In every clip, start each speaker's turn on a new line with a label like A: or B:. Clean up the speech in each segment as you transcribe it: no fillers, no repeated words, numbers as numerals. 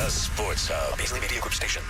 A: The Sports Hub. Paisley Media Group Station.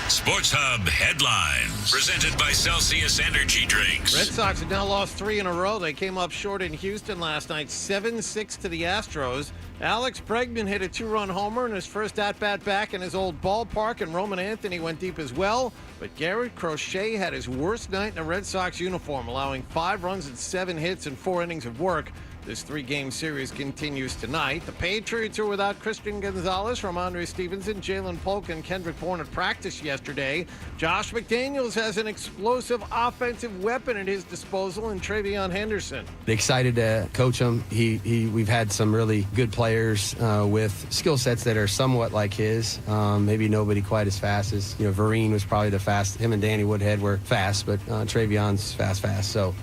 B: Sports Hub headlines, presented by Celsius Energy Drinks.
C: Red Sox have now lost 3 in a row. They came up short in Houston last night, 7-6 to the Astros. Alex Bregman hit a 2-run homer in his first at-bat back in his old ballpark, and Roman Anthony went deep as well. But Garrett Crochet had his worst night in a Red Sox uniform, allowing 5 runs and 7 hits in 4 innings of work. This 3-game series continues tonight. The Patriots are without Christian Gonzalez, Ramondre Stevenson, Jalen Polk, and Kendrick Bourne at practice yesterday. Josh McDaniels has an explosive offensive weapon at his disposal in Travion Henderson.
D: Excited to coach him. We've had some really good players with skill sets that are somewhat like his. Maybe nobody quite as fast as, Vereen was probably the fast. Him and Danny Woodhead were fast, but Travion's fast. So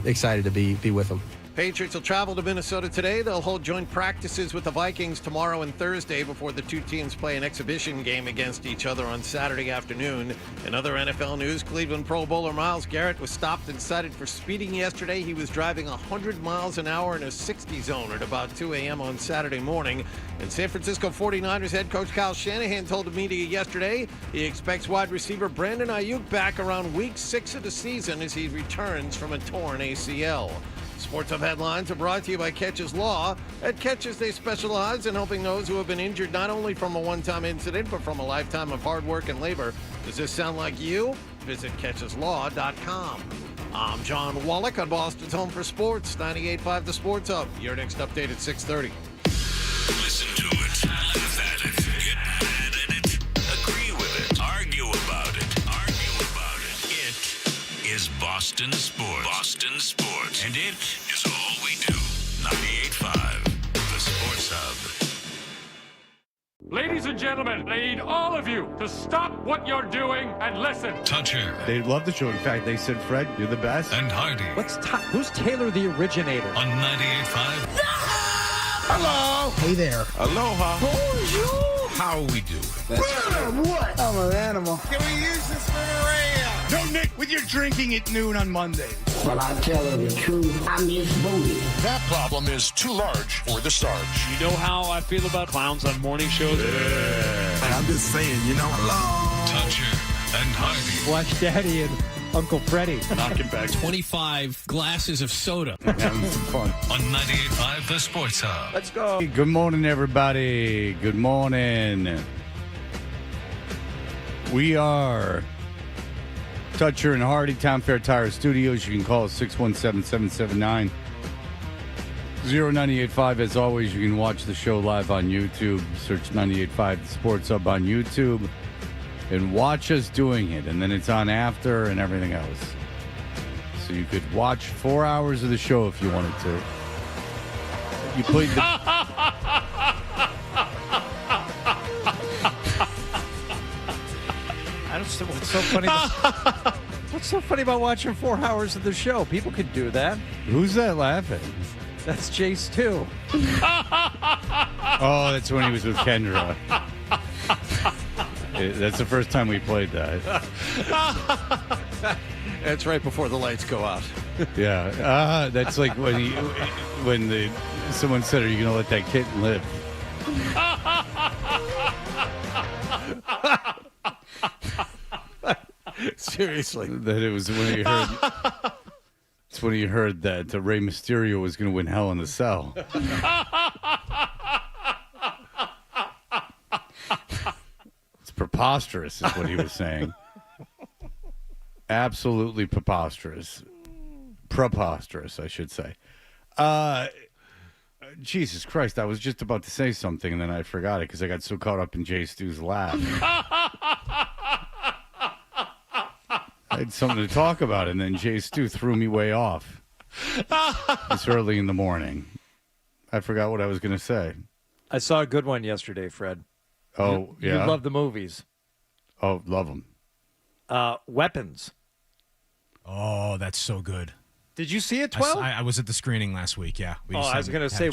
D: excited to be with him.
C: Patriots will travel to Minnesota today. They'll hold joint practices with the Vikings tomorrow and Thursday before the two teams play an exhibition game against each other on Saturday afternoon. In other NFL news, Cleveland Pro Bowler Myles Garrett was stopped and cited for speeding yesterday. He was driving 100 miles an hour in a 60 zone at about 2 a.m. on Saturday morning. And San Francisco 49ers head coach Kyle Shanahan told the media yesterday he expects wide receiver Brandon Ayuk back around week 6 of the season as he returns from a torn ACL. Sports Hub headlines are brought to you by Catches Law. At Catches, they specialize in helping those who have been injured not only from a one-time incident, but from a lifetime of hard work and labor. Does this sound like you? Visit CatchesLaw.com. I'm John Wallach on Boston's Home for Sports, 98.5 The Sports Hub. Your next update at 6:30.
B: Listen to it, laugh at it, get mad at it, agree with it, argue about it. It is Boston Sports. Boston Sports. And it is all we do. 98.5 The Sports Hub.
E: Ladies and gentlemen, I need all of you to stop what you're doing and listen.
B: Toucher.
F: They love the show. In fact, they said, Fred, you're the best.
B: And Hardy.
G: Who's Taylor the originator?
B: On 98.5.
F: Hello.
G: Hey there.
F: Aloha.
G: Bonjour.
F: How are we doing?
G: What? I'm an animal.
F: Can we use this for the radio? No, Nick, with your drinking at noon on Mondays.
H: Well, I tell her the truth, I miss booty.
A: That problem is too large for the starch.
E: You know how I feel about clowns on morning shows?
F: I'm just saying, hello.
B: Toucher and Hardy.
G: Watch Daddy and Uncle Freddie.
E: Knocking back
I: 25 glasses of soda.
F: Having some fun.
B: On 98.5 The Sports Hub.
G: Let's go.
F: Good morning, everybody. Good morning. We are Toucher and Hardy, Town Fair Tire Studios. You can call us 617-779-0985. As always, you can watch the show live on YouTube. Search 98.5 The Sports Hub on YouTube and watch us doing it. And then it's on after and everything else. So you could watch 4 hours of the show if you wanted to. You played the...
G: What's so funny? What's so funny about watching 4 hours of the show? People could do that.
F: Who's that laughing?
G: That's Jace too.
F: Oh, that's when he was with Kendra. That's the first time we played that.
C: That's right before the lights go out.
F: Yeah. That's like when someone said, "Are you going to let that kitten live?"
C: Seriously.
F: That it was when he heard. It's when he heard that Rey Mysterio was going to win Hell in a Cell. It's preposterous, is what he was saying. Absolutely preposterous. Preposterous, I should say. Jesus Christ, I was just about to say something and then I forgot it because I got so caught up in Jay Stu's laugh. I had something to talk about, and then Jay Stu threw me way off. It's early in the morning. I forgot what I was going to say.
G: I saw a good one yesterday, Fred.
F: Oh, yeah?
G: You love the movies.
F: Oh, love them.
G: Weapons.
I: Oh, that's so good.
G: Did you see it, 12?
I: I was at the screening last week, yeah.
G: I was going to say,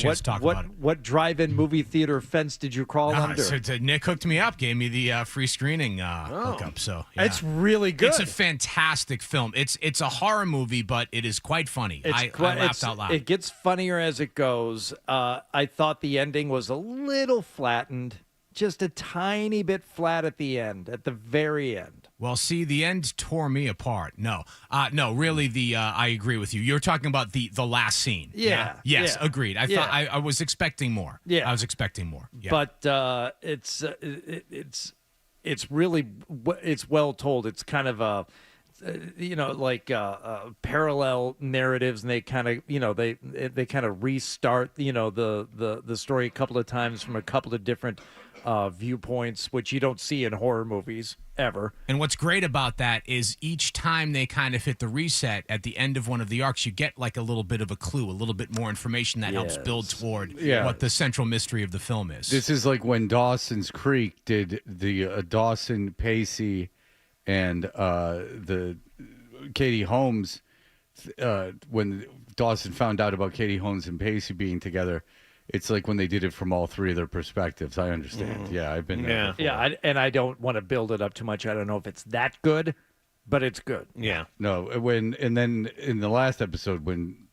G: what drive-in movie theater fence did you crawl under?
I: So Nick hooked me up, gave me the free screening hookup. So yeah.
G: It's really good.
I: It's a fantastic film. It's a horror movie, but it is quite funny. I laughed out loud.
G: It gets funnier as it goes. I thought the ending was a little flattened just a tiny bit flat at the end, at the very end.
I: Well, see, the end tore me apart. No, really, I agree with you. You're talking about the last scene.
G: Yeah.
I: Yes,
G: yeah.
I: agreed. I thought I was expecting more.
G: Yeah.
I: I was expecting more. Yeah.
G: But it's really it's well told. It's kind of a parallel narratives, and they kind of they kind of restart the story a couple of times from a couple of different viewpoints, which you don't see in horror movies ever.
I: And what's great about that is each time they kind of hit the reset at the end of one of the arcs, you get like a little bit of a clue, a little bit more information that helps build toward what the central mystery of the film is.
F: This is like when Dawson's Creek did the Dawson, Pacey, and the Katie Holmes. When Dawson found out about Katie Holmes and Pacey being together, it's like when they did it from all three of their perspectives. I understand. Yeah, I've been there.
G: And I don't want to build it up too much. I don't know if it's that good, but it's good.
C: Yeah.
F: No, and then in the last episode when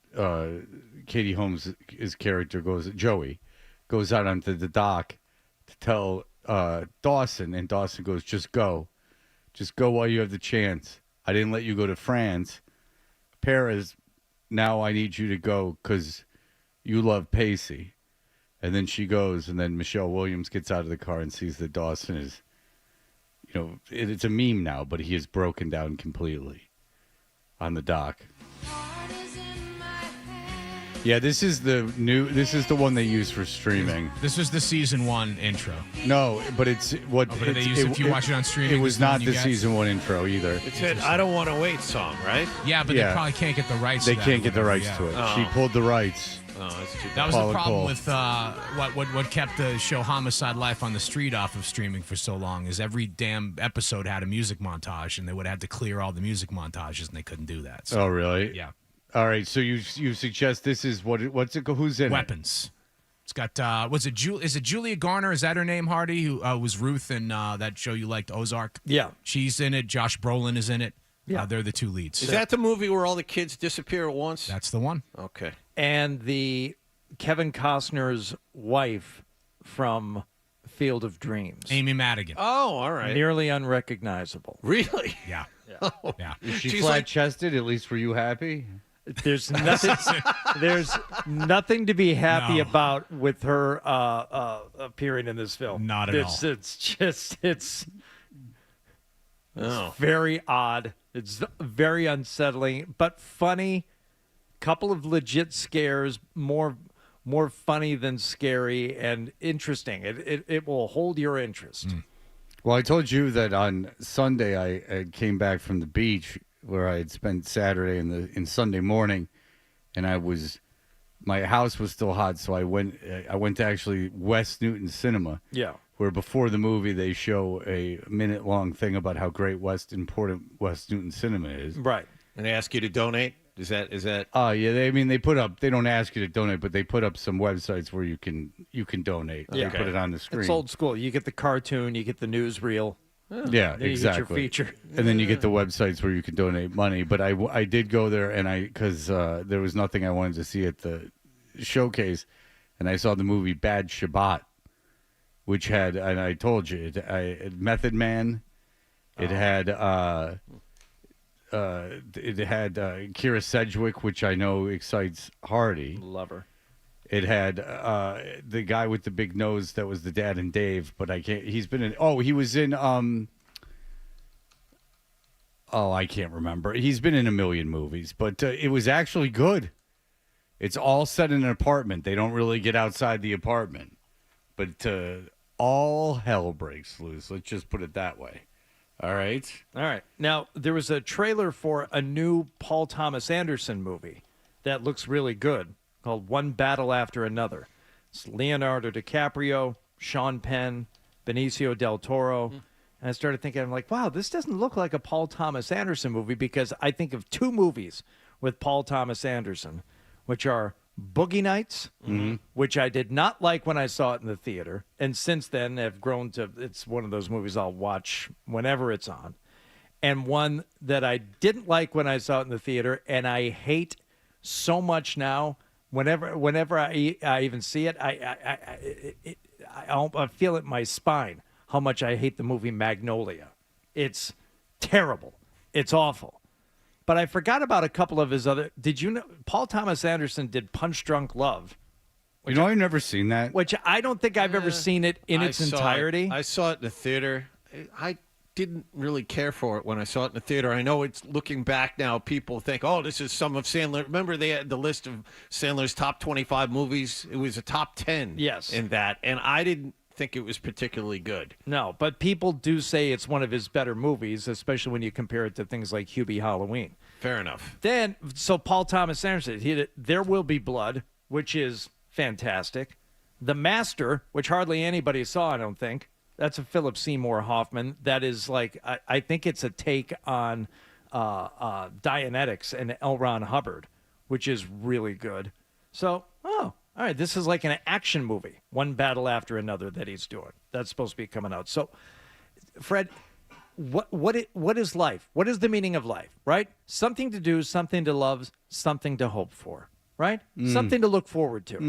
F: Katie Holmes' character Joey goes out onto the dock to tell Dawson, and Dawson goes, just go while you have the chance. I didn't let you go to France. Paris, now I need you to go because you love Pacey. And then she goes, and then Michelle Williams gets out of the car and sees that Dawson is, it's a meme now, but he is broken down completely on the dock. Yeah, this is the one they use for streaming.
I: This was the season 1 intro.
F: No, but it's what
I: they use if you watch it on streaming.
F: It was not the season 1 intro either.
C: It's an "I Don't Want to Wait" song, right?
I: Yeah, but they probably can't get the rights.
F: They
I: to that
F: can't get the rights
I: yeah.
F: to it. She pulled the rights.
C: Oh, that's too bad.
I: That was
F: Paula
I: the problem
F: Cole.
I: with what kept the show Homicide: Life on the Street off of streaming for so long. Is every damn episode had a music montage, and they would have to clear all the music montages, and they couldn't do that. So,
F: Oh, really?
I: yeah.
F: All right, so you suggest this is what's it? Who's in
I: Weapons. It's got is it Julia Garner? Is that her name, Hardy? Who was Ruth in that show you liked, Ozark?
G: Yeah.
I: She's in it. Josh Brolin is in it.
G: Yeah.
I: They're the two leads.
C: Is that the movie where all the kids disappear at once?
I: That's the one.
C: Okay.
G: And the Kevin Costner's wife from Field of Dreams.
I: Amy Madigan.
C: Oh, all right.
G: Nearly unrecognizable.
C: Really?
I: Yeah.
C: Oh.
I: Yeah.
F: Is she
C: She's
F: flat-chested? At least were you happy?
G: There's nothing. There's nothing to be happy
I: No.
G: about with her appearing in this film.
I: Not at all.
G: It's
C: Oh.
G: very odd. It's very unsettling, but funny. Couple of legit scares, more funny than scary, and interesting. It will hold your interest.
F: Well, I told you that on Sunday I came back from the beach where I had spent Saturday and Sunday morning, and my house was still hot, so I went to actually West Newton Cinema.
G: Yeah.
F: Where before the movie they show a minute-long thing about how great important West Newton Cinema is.
G: Right.
C: And they ask you to donate? Is that?
F: Oh, yeah. They put up. They don't ask you to donate, but they put up some websites where you can donate.
G: Yeah.
F: They put it on the screen.
G: It's old school. You get the cartoon, you get the newsreel.
F: Yeah,
G: Then
F: exactly.
G: You get your feature.
F: And then you get the websites where you can donate money. But I did go there, and because there was nothing I wanted to see at the showcase, and I saw the movie Bad Shabbat, which had, and I told you, it had Method Man. It had Kira Sedgwick, which I know excites Hardy.
G: Love her.
F: It had the guy with the big nose that was the dad in Dave, but I can't. He's been in. Oh, he was in. I can't remember. He's been in a million movies, but it was actually good. It's all set in an apartment. They don't really get outside the apartment, but all hell breaks loose. Let's just put it that way. All right.
G: All right. Now, there was a trailer for a new Paul Thomas Anderson movie that looks really good called One Battle After Another. It's Leonardo DiCaprio, Sean Penn, Benicio del Toro. And I started thinking, I'm like, wow, this doesn't look like a Paul Thomas Anderson movie, because I think of two movies with Paul Thomas Anderson, which are Boogie Nights, which I did not like when I saw it in the theater, and since then have grown to, it's one of those movies I'll watch whenever it's on, and one that I didn't like when I saw it in the theater, and I hate I feel it in my spine how much I hate the movie Magnolia. It's terrible. It's awful. But I forgot about a couple of his other. Did you know Paul Thomas Anderson did Punch Drunk Love?
F: You know, I've never seen that.
G: Which I don't think I've ever seen it in its entirety.
C: I saw it in the theater. I didn't really care for it when I saw it in the theater. I know it's looking back now, people think, oh, this is some of Sandler. Remember they had the list of Sandler's top 25 movies? It was a top 10 in that, and I didn't think it was particularly good.
G: No, but people do say it's one of his better movies, especially when you compare it to things like Hubie Halloween.
C: Fair enough.
G: Then, so Paul Thomas Anderson, he did There Will Be Blood, which is fantastic. The Master, which hardly anybody saw, I don't think. That's a Philip Seymour Hoffman. That is like, I think it's a take on Dianetics and L. Ron Hubbard, which is really good. So, all right, this is like an action movie, one battle after another that he's doing. That's supposed to be coming out. So, Fred, what is life? What is the meaning of life, right? Something to do, something to love, something to hope for. Right? Something to look forward to.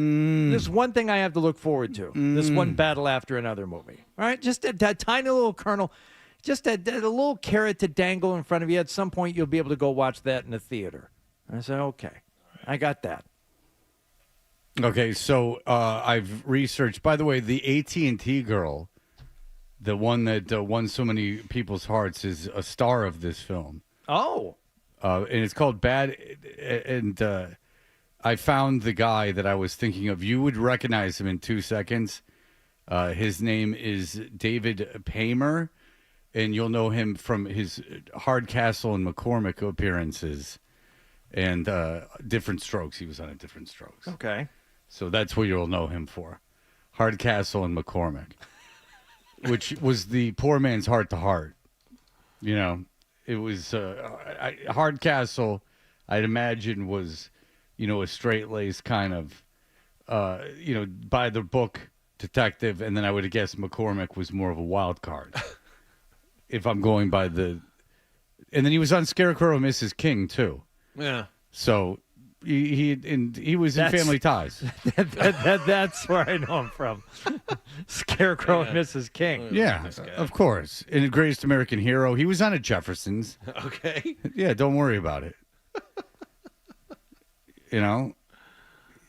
G: There's one thing I have to look forward to. This one battle after another movie. All right? Just a tiny little kernel, just a little carrot to dangle in front of you. At some point, you'll be able to go watch that in the theater. And I said, okay, I got that.
F: Okay, so I've researched. By the way, the AT&T girl, the one that won so many people's hearts, is a star of this film.
G: Oh.
F: And it's called Bad... And... I found the guy that I was thinking of. You would recognize him in 2 seconds. His name is David Paymer, and you'll know him from his Hardcastle and McCormick appearances and Different Strokes. He was on a Different Strokes.
G: Okay.
F: So that's what you'll know him for. Hardcastle and McCormick, which was the poor man's Heart to Heart. You know, it was Hardcastle, I'd imagine, was... a straight-laced kind of, by the book detective, and then I would have guessed McCormick was more of a wild card. If I'm going by the... And then he was on Scarecrow and Mrs. King, too.
C: Yeah.
F: So he was in Family Ties.
G: That's where I know him from. Scarecrow and Mrs. King.
F: Yeah, of course. In Greatest American Hero, he was on a Jeffersons.
C: Okay.
F: Yeah, don't worry about it.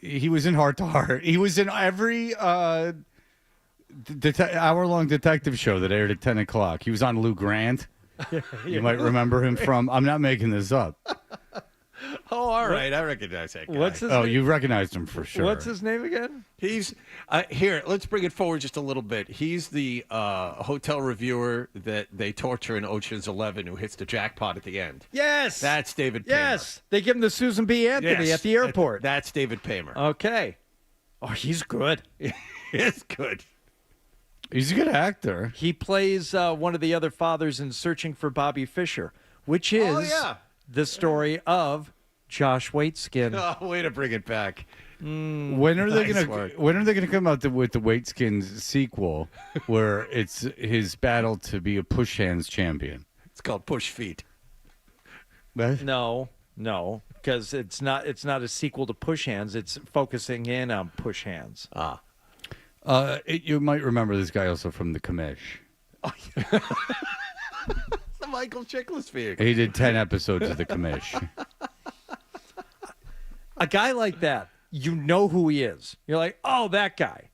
F: He was in Heart to Heart. He was in every hour-long detective show that aired at 10 o'clock. He was on Lou Grant. You might remember him from... I'm not making this up.
C: Oh, all right. I recognize that guy.
G: What's his name?
F: You recognized him for sure.
G: What's his name again?
C: He's here. Let's bring it forward just a little bit. He's the hotel reviewer that they torture in Ocean's 11 who hits the jackpot at the end.
G: Yes.
C: That's David Paymer.
G: Yes. They give him the Susan B. Anthony at the airport.
C: That's David Paymer.
G: Okay. Oh, he's good.
C: He's good.
F: He's a good actor.
G: He plays one of the other fathers in Searching for Bobby Fischer, which is the story of Josh Waitskin.
C: Oh, way to bring it back.
F: When are they gonna come out with the Waitskins sequel, where it's his battle to be a push hands champion?
C: It's called Push Feet.
F: What?
G: No, because it's not a sequel to Push Hands. It's focusing in on Push Hands.
F: You might remember this guy also from The Commish.
C: The Michael Chiklis vehicle.
F: He did 10 episodes of The Commish.
G: A guy like that, you know who he is. You're like, oh, that guy.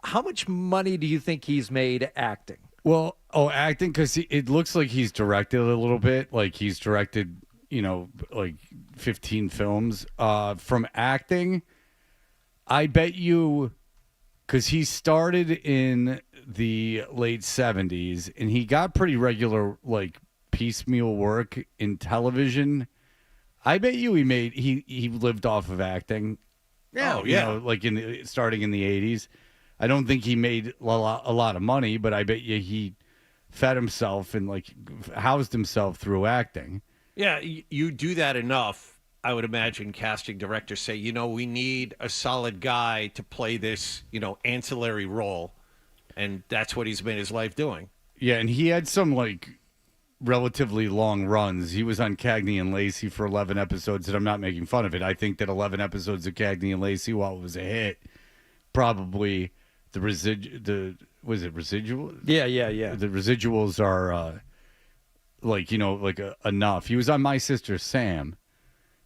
G: How much money do you think he's made acting?
F: Well, acting, because it looks like he's directed a little bit. Like he's directed, like 15 films. From acting, I bet you, because he started in the late 70s and he got pretty regular, like, piecemeal work in television. I bet you he lived off of acting.
C: Yeah.
F: Like starting in the 80s. I don't think he made a lot of money, but I bet you he fed himself and like housed himself through acting.
C: Yeah, you do that enough, I would imagine casting directors say, we need a solid guy to play this, ancillary role. And that's what he's made his life doing.
F: Yeah, and he had some like relatively long runs. He was on Cagney and Lacey for 11 episodes, and I'm not making fun of it. I think that 11 episodes of Cagney and Lacey, while it was a hit, probably was it residual?
G: Yeah.
F: The residuals are enough. He was on My Sister Sam,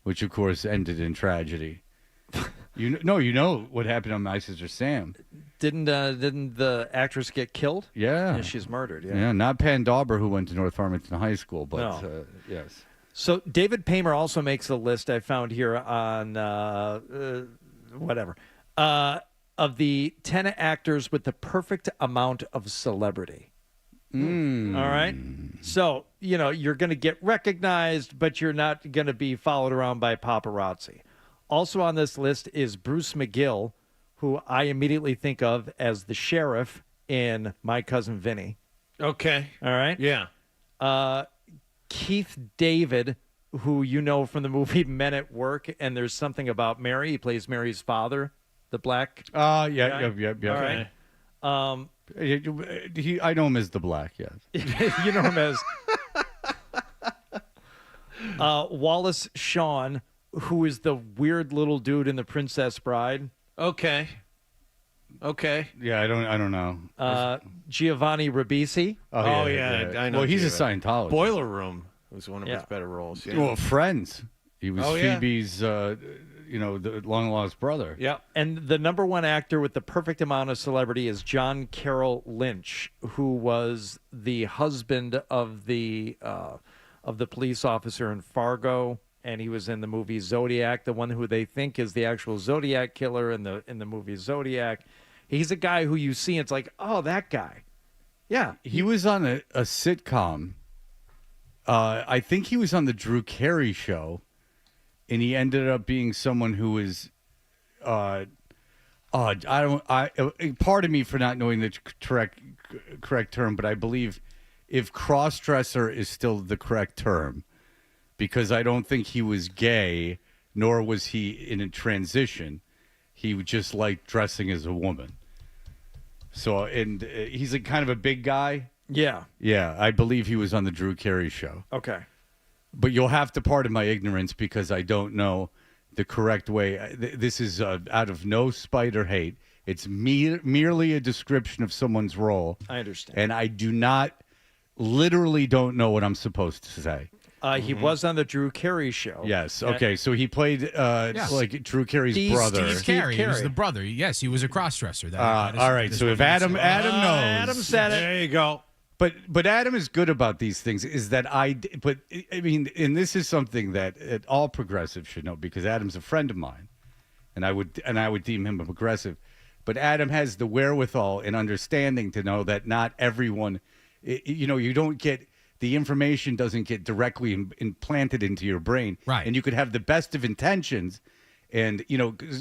F: which of course ended in tragedy. You know what happened on My Sister Sam.
G: Didn't the actress get killed?
F: Yeah.
G: She's murdered.
F: Yeah, not Pan Dauber, who went to North Farmington High School, but
G: No.
F: yes.
G: So David Paymer also makes a list I found here on of the 10 actors with the perfect amount of celebrity. All right. So, you're going to get recognized, but you're not going to be followed around by paparazzi. Also on this list is Bruce McGill, who I immediately think of as the sheriff in My Cousin Vinny.
C: Okay.
G: All right.
C: Yeah.
G: Keith David, who you know from the movie Men at Work, and There's Something About Mary. He plays Mary's father, the black guy.
F: Yeah.
G: All right.
F: I know him as the Black, yes.
G: You know him as Wallace Shawn, who is the weird little dude in The Princess Bride.
C: Okay.
F: Yeah, I don't know.
G: Giovanni Ribisi.
C: Oh, yeah. I know.
F: Well, he's a
C: Giovanni.
F: Scientologist.
C: Boiler Room was one of his better roles. Yeah.
F: Well, Friends. He was
C: yeah.
F: Phoebe's, the long-lost brother.
G: Yeah. And the number one actor with the perfect amount of celebrity is John Carroll Lynch, who was the husband of the police officer in Fargo, and he was in the movie Zodiac, the one who they think is the actual Zodiac killer in the movie Zodiac. He's a guy who you see, and it's like, oh, that guy. Yeah.
F: He was on a sitcom. I think he was on the Drew Carey show, and he ended up being someone who was pardon me for not knowing the correct term, but I believe if cross-dresser is still the correct term, because I don't think he was gay, nor was he in a transition. He just liked dressing as a woman. So, and he's kind of a big guy.
G: Yeah.
F: Yeah, I believe he was on the Drew Carey show.
G: Okay.
F: But you'll have to pardon my ignorance because I don't know the correct way. This is out of no spite or hate. It's merely a description of someone's role.
G: I understand.
F: And I literally don't know what I'm supposed to say.
G: He was on the Drew Carey show.
F: Yes. Okay. So he played like Drew Carey's brother.
I: Steve Carey. He was the brother. Yes, he was a cross-dresser.
F: All right. So if Adam knows.
G: Adam said it.
C: There you go.
F: But Adam is good about these things. Is that I mean, and this is something that all progressives should know because Adam's a friend of mine, and I would deem him a progressive. But Adam has the wherewithal and understanding to know that not everyone, you don't get. The information doesn't get directly implanted into your brain.
I: Right.
F: And you could have the best of intentions. And,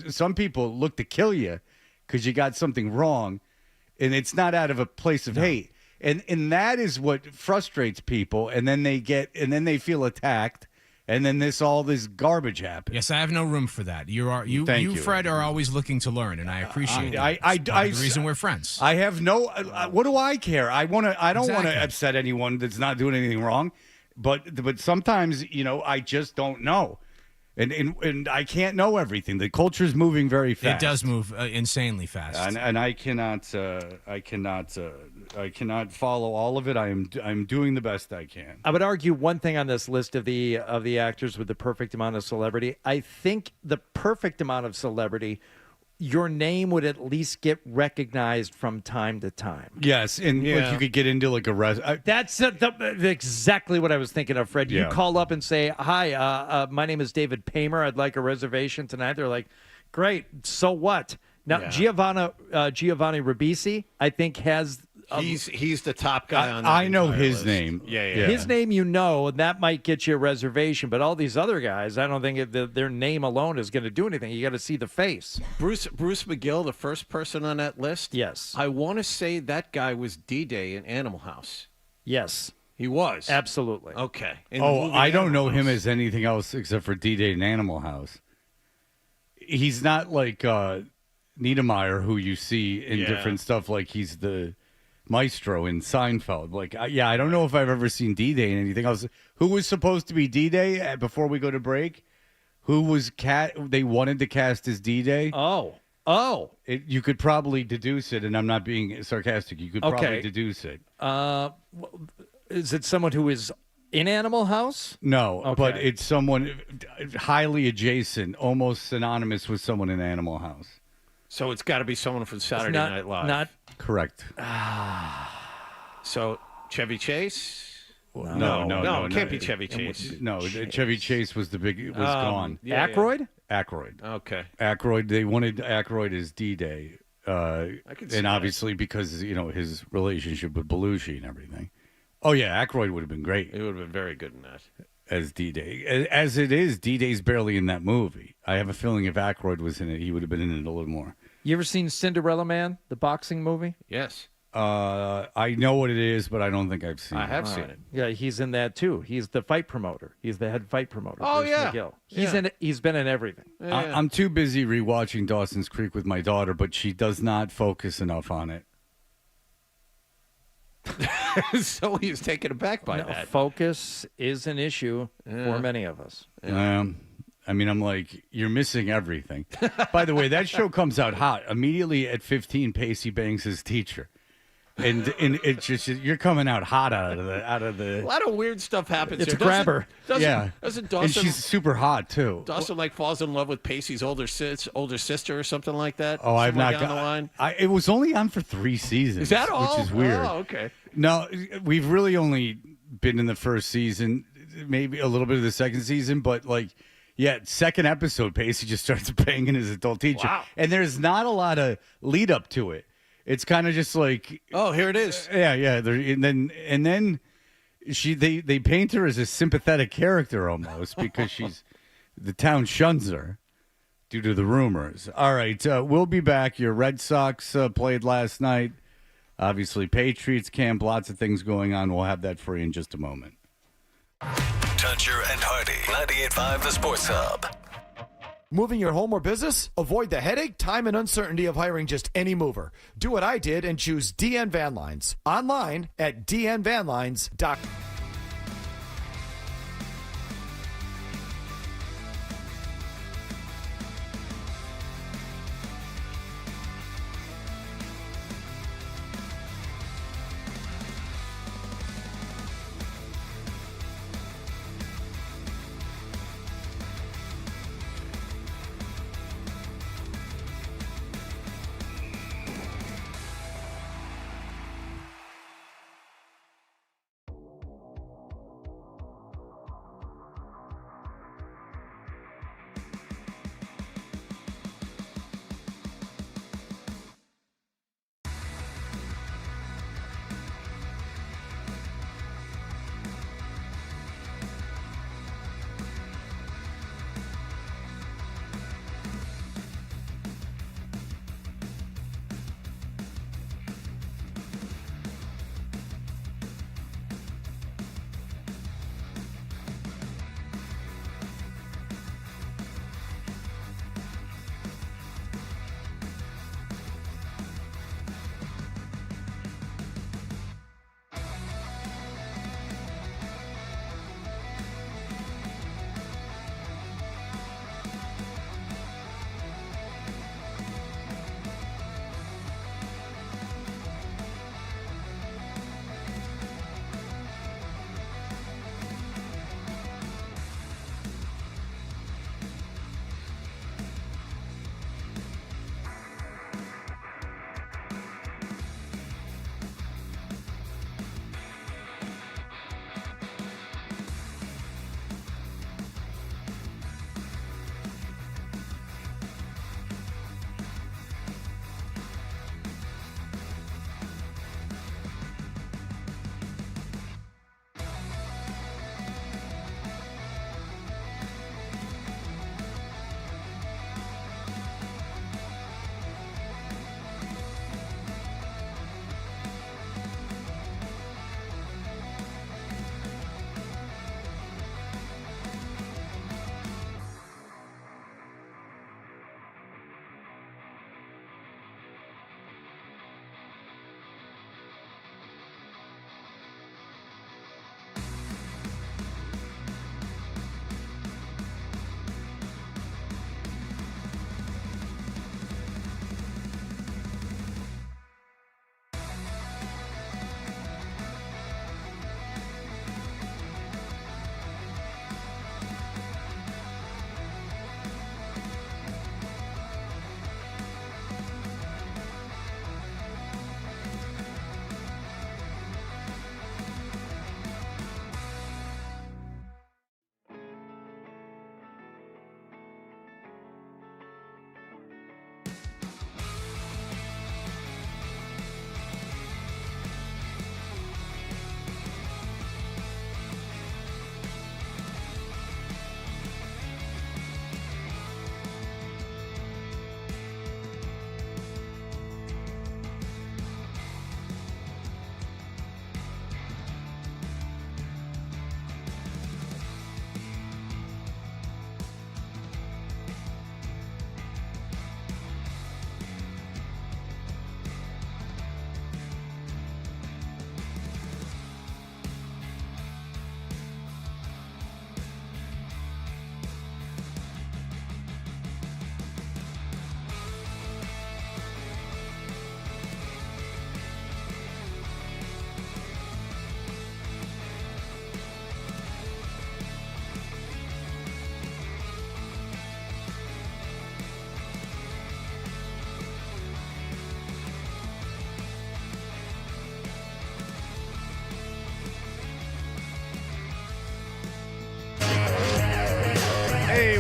F: some people look to kill you because you got something wrong. And it's not out of a place of hate. And that is what frustrates people. And then they feel attacked. And then all this garbage happens.
I: Yes, I have no room for that. You, Fred, are always looking to learn, and I appreciate it. That's the reason we're friends.
F: I have no. What do I care? I don't want to
I: Exactly.
F: upset anyone that's not doing anything wrong, but sometimes I just don't know, and I can't know everything. The culture's moving very fast.
I: It does move insanely fast.
F: and I cannot follow all of it. I'm doing the best I can.
G: I would argue one thing on this list of the actors with the perfect amount of celebrity. I think the perfect amount of celebrity, your name would at least get recognized from time to time.
F: Yes, and like you could get into like a
G: That's exactly what I was thinking of, Fred. You
F: Yeah.
G: call up and say, "Hi, my name is David Paymer. I'd like a reservation tonight." They're like, "Great. So what?" Now, Giovanni Ribisi, I think, has.
C: He's the top guy on that
F: I know
C: entire
F: his
C: list.
F: name.
C: Yeah.
G: His name, and that might get you a reservation. But all these other guys, I don't think their name alone is going to do anything. You got to see the face.
C: Bruce McGill, the first person on that list.
G: Yes.
C: I want to say that guy was D-Day in Animal House.
G: Yes.
C: He was.
G: Absolutely.
C: Okay. In the movie
F: I don't know
C: Animal
F: him
C: House.
F: as anything else except for D-Day and Animal House. He's not like Niedermeyer, who you see in different stuff. Like he's the maestro in Seinfeld. Like, I don't know if I've ever seen D-Day in anything else. Who was supposed to be D-Day before we go to break? Who was they wanted to cast as D-Day?
G: Oh, Oh.
F: You could probably deduce it, and I'm not being sarcastic. You could probably deduce it.
G: Is it someone who is in Animal House?
F: No, but it's someone highly adjacent, almost synonymous with someone in Animal House.
C: So it's got to be someone from Saturday Night Live.
G: Not
F: correct.
C: So Chevy Chase?
F: No,
C: it can't be Chevy Chase.
F: No, Chevy Chase was gone.
G: Aykroyd?
F: Aykroyd.
C: Okay.
F: Aykroyd. They wanted Aykroyd as D-Day,
C: and
F: obviously because his relationship with Belushi and everything. Oh yeah, Aykroyd would have been great.
C: He would have been very good in that.
F: As D-Day. As it is, D-Day's barely in that movie. I have a feeling if Aykroyd was in it, he would have been in it a little more.
G: You ever seen Cinderella Man, the boxing movie?
C: Yes.
F: I know what it is, but I don't think I've seen it.
C: I have seen it.
G: Yeah, he's in that too. He's the fight promoter. He's the head fight promoter.
C: Oh,
G: Bruce
C: yeah.
G: McGill. He's in it. He's been in everything.
C: Yeah.
F: I'm too busy rewatching Dawson's Creek with my daughter, but she does not focus enough on it.
C: So he was taken aback by that.
G: Focus is an issue for many of us.
F: I mean, I'm like, you're missing everything. By the way, that show comes out hot. Immediately at 15, Pacey bangs his teacher. And it's just, you're coming out hot out of the.
C: A lot of weird stuff happens.
G: It's
C: here.
G: a grabber.
C: Doesn't Dawson?
F: And she's super hot too.
C: Dawson falls in love with Pacey's older sister or something like that.
F: Oh, I've not
C: down the line.
F: It was only on for 3 seasons.
C: Is that all?
F: Which is weird.
C: Oh, okay.
F: No, we've really only been in the first season, maybe a little bit of the second season, but second episode, Pacey just starts banging his adult teacher, and there's not a lot of lead up to it. It's kind of just like,
C: oh, here it is.
F: Yeah. And then they paint her as a sympathetic character almost because the town shuns her due to the rumors. All right, we'll be back. Your Red Sox played last night. Obviously, Patriots camp, lots of things going on. We'll have that for you in just a moment.
B: Toucher and Hardy, 98.5 The Sports Hub.
J: Moving your home or business? Avoid the headache, time, and uncertainty of hiring just any mover. Do what I did and choose DN Van Lines. Online at dnvanlines.com.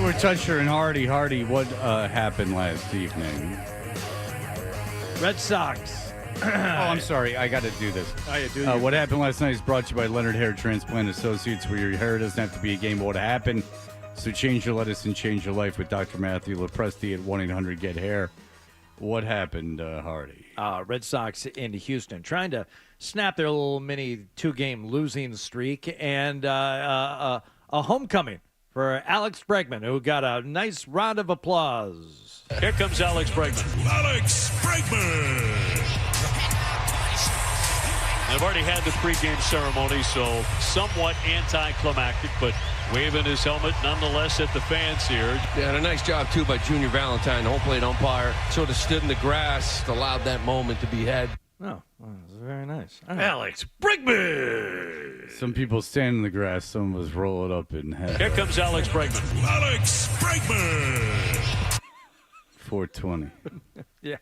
F: were Toucher and Hardy. Hardy, what happened last evening?
G: Red Sox.
F: I'm sorry. I got to do this. What happened last night is brought to you by Leonard Hair Transplant Associates, where your hair doesn't have to be a game of what happened. So change your lettuce and change your life with Dr. Matthew Lepresti at 1-800-GET-HAIR. What happened, Hardy?
G: Red Sox in Houston trying to snap their little mini 2-game losing streak, and a homecoming for Alex Bregman, who got a nice round of applause.
E: Here comes Alex Bregman.
B: Alex Bregman.
E: They've already had the pregame ceremony, so somewhat anticlimactic, but waving his helmet nonetheless at the fans here.
K: Yeah, and a nice job, too, by Junior Valentine, home plate umpire. Sort of stood in the grass, allowed that moment to be had.
G: Oh, well, that was very nice.
C: Alex Bregman.
F: Some people stand in the grass. Some of us roll it up in head.
E: Here comes Alex Bregman.
B: Alex Bregman.
F: 420.
G: Yeah.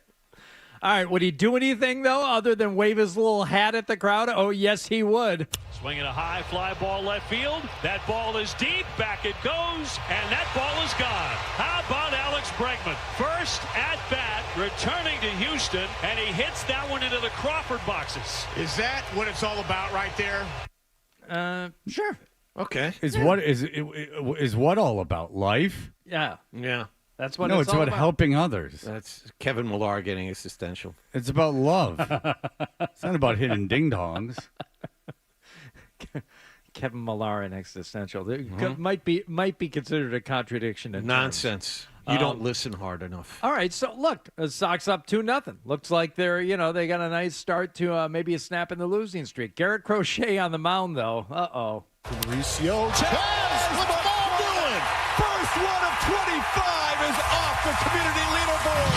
G: All right, would he do anything, though, other than wave his little hat at the crowd? Oh, yes, he would.
E: Swinging a high fly ball left field. That ball is deep. Back it goes. And that ball is gone. How about Alex Bregman? First at bat, returning to Houston, and he hits that one into the Crawford boxes.
A: Is that what it's all about right there?
G: Sure.
C: Okay.
F: Is what all about? Life?
G: Yeah.
C: Yeah.
G: That's what
F: No,
G: it's
F: it's
G: all
F: about helping others.
C: That's Kevin Millar getting existential.
F: It's about love. It's not about hitting ding-dongs.
G: Kevin Millar and existential. Might be considered a contradiction in terms.
C: Nonsense. You don't listen hard enough.
G: All right, so look, the Sox up 2-0. Looks like they're, they got a nice start to maybe a snap in the losing streak. Garrett Crochet on the mound, though. Uh-oh.
J: Mauricio Chaz with the ball doing. First one of 25 is off the community leaderboard.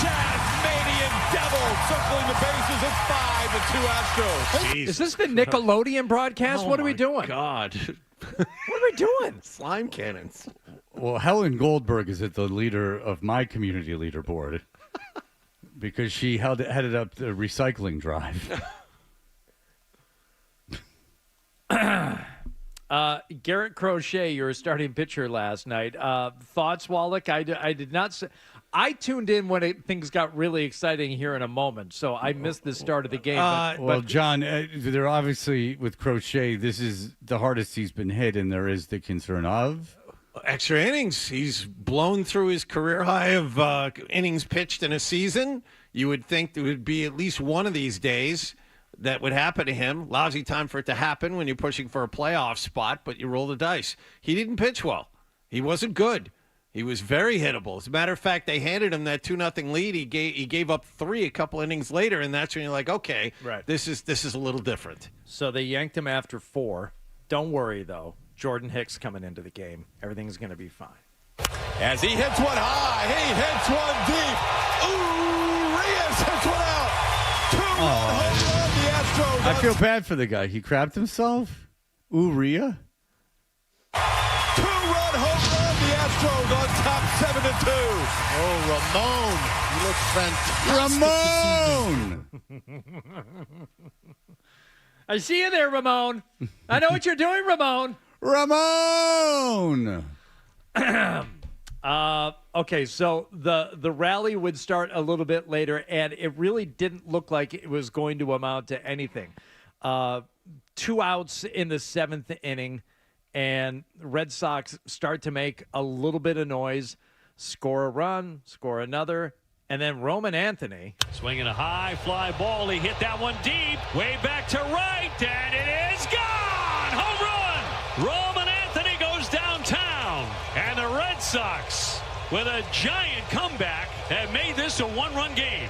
J: Tasmanian Devil circling the bases at 5-2 Astros.
G: Is this the Nickelodeon broadcast? What are we doing?
C: God.
G: What are we doing?
C: Slime cannons.
F: Well, Helen Goldberg is at the leader of my community leaderboard because she headed up the recycling drive.
G: Garrett Crochet, you were a starting pitcher last night. Thoughts, Wallach? I did not say. I tuned in when things got really exciting here in a moment, so I missed the start of the game.
F: Well, John, they're obviously with Crochet. This is the hardest he's been hit, and there is the concern of
C: extra innings. He's blown through his career high of innings pitched in a season. You would think there would be at least one of these days that would happen to him. Lousy time for it to happen when you're pushing for a playoff spot, but you roll the dice. He didn't pitch well. He wasn't good. He was very hittable. As a matter of fact, they handed him that 2-0 lead. He gave up 3 a couple innings later, and that's when you're like, okay,
G: right.
C: This is a little different.
G: So they yanked him after 4. Don't worry, though. Jordan Hicks coming into the game. Everything's going to be fine.
J: As he hits one high, he hits one deep. Ooh, Reyes hits one out. 2-run home run, the Astros.
F: I feel bad for the guy. He crapped himself? Rhea?
J: 2-run home run, the Astros on top 7-2.
C: Oh, Ramon. You look fantastic.
F: Ramon!
G: I see you there, Ramon. I know what you're doing, Ramon.
F: Ramon!
G: Okay, so the rally would start a little bit later, and it really didn't look like it was going to amount to anything. 2 outs in the 7th inning, and Red Sox start to make a little bit of noise, score a run, score another, and then Roman Anthony.
E: Swinging a high fly ball. He hit that one deep, way back to right, and it is gone! Home run! Roman Anthony goes downtown, and the Red Sox, with a giant comeback, have made this a 1-run game.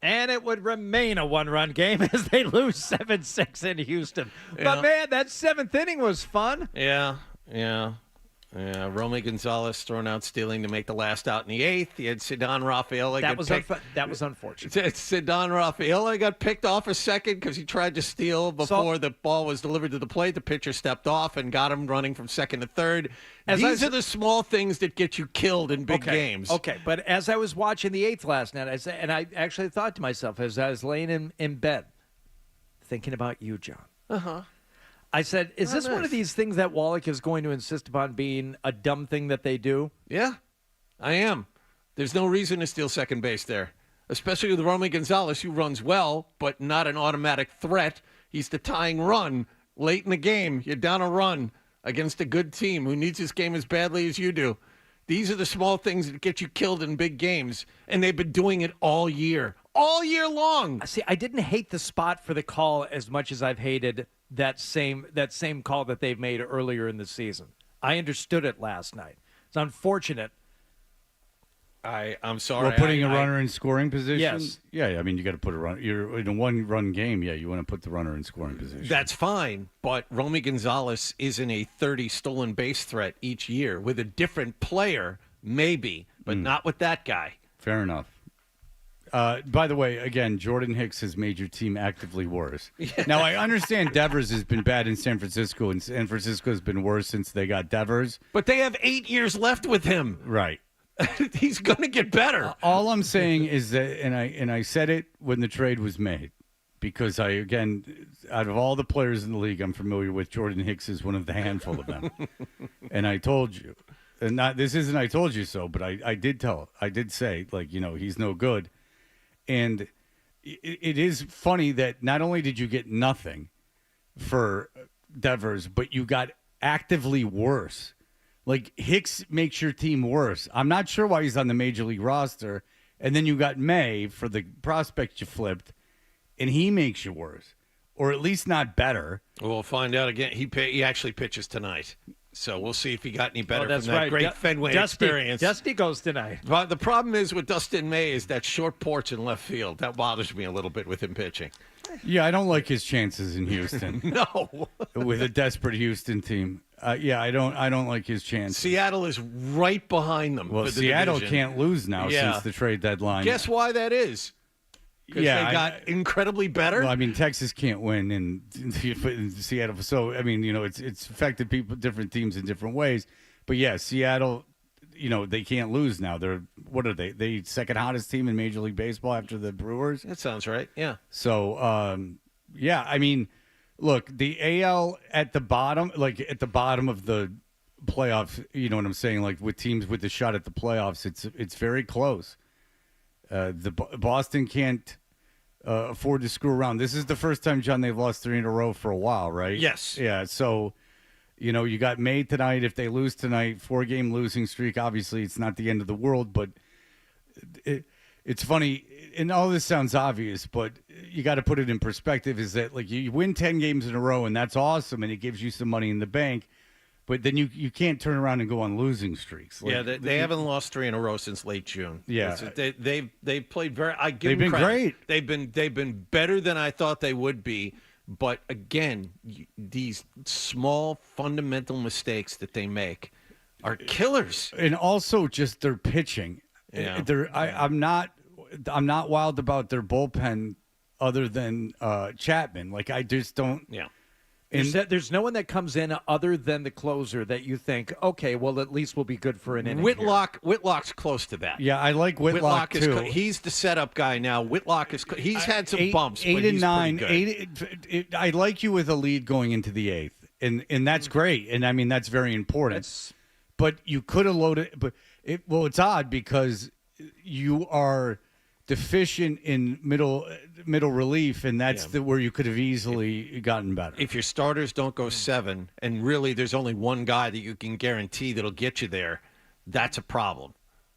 G: And it would remain a 1-run game as they lose 7-6 in Houston.
C: Yeah.
G: But, man, that 7th inning was fun.
C: Yeah. Romy Gonzalez thrown out stealing to make the last out in the 8th. You had Cedon Rafaela
G: that was unfortunate.
C: Cedon Rafaela got picked off a second because he tried to steal before the ball was delivered to the plate. The pitcher stepped off and got him running from second to third. These are the small things that get you killed in big games.
G: Okay, but as I was watching the 8th last night, I actually thought to myself as I was laying in bed, thinking about you, John. I said, is
C: Oh,
G: this one
C: nice.
G: of these things that Wallach is going to insist upon being a dumb thing that they do?
C: Yeah, I am. There's no reason to steal second base there, especially with Romy Gonzalez, who runs well, but not an automatic threat. He's the tying run late in the game. You're down a run against a good team who needs this game as badly as you do. These are the small things that get you killed in big games, and they've been doing it all year long.
G: See, I didn't hate the spot for the call as much as I've hated that same call that they've made earlier in the season. I understood it last night. It's unfortunate.
C: I'm sorry.
F: Well, putting a runner in scoring position?
G: Yes.
F: Yeah, I mean, you got to put a runner. You're in a one-run game, yeah, you want to put the runner in scoring position.
C: That's fine, but Romy Gonzalez isn't a 30 stolen base threat each year. With a different player, maybe, but not with that guy.
F: Fair enough. By the way, again, Jordan Hicks has made your team actively worse. Yeah. Now, I understand Devers has been bad in San Francisco, and San Francisco has been worse since they got Devers.
C: But they have 8 years left with him.
F: Right.
C: He's going to get better.
F: All I'm saying is that, and I said it when the trade was made, because out of all the players in the league I'm familiar with, Jordan Hicks is one of the handful of them. And I told you, and this isn't I told you so, but I did say, he's no good. And it is funny that not only did you get nothing for Devers, but you got actively worse. Like, Hicks makes your team worse. I'm not sure why he's on the Major League roster. And then you got May for the prospect you flipped, and he makes you worse. Or at least not better.
C: We'll find out again. He actually pitches tonight. So we'll see if he got any better from that
G: right.
C: great Fenway experience.
G: Dusty goes tonight.
C: But the problem is with Dustin May is that short porch in left field. That bothers me a little bit with him pitching.
F: Yeah, I don't like his chances in Houston.
C: No.
F: With a desperate Houston team. I don't like his chances.
C: Seattle is right behind them.
F: Well,
C: for the
F: Seattle
C: division.
F: can't lose now since the trade deadline.
C: Guess why that is? Because they got incredibly better.
F: Well, I mean, Texas can't win in Seattle. So, I mean, it's affected different teams in different ways. But, yeah, Seattle, they can't lose now. What are they? They second hottest team in Major League Baseball after the Brewers?
C: That sounds right, yeah.
F: So, I mean, look, the AL at the bottom of the playoffs, you know what I'm saying? Like, with teams with the shot at the playoffs, it's very close. The Boston can't afford to screw around. This is the first time, John, they've lost 3 in a row for a while, right?
C: Yes.
F: Yeah, so, you got May tonight. If they lose tonight, 4-game losing streak, obviously it's not the end of the world, but it's funny, and all this sounds obvious, but you got to put it in perspective, is that, like, you win 10 games in a row, and that's awesome, and it gives you some money in the bank. But then you can't turn around and go on losing streaks.
C: Like, yeah, they haven't lost 3 in a row since late June.
F: Yeah,
C: they've played very. I give
F: they've
C: them
F: been
C: credit.
F: great.
C: They've been better than I thought they would be. But again, these small fundamental mistakes that they make are killers.
F: And also just their pitching.
C: Yeah,
F: I'm not wild about their bullpen other than Chapman. Like, I just don't.
C: Yeah.
G: And there's no one that comes in other than the closer that you think, okay, well, at least we'll be good for an inning.
C: Whitlock's close to that.
F: Yeah, I like Whitlock too.
C: He's the setup guy now. Whitlock is. He's had some bumps.
F: 8
C: but
F: and
C: he's
F: 9.
C: pretty good.
F: I like you with a lead going into the 8th, and that's great. And I mean, that's very important. But you could have loaded. But it's odd because you are deficient in middle relief, and that's where you could have easily gotten better.
C: If your starters don't go 7, and really there's only one guy that you can guarantee that'll get you there, that's a problem.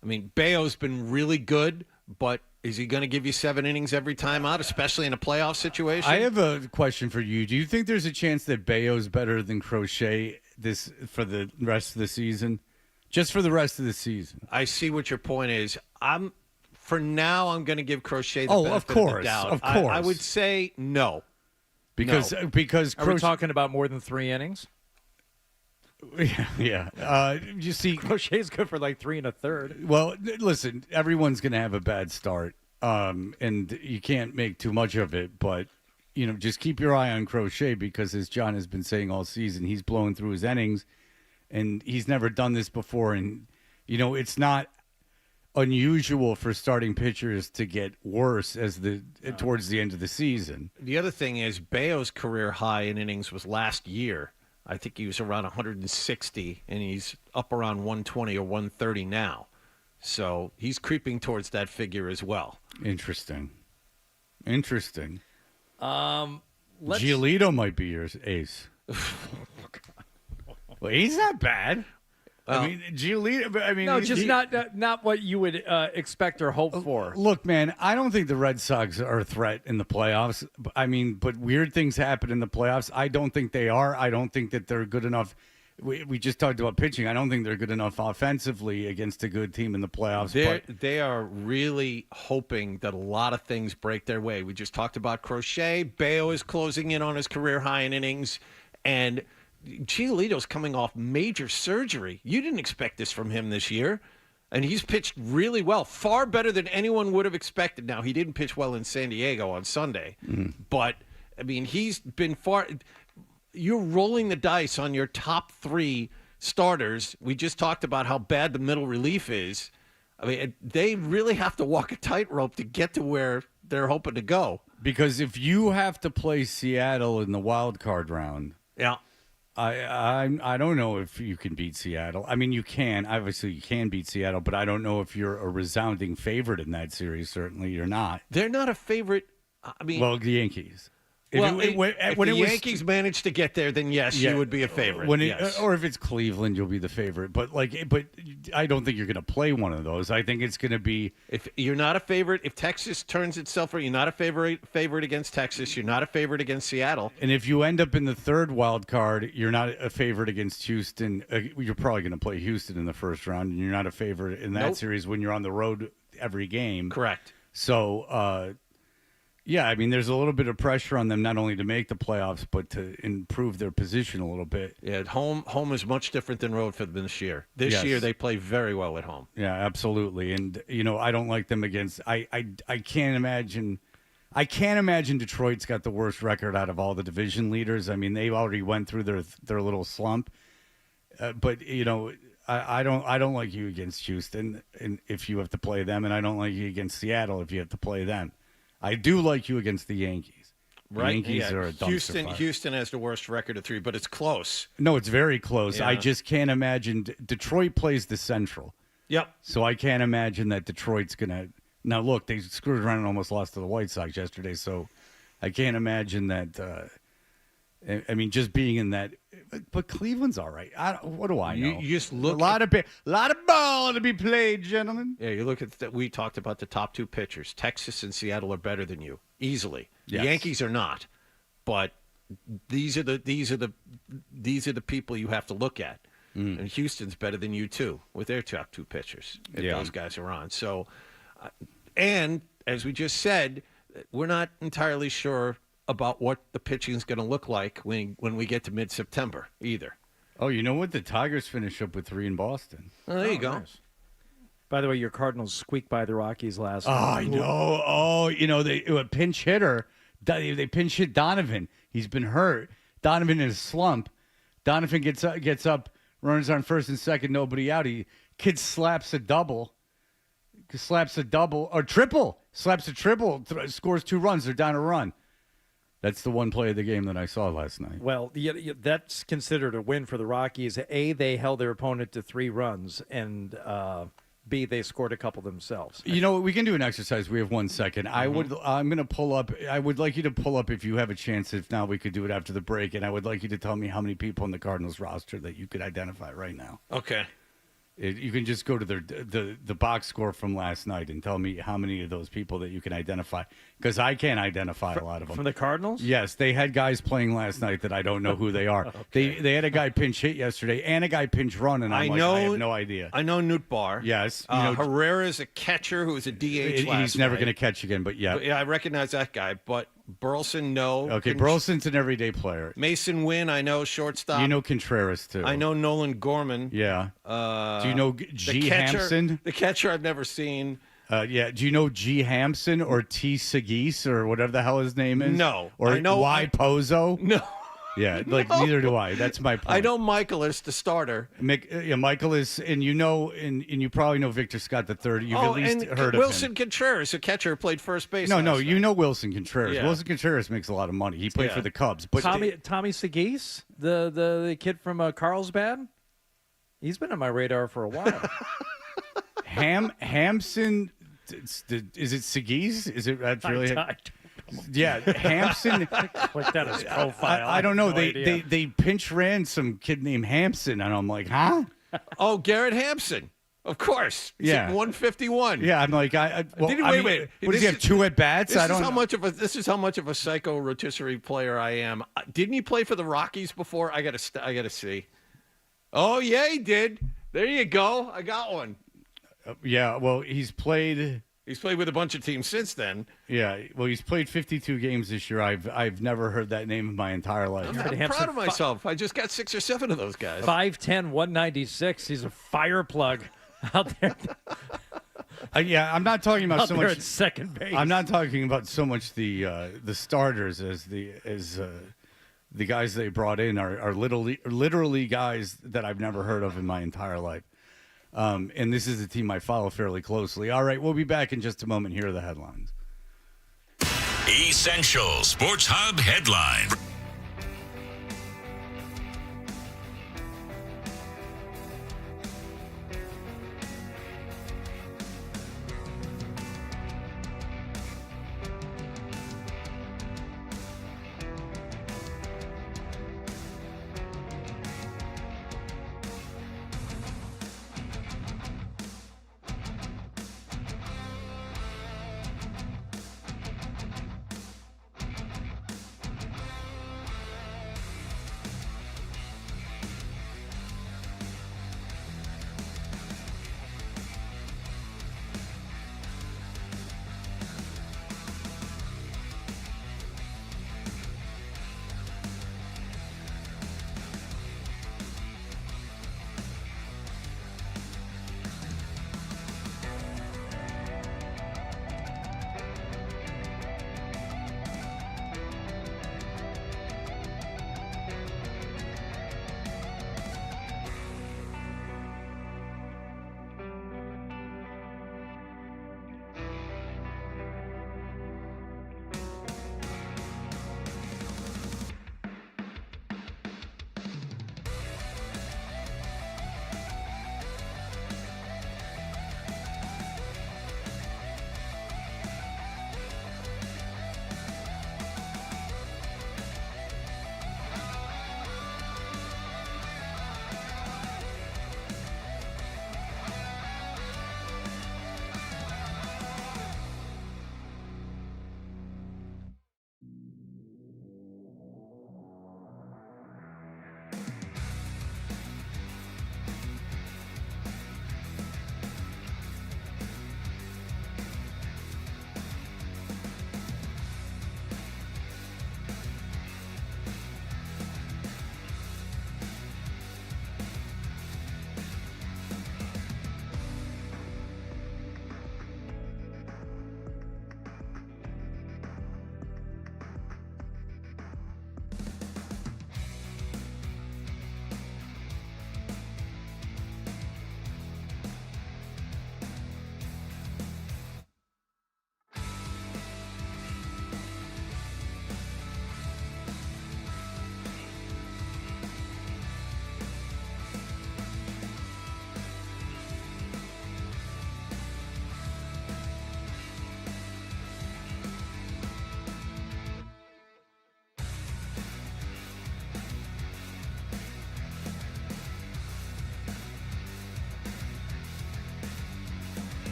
C: I mean, Bayo's been really good, but is he going to give you 7 innings every time out, especially in a playoff situation?
F: I have a question for you. Do you think there's a chance that Bayo's better than Crochet for the rest of the season? Just for the rest of the season.
C: I see what your point is. For now, I'm going to give Crochet the benefit of the doubt.
F: Of course.
C: I would say no.
F: Because
G: Are we talking about more than 3 innings?
F: Yeah. You see,
G: Crochet's good for like 3 1/3.
F: Well, listen, everyone's going to have a bad start, and you can't make too much of it. But, just keep your eye on Crochet because, as John has been saying all season, he's blowing through his innings, and he's never done this before. And, it's not unusual for starting pitchers to get worse towards the end of the season.
C: The other thing is Bayo's career high in innings was last year. I think he was around 160, and he's up around 120 or 130 now. So he's creeping towards that figure as well.
F: Interesting.
G: Giolito
F: might be your ace. Well, he's not bad.
C: Well,
F: I mean, Giolito. I mean,
G: No, just not what you would expect or hope for.
F: Look, man, I don't think the Red Sox are a threat in the playoffs. I mean, but weird things happen in the playoffs. I don't think they are. I don't think that they're good enough. We just talked about pitching. I don't think they're good enough offensively against a good team in the playoffs.
C: They are really hoping that a lot of things break their way. We just talked about Crochet. Bayo is closing in on his career high in innings, and Giolito's coming off major surgery. You didn't expect this from him this year, and he's pitched really well, far better than anyone would have expected. Now, he didn't pitch well in San Diego on Sunday, but, I mean, he's been far – you're rolling the dice on your top three starters. We just talked about how bad the middle relief is. I mean, they really have to walk a tightrope to get to where they're hoping to go.
F: Because if you have to play Seattle in the wild card round,
C: yeah,
F: I don't know if you can beat Seattle. I mean, you can. Obviously, you can beat Seattle, but I don't know if you're a resounding favorite in that series. Certainly, you're not.
C: They're not a favorite. I mean,
F: well, the Yankees.
C: If the Yankees manage to get there, then yes, you would be a favorite.
F: Or if it's Cleveland, you'll be the favorite. But I don't think you're going to play one of those. I think it's going to be.
C: If you're not a favorite, if Texas turns itself, you're not a favorite against Texas. You're not a favorite against Seattle.
F: And if you end up in the third wild card, you're not a favorite against Houston. You're probably going to play Houston in the first round, and you're not a favorite in that series when you're on the road every game.
C: Correct.
F: So. Yeah, I mean, there's a little bit of pressure on them not only to make the playoffs, but to improve their position a little bit.
C: Yeah, home is much different than road for them this year. This year, they play very well at home.
F: Yeah, absolutely. And, I don't like them against – I can't imagine – Detroit's got the worst record out of all the division leaders. I mean, they already went through their little slump. But, I don't like you against Houston if you have to play them, and I don't like you against Seattle if you have to play them. I do like you against the Yankees. The Yankees are a dumpster fire.
C: Houston has the worst record of 3, but it's close.
F: No, it's very close. Yeah. I just can't imagine. Detroit plays the Central.
C: Yep.
F: So I can't imagine that Detroit's going to. Now, look, they screwed around and almost lost to the White Sox yesterday, so I can't imagine that. I mean, just being in that. But Cleveland's all right. What do I know?
C: You just look
F: a lot of ball to be played, gentlemen.
C: Yeah, you look at that. We talked about the top two pitchers. Texas and Seattle are better than you easily.
F: Yes.
C: The Yankees are not, but these are the people you have to look at. And Houston's better than you too with their top two pitchers if those guys are on. So, and as we just said, we're not entirely sure about what the pitching is going to look like when we get to mid-September either.
F: Oh, you know what? The Tigers finish up with 3 in Boston.
C: Oh, there you go.
G: Nice. By the way, your Cardinals squeaked by the Rockies last night.
F: I know. Oh, they a pinch hitter. They pinch hit Donovan. He's been hurt. Donovan in a slump. Donovan gets up, runs on first and second, nobody out. Kid slaps a triple, scores 2 runs. They're down a run. That's the one play of the game that I saw last night.
G: Well, that's considered a win for the Rockies. A, they held their opponent to 3 runs, and B, they scored a couple themselves.
F: We can do an exercise. We have 1 second. I'm going to pull up. I would like you to pull up if you have a chance. If not, we could do it after the break. And I would like you to tell me how many people on the Cardinals roster that you could identify right now.
C: Okay.
F: You can just go to the box score from last night and tell me how many of those people that you can identify, because I can't identify a lot of them.
G: From the Cardinals?
F: Yes, they had guys playing last night that I don't know who they are. Okay. They had a guy pinch hit yesterday and a guy pinch run, and I have no idea.
C: I know Newt Barr.
F: Yes.
C: Herrera's a catcher who was a DH last
F: He's never
C: night.
F: going to catch again, but yeah.
C: But I recognize that guy, but Burleson, no.
F: Okay, Burleson's an everyday player.
C: Mason Wynn, I know, shortstop.
F: You know Contreras, too.
C: I know Nolan Gorman.
F: Yeah. Do you know G. Hampson?
C: The catcher I've never seen.
F: Yeah. Do you know G. Hampson or T. Sagis or whatever the hell his name is?
C: No.
F: Or Y. Pozo?
C: No.
F: Yeah, like neither do I. That's my point.
C: I know Michael is the starter.
F: Michael is, and you know, and you probably know Victor Scott the third. You've at least heard of
C: Wilson
F: him.
C: Contreras, a catcher, played first base.
F: No,
C: last
F: you
C: night.
F: know Wilson Contreras.
C: Yeah.
F: Wilson Contreras makes a lot of money. He played for the Cubs. But
G: Tommy Segis, the kid from Carlsbad, he's been on my radar for a while.
F: Hamson, is it Segis? Is it really? Yeah, Hampson.
G: Clicked on his profile.
F: I don't know.
G: No idea.
F: They pinch ran some kid named Hampson, and I'm like, huh?
C: Oh, Garrett Hampson. Of course. He's at 151.
F: Yeah, I'm like,
C: wait.
F: What does he have, 2 at bats?
C: This is how much of a psycho rotisserie player I am. Didn't he play for the Rockies before? I gotta see. Oh yeah, he did. There you go. I got one.
F: Yeah. Well, he's played.
C: He's played with a bunch of teams since then.
F: Yeah, well, he's played 52 games this year. I've never heard that name in my entire life.
C: I'm proud of myself. I just got 6 or 7 of those guys.
G: 5'10", 196. He's a fire plug out there.
F: Yeah, I'm not talking about
G: out
F: so
G: there
F: much
G: at second base.
F: I'm not talking about so much the starters as the guys they brought in are literally guys that I've never heard of in my entire life. And this is a team I follow fairly closely. All right, we'll be back in just a moment. Here are the headlines.
B: Essential Sports Hub headline.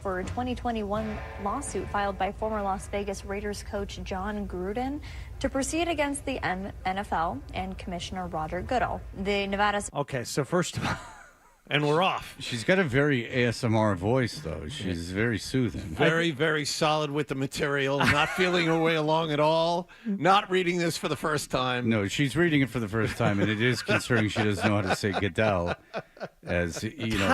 L: for a 2021 lawsuit filed by former Las Vegas Raiders coach Jon Gruden to proceed against the NFL and Commissioner Roger Goodell. The Nevada's...
G: Okay, so first of all...
C: And we're off.
F: She's got a very ASMR voice, though. She's very soothing.
C: Very, very solid with the material. Not feeling her way along at all. Not reading this for the first time.
F: No, she's reading it for the first time, and it is concerning she doesn't know how to say Goodell. As you know,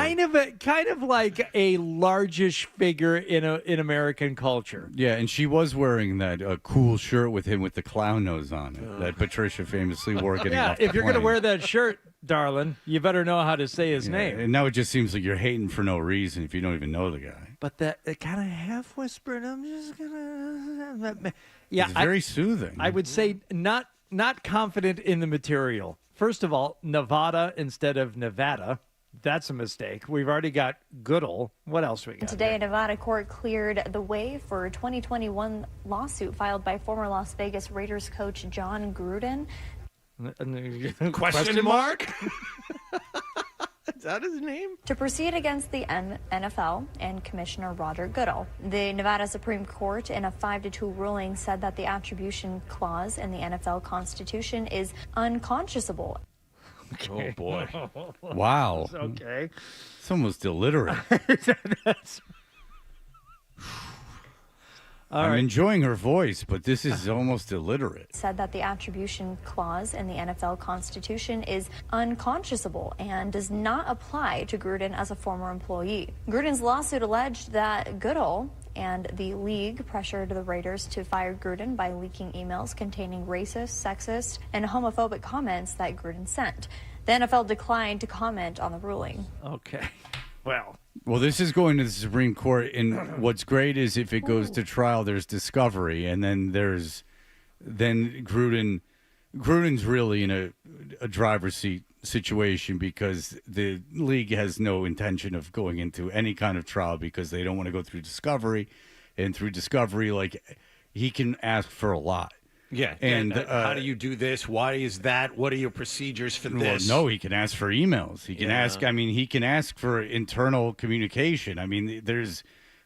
G: kind of like a largish figure in American culture.
F: Yeah, and she was wearing that cool shirt with him with the clown nose on it that Patricia famously wore getting off the
G: if you're going to
F: plane.
G: wear that shirt, darling, you better know how to say his name.
F: And now it just seems like you're hating for no reason if you don't even know the guy.
G: But that kind of half whispered, I'm just gonna. Yeah,
F: it's very soothing.
G: I would say not confident in the material. First of all, Nevada instead of Nevada. That's a mistake. We've already got Goodell. What else we got?
L: Today, a Nevada court cleared the way for a 2021 lawsuit filed by former Las Vegas Raiders coach Jon Gruden.
C: Question mark? Is that his name?
L: To proceed against the NFL and Commissioner Roger Goodell. The Nevada Supreme Court, in a 5-2 ruling, said that the attribution clause in the NFL Constitution is unconscionable.
C: Okay. Oh, boy.
F: Wow.
G: Okay.
F: It's almost illiterate. I'm enjoying her voice, but this is almost illiterate.
L: Said that the attribution clause in the NFL Constitution is unconscionable and does not apply to Gruden as a former employee. Gruden's lawsuit alleged that Goodell and the league pressured the Raiders to fire Gruden by leaking emails containing racist, sexist, and homophobic comments that Gruden sent. The NFL declined to comment on the ruling.
G: Okay. Well,
F: this is going to the Supreme Court, and what's great is if it goes to trial, there's discovery, and then Gruden's really in a driver's seat situation because the league has no intention of going into any kind of trial because they don't want to go through discovery, and through discovery, like, he can ask for a lot.
C: Yeah, and how do you do this? Why is that? What are your procedures for this?
F: Well, no, he can ask for emails. He can ask. I mean, he can ask for internal communication. I mean, there's,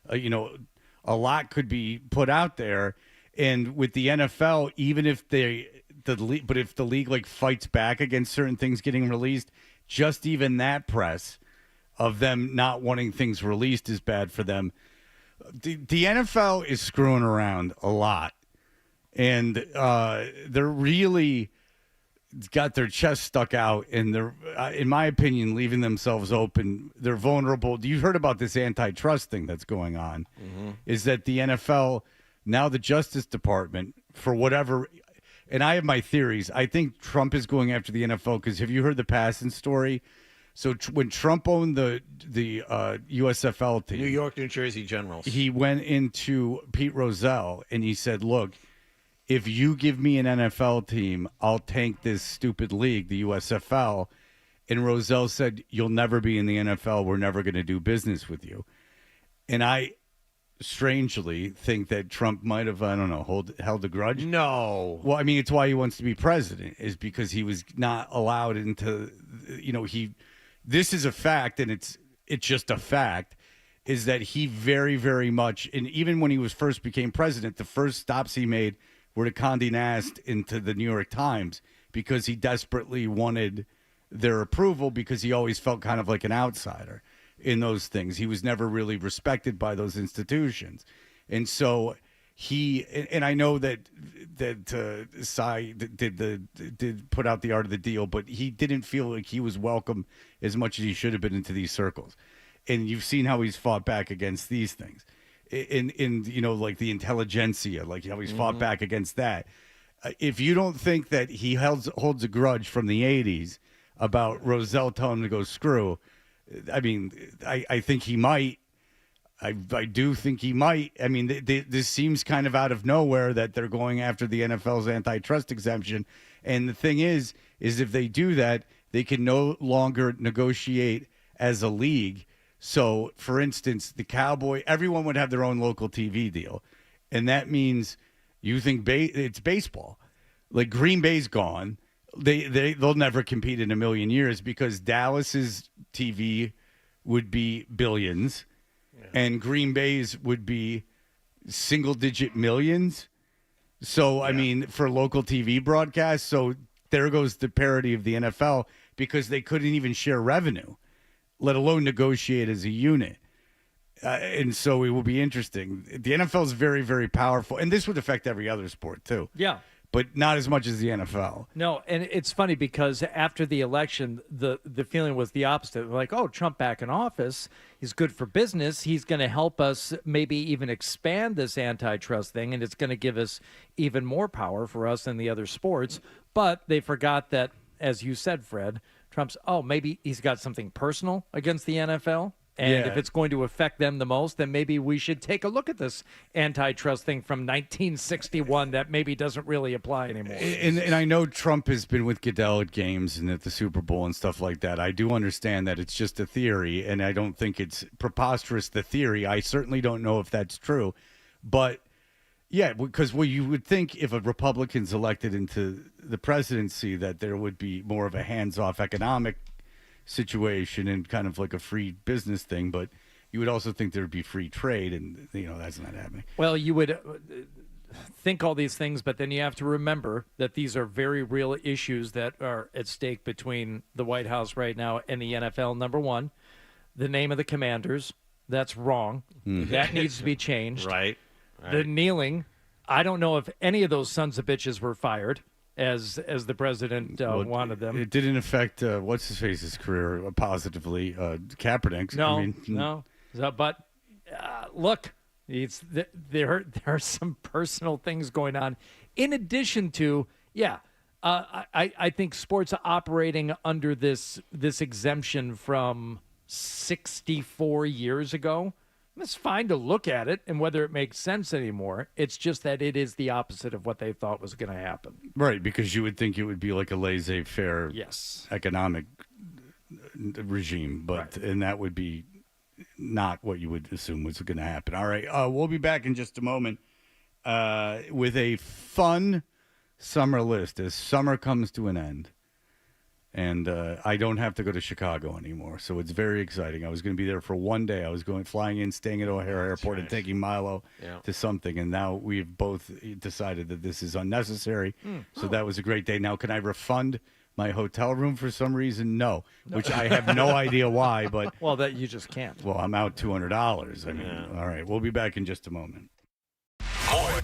F: a lot could be put out there, and with the NFL, even if if the league like fights back against certain things getting released, just even that press of them not wanting things released is bad for them. The NFL is screwing around a lot. And they're really got their chest stuck out, and they're, in my opinion, leaving themselves open. They're vulnerable. You've heard about this antitrust thing that's going on, is that the NFL, now the Justice Department, for whatever, and I have my theories. I think Trump is going after the NFL because have you heard the Passan story? So when Trump owned the USFL team,
C: New York, New Jersey Generals, he
F: went into Pete Rozelle and he said, look, if you give me an NFL team, I'll tank this stupid league, the USFL. And Rozelle said, you'll never be in the NFL. We're never going to do business with you. And I strangely think that Trump might have, I don't know, held a grudge.
C: No.
F: Well, I mean, it's why he wants to be president, is because he was not allowed into, this is a fact, and it's just a fact, is that he very, very much, and even when he was first became president, the first stops he made were to Condé Nast into the New York Times because he desperately wanted their approval because he always felt kind of like an outsider in those things. He was never really respected by those institutions. And so and I know that Cy did put out The Art of the Deal, but he didn't feel like he was welcome as much as he should have been into these circles. And you've seen how he's fought back against these things. In like the intelligentsia, like how he's fought back against that. If you don't think that he holds a grudge from the 80s about Rozelle telling him to go screw, I mean, I think he might. I do think he might. I mean, this seems kind of out of nowhere that they're going after the NFL's antitrust exemption. And the thing is if they do that, they can no longer negotiate as a league. So, for instance, everyone would have their own local TV deal. And that means you think it's baseball. Like Green Bay's gone. They'll never compete in a million years because Dallas's TV would be billions. and Green Bay's would be single-digit millions. So, I mean, for local TV broadcasts, so there goes the parity of the NFL because they couldn't even share revenue, let alone negotiate as a unit. And so it will be interesting. The NFL is very, very powerful, and this would affect every other sport too.
G: Yeah.
F: But not as much as the NFL.
G: No, and it's funny because after the election, the feeling was the opposite. Like, oh, Trump back in office, he's good for business. He's going to help us maybe even expand this antitrust thing, and it's going to give us even more power for us in the other sports. But they forgot that, as you said, Fred, Trump's, maybe he's got something personal against the NFL. And if it's going to affect them the most, then maybe we should take a look at this antitrust thing from 1961 that maybe doesn't really apply anymore.
F: And I know Trump has been with Goodell at games and at the Super Bowl and stuff like that. I do understand that it's just a theory, and I don't think it's preposterous, the theory. I certainly don't know if that's true. But, yeah, because you would think if a Republican's elected into the presidency that there would be more of a hands-off economic situation and kind of like a free business thing, but you would also think there would be free trade, and that's not happening.
G: Well, you would think all these things, but then you have to remember that these are very real issues that are at stake between the White House right now and the NFL. Number one, the name of the Commanders, that's wrong. That needs to be changed.
C: Right.
G: The kneeling, I don't know if any of those sons of bitches were fired as the president wanted them.
F: It didn't affect what's-his-face's career positively, Kaepernick's.
G: No. But look, there are some personal things going on. In addition to, I think sports are operating under this exemption from 64 years ago. It's fine to look at it and whether it makes sense anymore. It's just that it is the opposite of what they thought was going to happen.
F: Right, because you would think it would be like a laissez-faire economic regime, and that would be not what you would assume was going to happen. All right, we'll be back in just a moment with a fun summer list as summer comes to an end. And I don't have to go to Chicago anymore, so it's very exciting. I was going to be there for one day. I was flying in, staying at O'Hare Airport, and taking Milo to something. And now we've both decided that this is unnecessary. So that was a great day. Now, can I refund my hotel room for some reason? No, which I have no idea why. But
G: that you just can't.
F: Well, I'm out $200. I mean, all right, we'll be back in just a moment.
B: More.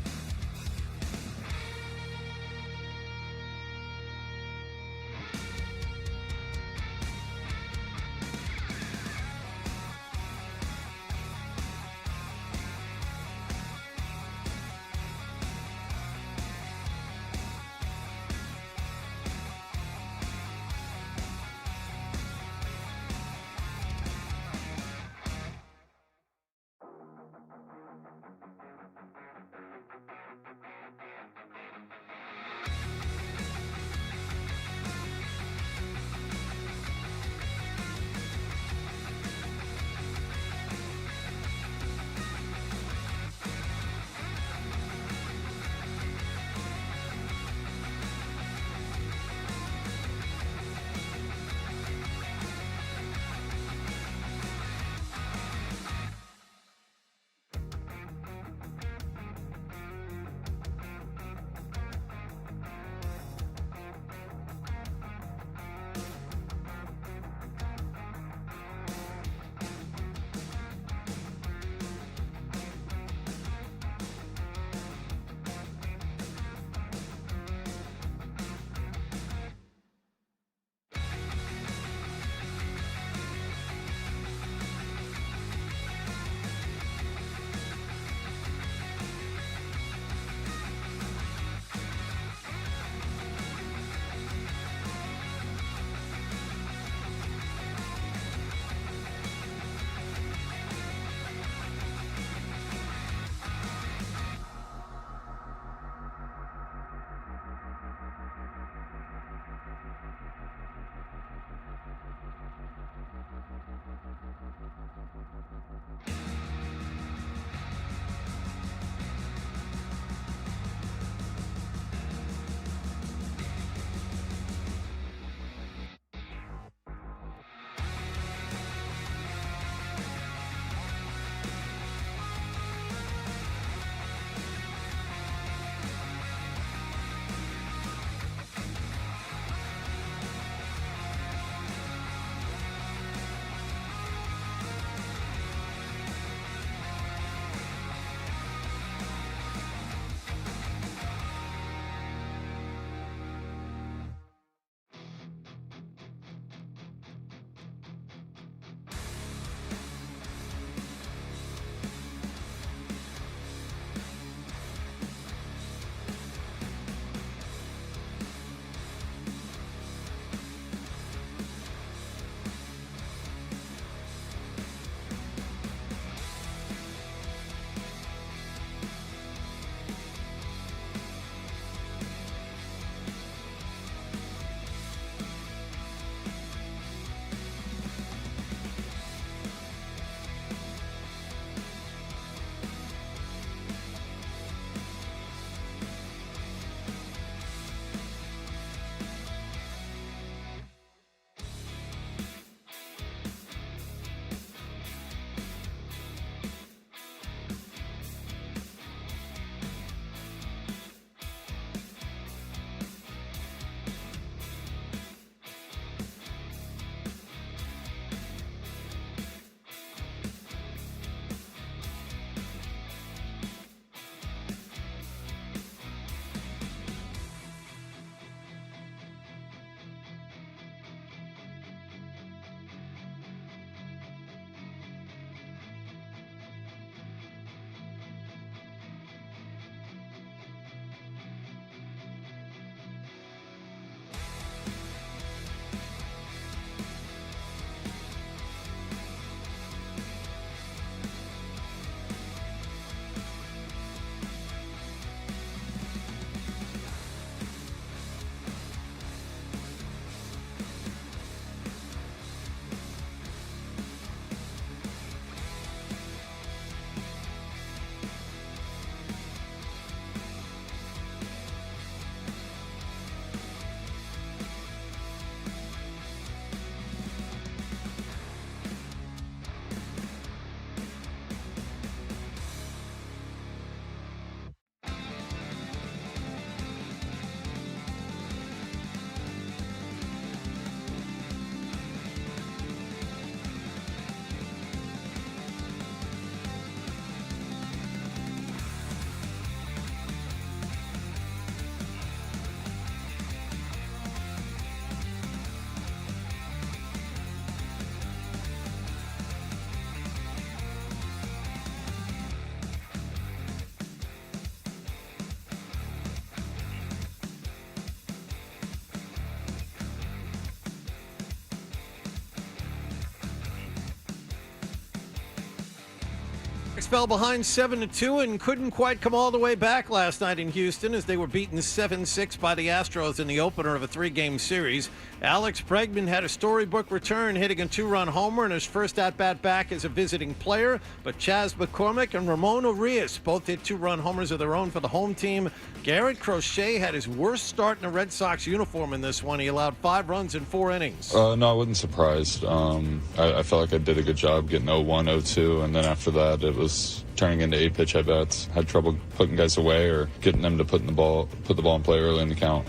C: Sox fell behind 7-2 and couldn't quite come all the way back last night in Houston as they were beaten 7-6 by the Astros in the opener of a 3-game series. Alex Bregman had a storybook return, hitting a 2-run homer in his first at-bat back as a visiting player, but Chas McCormick and Ramon Urias both hit 2-run homers of their own for the home team. Garrett Crochet had his worst start in a Red Sox uniform in this one. He allowed 5 runs in 4 innings.
M: No, I wasn't surprised. I felt like I did a good job getting 0-1, 0-2, and then after that it was turning into 8-pitch at-bats. Had trouble putting guys away or getting them to put the ball in play early in the count.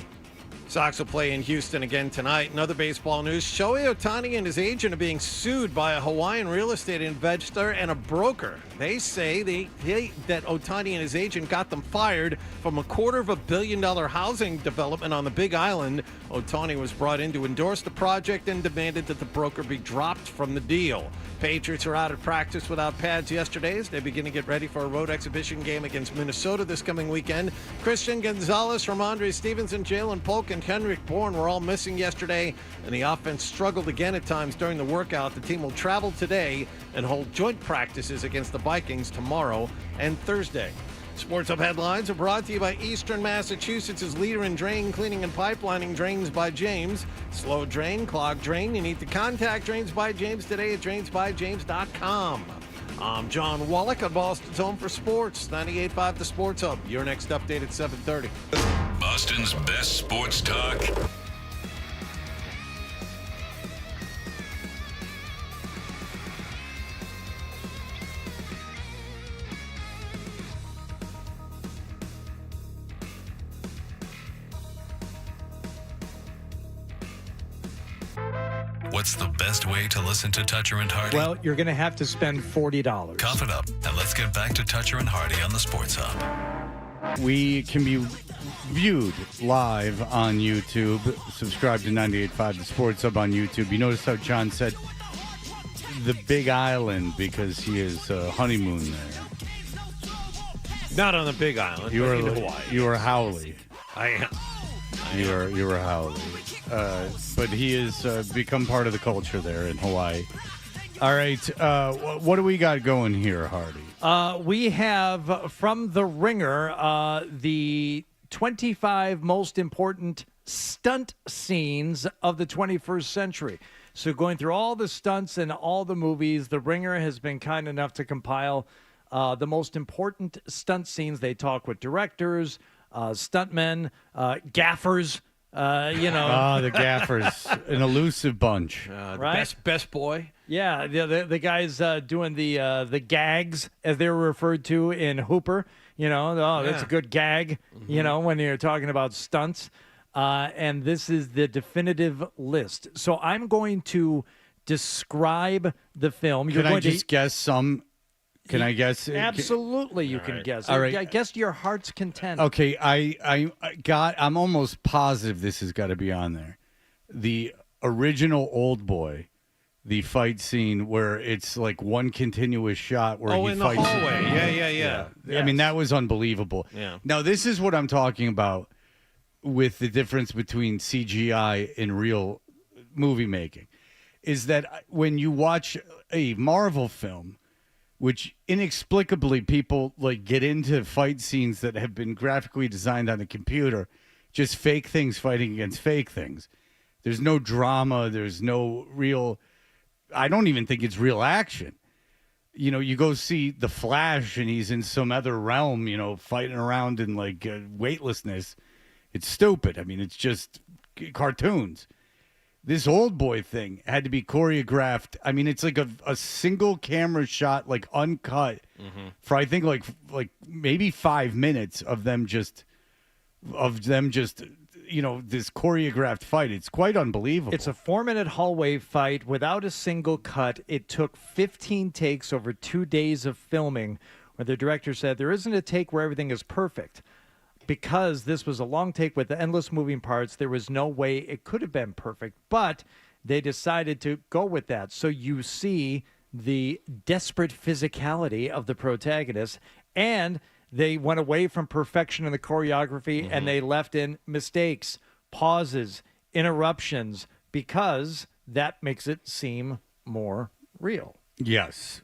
C: Sox will play in Houston again tonight. In other baseball news, Shohei Ohtani and his agent are being sued by a Hawaiian real estate investor and a broker. They say that Ohtani and his agent got them fired from a $250 million housing development on the Big Island. Ohtani was brought in to endorse the project and demanded that the broker be dropped from the deal. Patriots are out at practice without pads yesterday as they begin to get ready for a road exhibition game against Minnesota this coming weekend. Christian Gonzalez, Ramondre Stevenson, Jalen Polk, and Kendrick Bourne were all missing yesterday, and the offense struggled again at times during the workout. The team will travel today and hold joint practices against the Vikings tomorrow and Thursday. Sports Hub headlines are brought to you by Eastern Massachusetts' leader in drain cleaning and pipelining, Drains by James. Slow drain, clogged drain. You need to contact Drains by James today at drainsbyjames.com. I'm John Wallach on Boston's Home for Sports, 98.5 The Sports Hub. Your next update at 7:30.
B: Boston's best sports talk. What's the best way to listen to Toucher and Hardy?
G: Well, you're going to have to spend $40.
B: Cough it up, and let's get back to Toucher and Hardy on the Sports Hub.
F: We can be viewed live on YouTube. Subscribe to 98.5 The Sports Hub on YouTube. You notice how John said the Big Island because he is honeymoon there.
C: Not on the Big Island,
F: You
C: but
F: were
C: in Hawaii.
F: You were Howley.
C: I am.
F: You were Howley. But he has become part of the culture there in Hawaii. All right. What do we got going here, Hardy?
G: We have from The Ringer the 25 most important stunt scenes of the 21st century. So going through all the stunts in all the movies, The Ringer has been kind enough to compile the most important stunt scenes. They talk with directors, stuntmen, gaffers,
F: the gaffers, an elusive bunch.
G: Right?
C: Best boy.
G: Yeah, the guys doing the gags, as they were referred to in Hooper. That's a good gag, when you're talking about stunts. And this is the definitive list. So I'm going to describe the film.
F: Can I just guess some? Can I guess?
G: Absolutely, you can guess.
F: All right.
G: I guess to your heart's content.
F: Okay, I'm almost positive this has got to be on there. The original Old Boy, the fight scene where it's like one continuous shot where he
C: in
F: fights.
C: the hallway. Yeah.
F: I mean, that was unbelievable.
C: Yeah.
F: Now, this is what I'm talking about with the difference between CGI and real movie making, is that when you watch a Marvel film, which inexplicably people like get into fight scenes that have been graphically designed on the computer, just fake things fighting against fake things. There's no drama. There's no real, I don't even think it's real action. You go see The Flash and he's in some other realm, fighting around in like weightlessness. It's stupid. I mean, it's just cartoons. This Old Boy thing had to be choreographed. I mean, it's like a single camera shot, like uncut, for I think like maybe 5 minutes of them just this choreographed fight. It's quite unbelievable.
G: It's a 4-minute hallway fight without a single cut. It took 15 takes over 2 days of filming, where the director said there isn't a take where everything is perfect. Because this was a long take with endless moving parts, there was no way it could have been perfect, but they decided to go with that. So you see the desperate physicality of the protagonist, and they went away from perfection in the choreography, and they left in mistakes, pauses, interruptions, because that makes it seem more real.
F: Yes.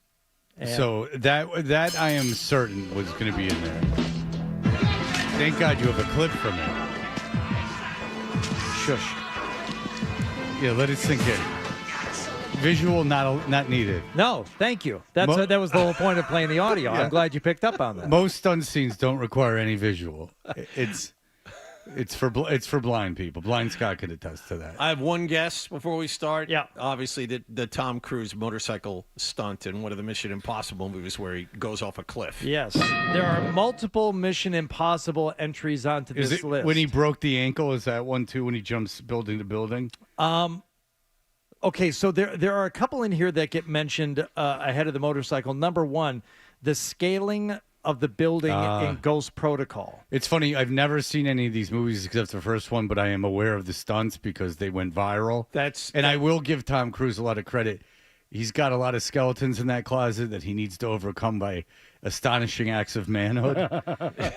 F: So that I am certain was going to be in there. Thank God you have a clip from it.
G: Shush.
F: Yeah, let it sink in. Visual not needed.
G: No, thank you. That was the whole point of playing the audio.
F: Yeah.
G: I'm glad you picked up on that.
F: Most stunt scenes don't require any visual. It's for blind people. Blind Scott could attest to that.
C: I have one guess before we start.
G: Yeah.
C: Obviously, the Tom Cruise motorcycle stunt in one of the Mission Impossible movies where he goes off a cliff.
G: Yes. There are multiple Mission Impossible entries onto this list.
F: When he broke the ankle? Is that one too? When he jumps building to building?
G: Okay, so there are a couple in here that get mentioned ahead of the motorcycle. Number one, the scaling of the building in Ghost Protocol.
F: It's funny. I've never seen any of these movies except the first one, but I am aware of the stunts because they went viral. I will give Tom Cruise a lot of credit. He's got a lot of skeletons in that closet that he needs to overcome by astonishing acts of manhood.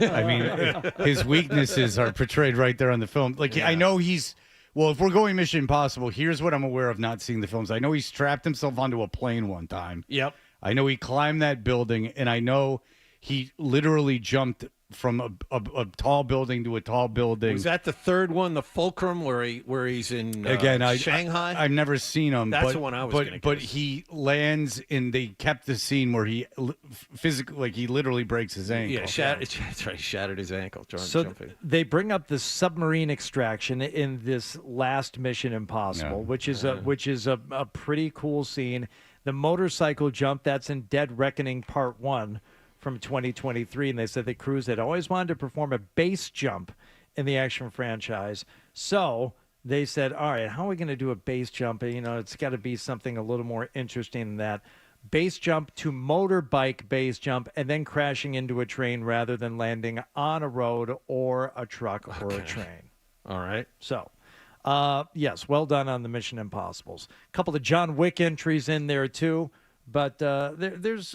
F: I mean, his weaknesses are portrayed right there on the film. I know he's... Well, if we're going Mission Impossible, here's what I'm aware of not seeing the films. I know he strapped himself onto a plane one time.
C: Yep.
F: I know he climbed that building, and I know he literally jumped from a tall building to a tall building.
C: Was that the third one, the Fulcrum, where he's in Shanghai?
F: I've never seen him.
C: That's the one I was going to guess.
F: But he lands, and they kept the scene where he physically, he literally breaks his ankle.
C: Yeah, that's right, shattered his ankle.
G: They bring up the submarine extraction in this last Mission Impossible, which is a pretty cool scene. The motorcycle jump, that's in Dead Reckoning Part 1. From 2023, and they said that Cruise had always wanted to perform a base jump in the action franchise. So they said, all right, how are we going to do a base jump? It's got to be something a little more interesting than that. Base jump to motorbike base jump and then crashing into a train rather than landing on a road or a truck or a train.
C: All right.
G: So, yes, well done on the Mission Impossibles. A couple of John Wick entries in there, too. But there's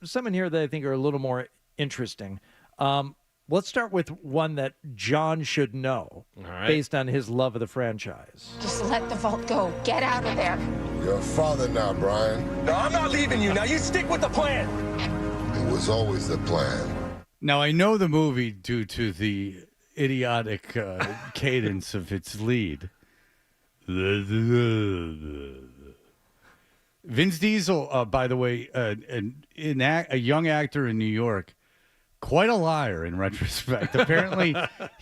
G: some in here that I think are a little more interesting. Let's start with one that John should know, based on his love of the franchise.
N: Just let the vault go. Get out of there.
O: You're a father now, Brian.
P: No, I'm not leaving you. Now you stick with the plan.
O: It was always the plan.
F: Now, I know the movie due to the idiotic cadence of its lead. Vince Diesel, by the way, a young actor in New York, quite a liar in retrospect. Apparently,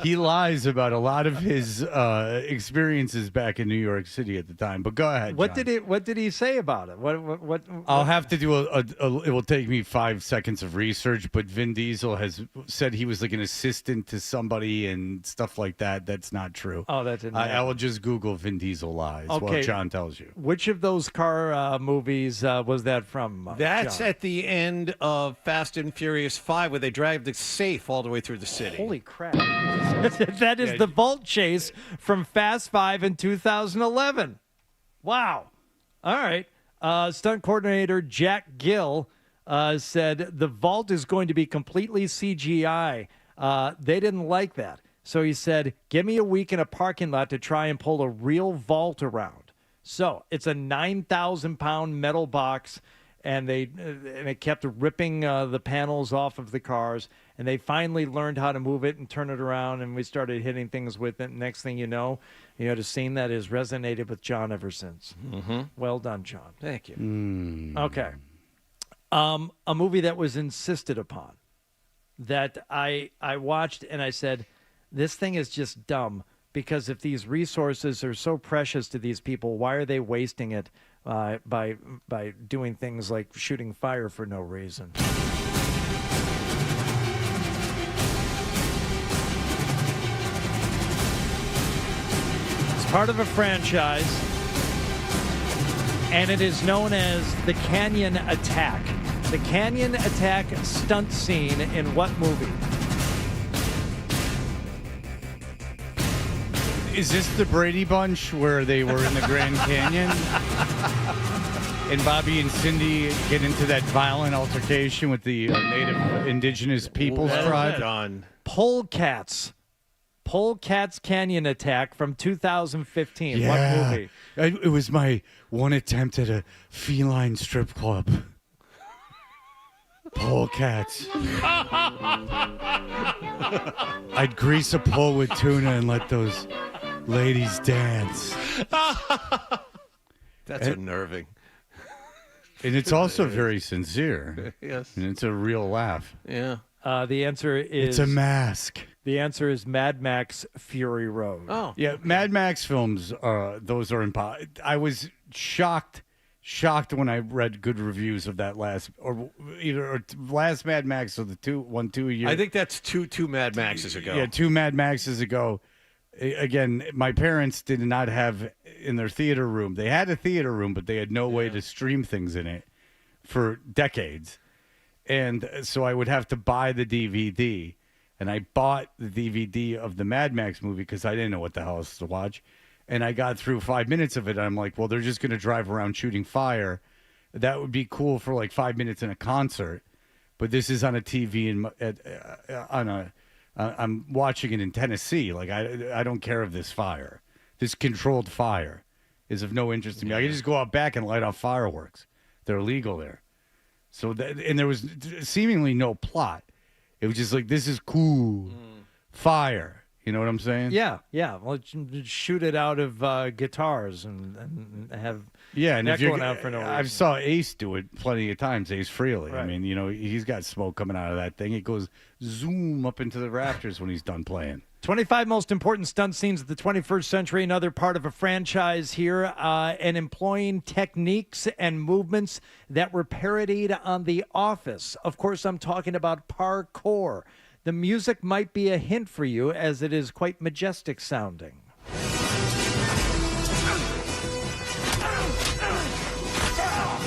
F: he lies about a lot of his experiences back in New York City at the time. But go ahead, John.
G: What did he say about it? What?
F: I'll have to do it will take me 5 seconds of research. But Vin Diesel has said he was like an assistant to somebody and stuff like that. That's not true.
G: Oh, that didn't.
F: I will just Google Vin Diesel lies while John tells you.
G: Which of those car movies was that from?
C: That's
G: John?
C: at the end of Fast and Furious 5, where they drive the safe all the way through the city.
G: Holy crap. That is the vault chase from Fast 5 in 2011. Wow. All right. Stunt coordinator Jack Gill said the vault is going to be completely CGI. They didn't like that. So he said, give me a week in a parking lot to try and pull a real vault around. So it's a 9,000-pound metal box. And it kept ripping the panels off of the cars. And they finally learned how to move it and turn it around. And we started hitting things with it. Next thing you know, you had a scene that has resonated with John ever since. Mm-hmm. Well done, John.
C: Thank you.
G: Okay. A movie that was insisted upon that I watched and I said, this thing is just dumb. Because if these resources are so precious to these people, why are they wasting it? By doing things like shooting fire for no reason. It's part of a franchise, and it is known as the Canyon Attack. The Canyon Attack stunt scene in what movie?
F: Is this the Brady Bunch where they were in the Grand Canyon? And Bobby and Cindy get into that violent altercation with the native indigenous peoples tribe?
G: Polecats. Polecats Canyon Attack from 2015.
F: Yeah.
G: What movie?
F: It was my one attempt at a feline strip club. Polecats. I'd grease a pole with tuna and let those ladies dance.
C: That's unnerving.
F: And it's also very sincere.
C: Yes.
F: And it's a real laugh.
C: Yeah.
G: The answer is...
F: It's a mask.
G: The answer is Mad Max Fury Road.
C: Oh.
F: Yeah, Mad Max films, those are impossible. I was shocked when I read good reviews of that last Mad Max or the two a year.
C: I think that's two Mad Maxes ago.
F: Yeah, 2 Mad Maxes ago. Again, my parents did not have in their theater room. They had a theater room, but they had no way to stream things in it for decades. And so I would have to buy the DVD. And I bought the DVD of the Mad Max movie because I didn't know what the hell else to watch. And I got through 5 minutes of it. And I'm like, well, they're just going to drive around shooting fire. That would be cool for like 5 minutes in a concert. But this is on a TV and I'm watching it in Tennessee. Like, I don't care of this fire. This controlled fire is of no interest to me. I can just go out back and light off fireworks. They're legal there. So and there was seemingly no plot. It was just like, this is cool. Fire. You know what I'm saying?
G: Yeah. Well, shoot it out of guitars and have
F: and
G: that going out for no reason.
F: I saw Ace do it plenty of times, Ace Frehley.
G: Right.
F: I mean, he's got smoke coming out of that thing. It goes zoom up into the rafters when he's done playing.
G: 25 most important stunt scenes of the 21st century, another part of a franchise here, and employing techniques and movements that were parodied on The Office. Of course, I'm talking about parkour. The music might be a hint for you, as it is quite majestic sounding.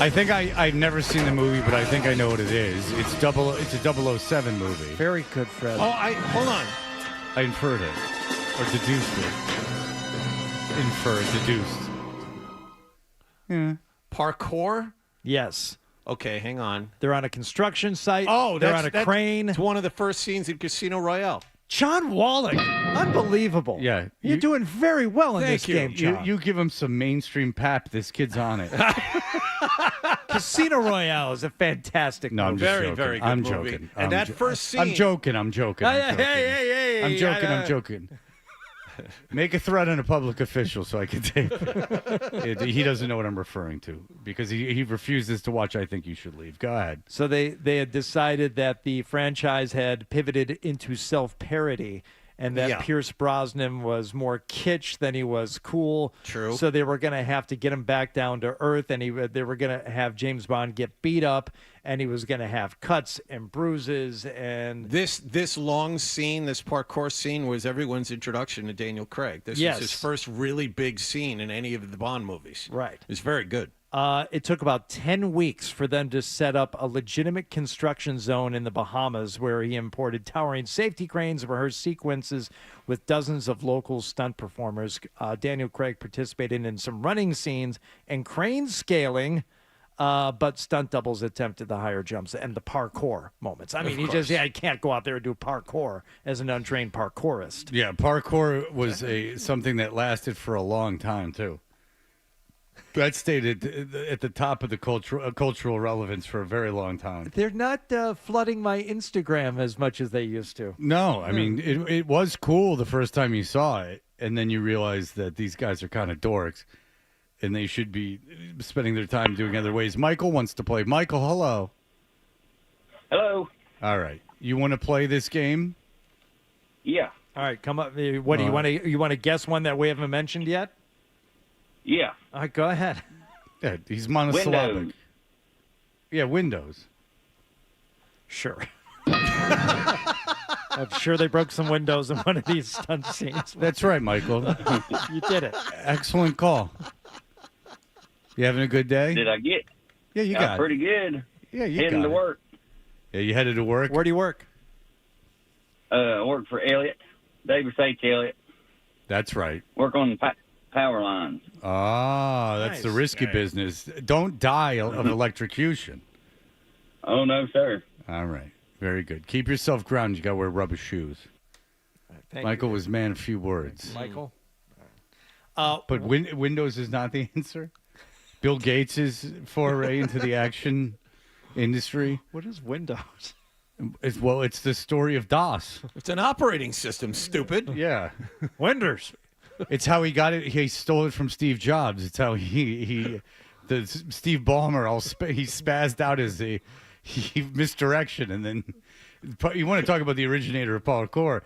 F: I think I've never seen the movie, but I think I know what it is. It's a 007 movie.
G: Very good, Fred.
C: Hold on.
F: I inferred it. Or deduced it. Deduced. Yeah.
C: Parkour?
G: Yes.
C: Okay, hang on.
G: They're on a construction site.
C: Oh,
G: they're on a crane.
C: It's one of the first scenes in Casino Royale.
G: John Wallach. Unbelievable.
F: Yeah.
G: You're doing very well in this game, John.
F: You give him some mainstream pap, this kid's on it.
G: Casino Royale is a fantastic movie.
F: I'm just
C: very,
F: joking.
C: very good
F: I'm
C: movie.
F: joking.
C: And that first scene.
F: I'm joking.
G: Hey.
F: I'm joking. Make a threat on a public official so I can tape it. He doesn't know what I'm referring to because he refuses to watch I Think You Should Leave. Go ahead.
G: So they had decided that the franchise had pivoted into self-parody and that Pierce Brosnan was more kitsch than he was cool.
C: True.
G: So they were going to have to get him back down to earth, and they were going to have James Bond get beat up, and he was going to have cuts and bruises. And
C: this long scene, this parkour scene, was everyone's introduction to Daniel Craig. This was his first really big scene in any of the Bond movies.
G: Right.
C: It was very good.
G: It took about 10 weeks for them to set up a legitimate construction zone in the Bahamas where he imported towering safety cranes and rehearsed sequences with dozens of local stunt performers. Daniel Craig participated in some running scenes and crane scaling, but stunt doubles attempted the higher jumps and the parkour moments. I mean, he can't go out there and do parkour as an untrained parkourist.
F: Yeah, parkour was something that lasted for a long time, too. That stayed at the top of the cultural relevance for a very long time.
G: They're not flooding my Instagram as much as they used to.
F: No, I mean, it was cool the first time you saw it, and then you realize that these guys are kind of dorks, and they should be spending their time doing other ways. Michael wants to play. Michael, hello.
Q: Hello.
F: All right. You want to play this game?
Q: Yeah.
G: All right, come up. What do you want to guess one that we haven't mentioned yet?
Q: Yeah.
G: All right, go ahead.
F: Yeah, he's monosyllabic.
Q: Windows.
F: Yeah, Windows.
G: Sure. I'm sure they broke some windows in one of these stunt scenes.
F: That's right, Michael.
G: You did it.
F: Excellent call. You having a good day?
Q: Did I get?
F: Yeah, you got it.
Q: Pretty good.
F: Yeah, you
Q: Heading
F: got
Q: to
F: it.
Q: work.
F: Yeah, you headed to work?
G: Where do you work?
Q: I work for Elliott, Davis H. Elliott.
F: That's right.
Q: Work on power lines.
F: Ah, that's the risky business. Don't die of electrocution.
Q: Oh, no, sir.
F: All right. Very good. Keep yourself grounded. You got to wear rubber shoes. Michael was man of few words.
G: Michael?
F: But Windows is not the answer? Bill Gates' foray into the action industry.
G: What is Windows?
F: It's the story of DOS.
C: It's an operating system, stupid.
F: Yeah.
G: Windows.
F: It's how he got it. He stole it from Steve Jobs. It's how the Steve Ballmer he spazzed out as he misdirection, and then you want to talk about the originator of parkour.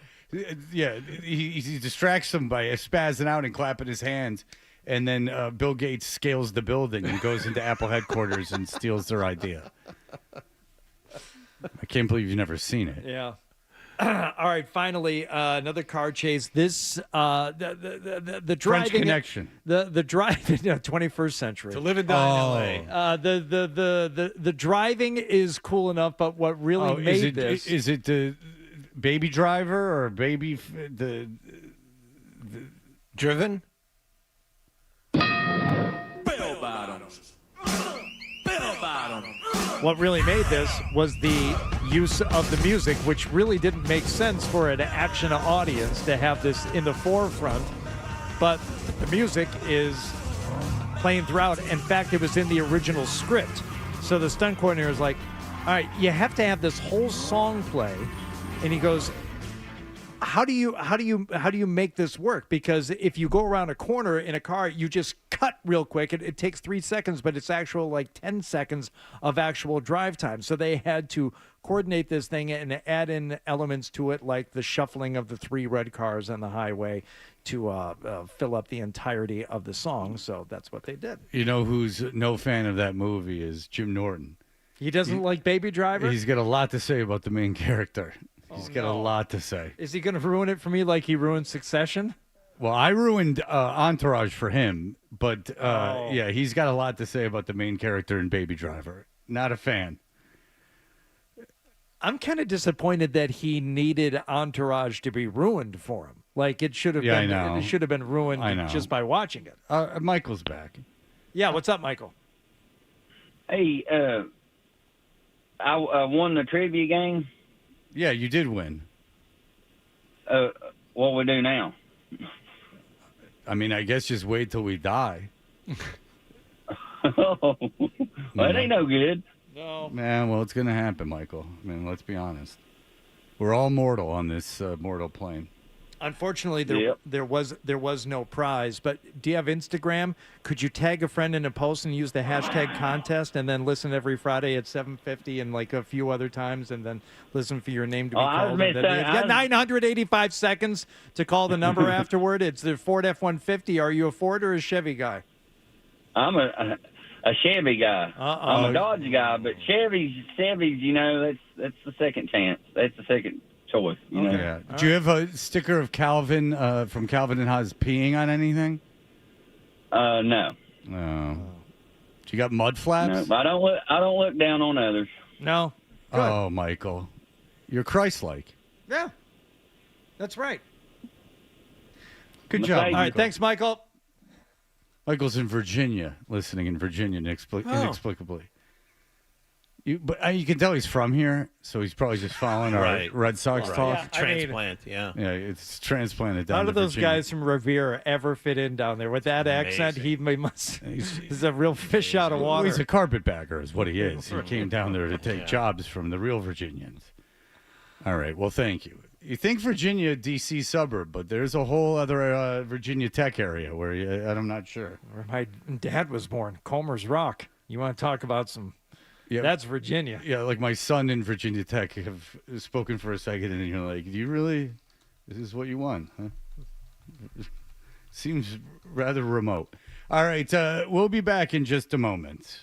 F: Yeah, he distracts them by spazzing out and clapping his hands, and then Bill Gates scales the building and goes into Apple headquarters and steals their idea. I can't believe you've never seen it.
G: Yeah. All right, finally, another car chase. This the driving
F: French Connection.
G: The driving 21st century.
C: To live and die in LA.
G: The driving is cool enough, but what really made this
F: is it the Baby Driver or Baby the
C: Driven?
P: Bell bottoms. Bell bottoms.
G: What really made this was the use of the music, which really didn't make sense for an action audience to have this in the forefront. But the music is playing throughout. In fact, it was in the original script. So the stunt coordinator is like, all right, you have to have this whole song play. And he goes, how do you make this work? Because if you go around a corner in a car, you just cut real quick. It takes 3 seconds, but it's actual like 10 seconds of actual drive time. So they had to coordinate this thing and add in elements to it, like the shuffling of the 3 red cars on the highway to fill up the entirety of the song. So that's what they did.
F: You know who's no fan of that movie is Jim Norton.
G: He doesn't like Baby Driver?
F: He's got a lot to say about the main character. He's got a lot to say.
G: Is he going to ruin it for me like he ruined Succession?
F: Well, I ruined Entourage for him, but yeah, he's got a lot to say about the main character in Baby Driver. Not a fan.
G: I'm kind of disappointed that he needed Entourage to be ruined for him. Like it should have been. It should have been ruined just by watching it.
F: Michael's back.
G: Yeah, what's up, Michael?
Q: Hey, I won the trivia game.
F: Yeah, you did win.
Q: What we do now?
F: I mean, I guess just wait till we die.
Q: Well, it ain't no good.
G: No.
F: Man, well, it's going to happen, Michael. I mean, let's be honest. We're all mortal on this mortal plane.
G: Unfortunately, there was no prize. But do you have Instagram? Could you tag a friend in a post and use the hashtag contest, and then listen every Friday at 7:50 and like a few other times, and then listen for your name to be called? You've got 985 seconds to call the number afterward. It's the Ford F-150. Are you a Ford or a Chevy guy?
Q: I'm a Chevy guy. I'm a Dodge guy, but Chevy's, you know, that's the second chance. That's the second choice. You know?
F: Yeah. Do you have a sticker of Calvin from Calvin and Hobbes peeing on anything?
Q: No.
F: No. Do you got mud flaps?
Q: No, I don't look down on others.
G: No. Good.
F: Oh, Michael, you're Christ-like.
G: Yeah, that's right.
F: Good job.
G: All right, thanks, Michael.
F: Michael's in Virginia, listening in Virginia inexplicably. You can tell he's from here, so he's probably just following our Red Sox talk.
C: Yeah, transplant, yeah.
F: Yeah, it's transplanted down
G: How
F: to
G: do those
F: Virginia.
G: guys from Revere ever fit in down there? With that accent, he must. He's a real fish out of water.
F: Well, he's a carpetbagger is what he is. He came down there to take jobs from the real Virginians. All right, well, thank you. You think Virginia a D.C. suburb, but there's a whole other Virginia Tech area where I'm not sure.
G: Where my dad was born, Comer's Rock. You want to talk about some...
F: Yeah,
G: that's Virginia.
F: Yeah, like my son in Virginia Tech have spoken for a second, and you're like, do you really? This is what you want, huh? Seems rather remote. All right, we'll be back in just a moment.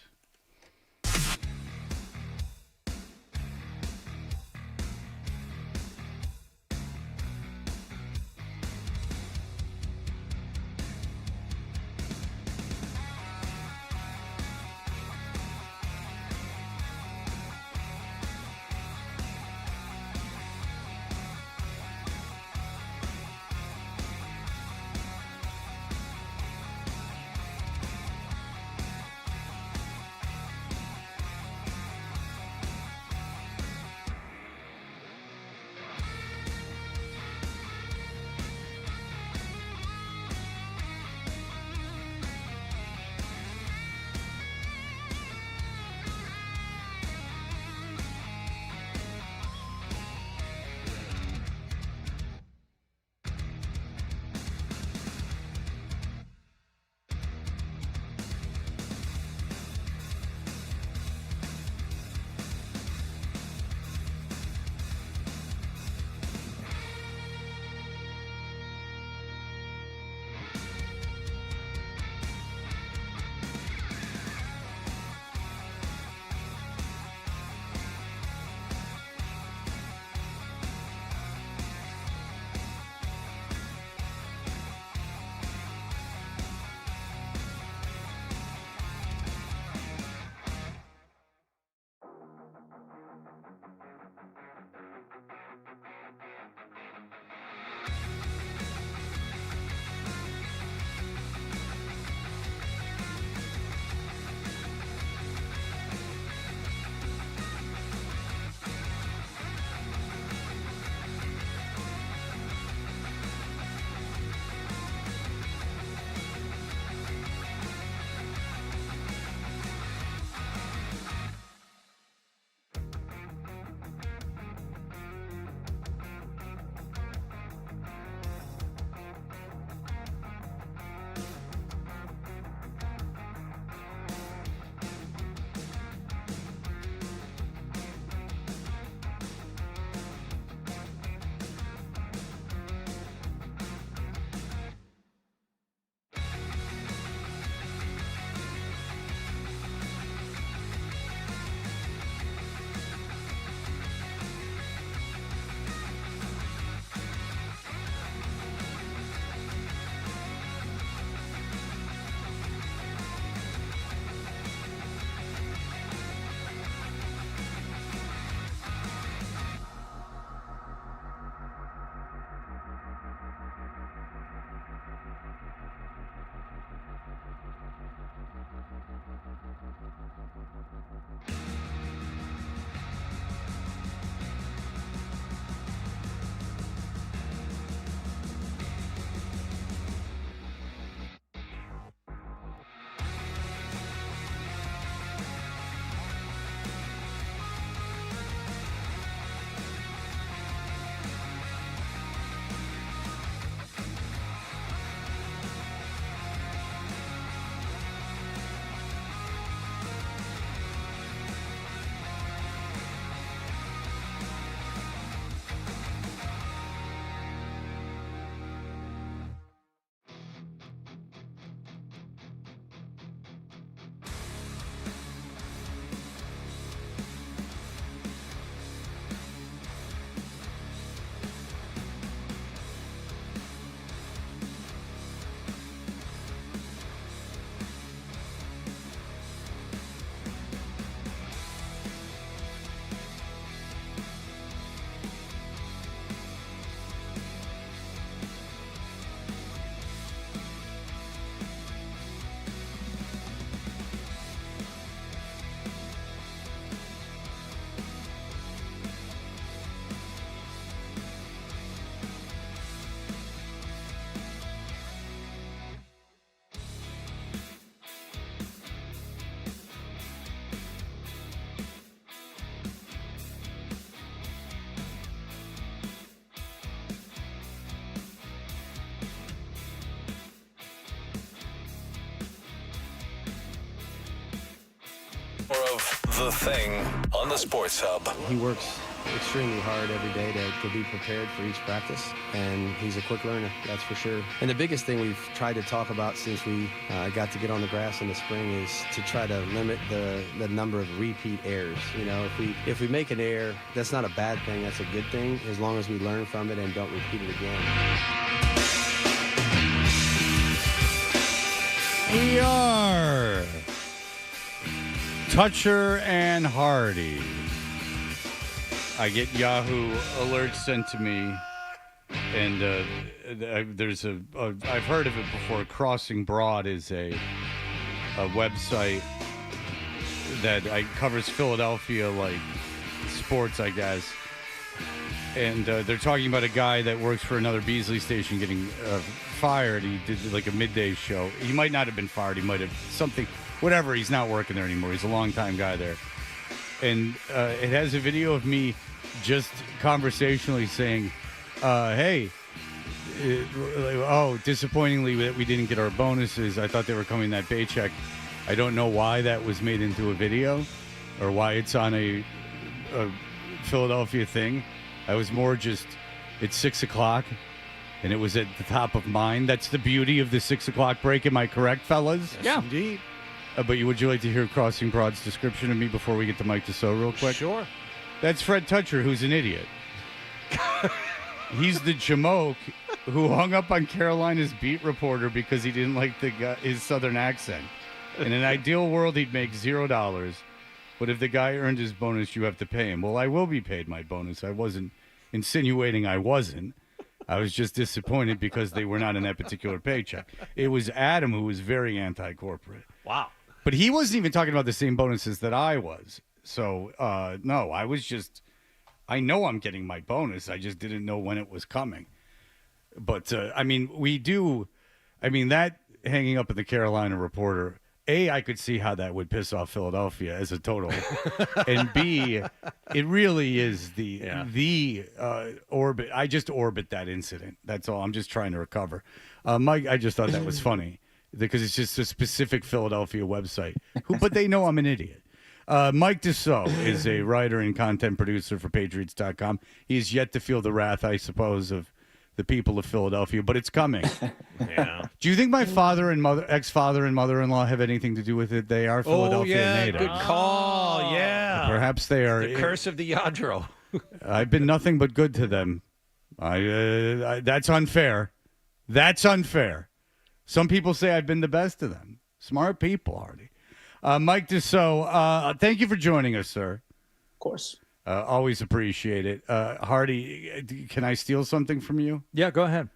B: The Thing on the Sports Hub.
D: He works extremely hard every day to be prepared for each practice, and he's a quick learner, that's for sure. And the biggest thing we've tried to talk about since we got to get on the grass in the spring is to try to limit the number of repeat errors. You know, if we make an error, that's not a bad thing, that's a good thing, as long as we learn from it and don't repeat it again.
F: We are Toucher and Hardy. I get Yahoo alerts sent to me, and I've heard of it before. Crossing Broad is a website that covers Philadelphia like sports, I guess. And they're talking about a guy that works for another Beasley station getting fired. He did like a midday show. He might not have been fired. He might have something, whatever. He's not working there anymore. He's a longtime guy there. And it has a video of me just conversationally saying, hey, disappointingly that we didn't get our bonuses. I thought they were coming that paycheck. I don't know why that was made into a video or why it's on a Philadelphia thing. I was more just, it's 6 o'clock, and it was at the top of mind. That's the beauty of the 6 o'clock break. Am I correct, fellas?
C: Yes, indeed.
F: But would you like to hear Crossing Broad's description of me before we get to Mike Dussault real quick?
C: Sure.
F: That's Fred Toucher, who's an idiot. He's the jamoke who hung up on Carolina's beat reporter because he didn't like his southern accent. In an ideal world, he'd make $0. But if the guy earned his bonus, you have to pay him. Well, I will be paid my bonus. I wasn't insinuating I wasn't. I was just disappointed because they were not in that particular paycheck. It was Adam who was very anti-corporate.
C: Wow.
F: But he wasn't even talking about the same bonuses that I was. So, no, I was just, I know I'm getting my bonus. I just didn't know when it was coming. But, that hanging up at the Carolina Reporter, A, I could see how that would piss off Philadelphia as a total. And B, it really is the orbit. I just orbit that incident. That's all. I'm just trying to recover. Mike, I just thought that was funny because it's just a specific Philadelphia website. But they know I'm an idiot. Mike Dussault is a writer and content producer for Patriots.com. He is yet to feel the wrath, I suppose, of the people of Philadelphia, but it's coming.
C: Yeah.
F: Do you think my ex-father and mother-in-law have anything to do with it? They are Philadelphia native.
C: Good call. Yeah.
F: Perhaps they are.
C: The curse of the Yadro.
F: I've been nothing but good to them. That's unfair. That's unfair. Some people say I've been the best to them. Smart people, Hardy. Mike Dussault, thank you for joining us, sir.
R: Of course.
F: Always appreciate it. Hardy, can I steal something from you?
G: Yeah, go ahead.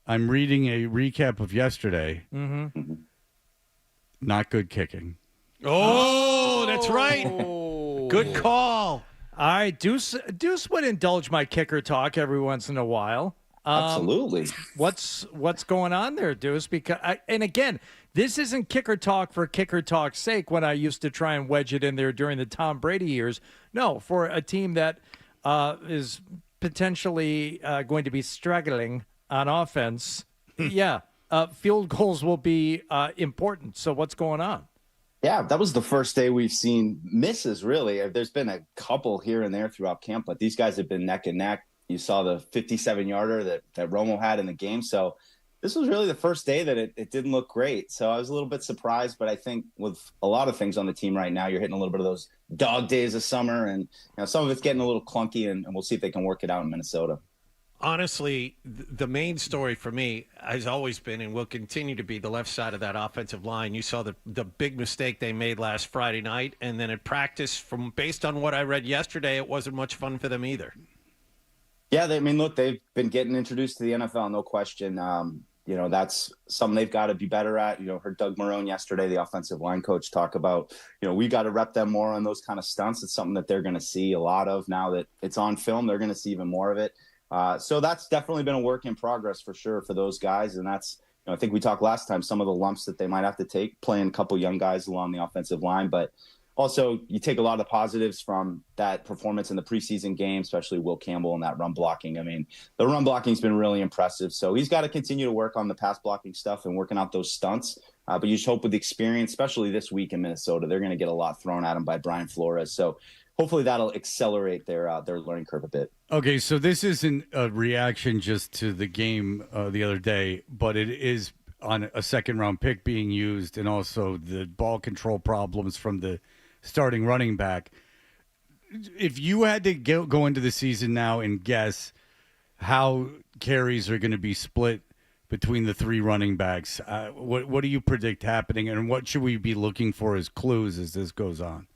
F: I'm reading a recap of yesterday.
G: Mm-hmm.
F: Not good kicking.
C: Oh, that's right. Good call.
G: All right, Deuce would indulge my kicker talk every once in a while.
R: Absolutely.
G: What's going on there, Deuce? Because and again, this isn't kicker talk for kicker talk's sake when I used to try and wedge it in there during the Tom Brady years. No, for a team that is potentially going to be struggling on offense, field goals will be important. So what's going on?
R: Yeah, that was the first day we've seen misses, really. There's been a couple here and there throughout camp, but these guys have been neck and neck. You saw the 57-yarder that Romo had in the game. So this was really the first day that it didn't look great. So I was a little bit surprised, but I think with a lot of things on the team right now, you're hitting a little bit of those dog days of summer, and some of it's getting a little clunky, and we'll see if they can work it out in Minnesota.
C: Honestly, the main story for me has always been and will continue to be the left side of that offensive line. You saw the big mistake they made last Friday night, and then at practice, based on what I read yesterday, it wasn't much fun for them either.
R: Yeah, look, they've been getting introduced to the NFL, no question. That's something they've got to be better at. Heard Doug Marrone yesterday, the offensive line coach, talk about, we got to rep them more on those kind of stunts. It's something that they're going to see a lot of now that it's on film. They're going to see even more of it. So that's definitely been a work in progress for sure for those guys. And that's, I think we talked last time, some of the lumps that they might have to take playing a couple young guys along the offensive line. But also, you take a lot of the positives from that performance in the preseason game, especially Will Campbell and that run blocking. The run blocking has been really impressive. So he's got to continue to work on the pass blocking stuff and working out those stunts. But you just hope with the experience, especially this week in Minnesota, they're going to get a lot thrown at them by Brian Flores. So hopefully that'll accelerate their learning curve a bit.
F: Okay, so this isn't a reaction just to the game the other day, but it is on a second-round pick being used and also the ball control problems from the starting running back. If you had to go into the season now and guess how carries are going to be split between the three running backs, what do you predict happening, and what should we be looking for as clues as this goes on,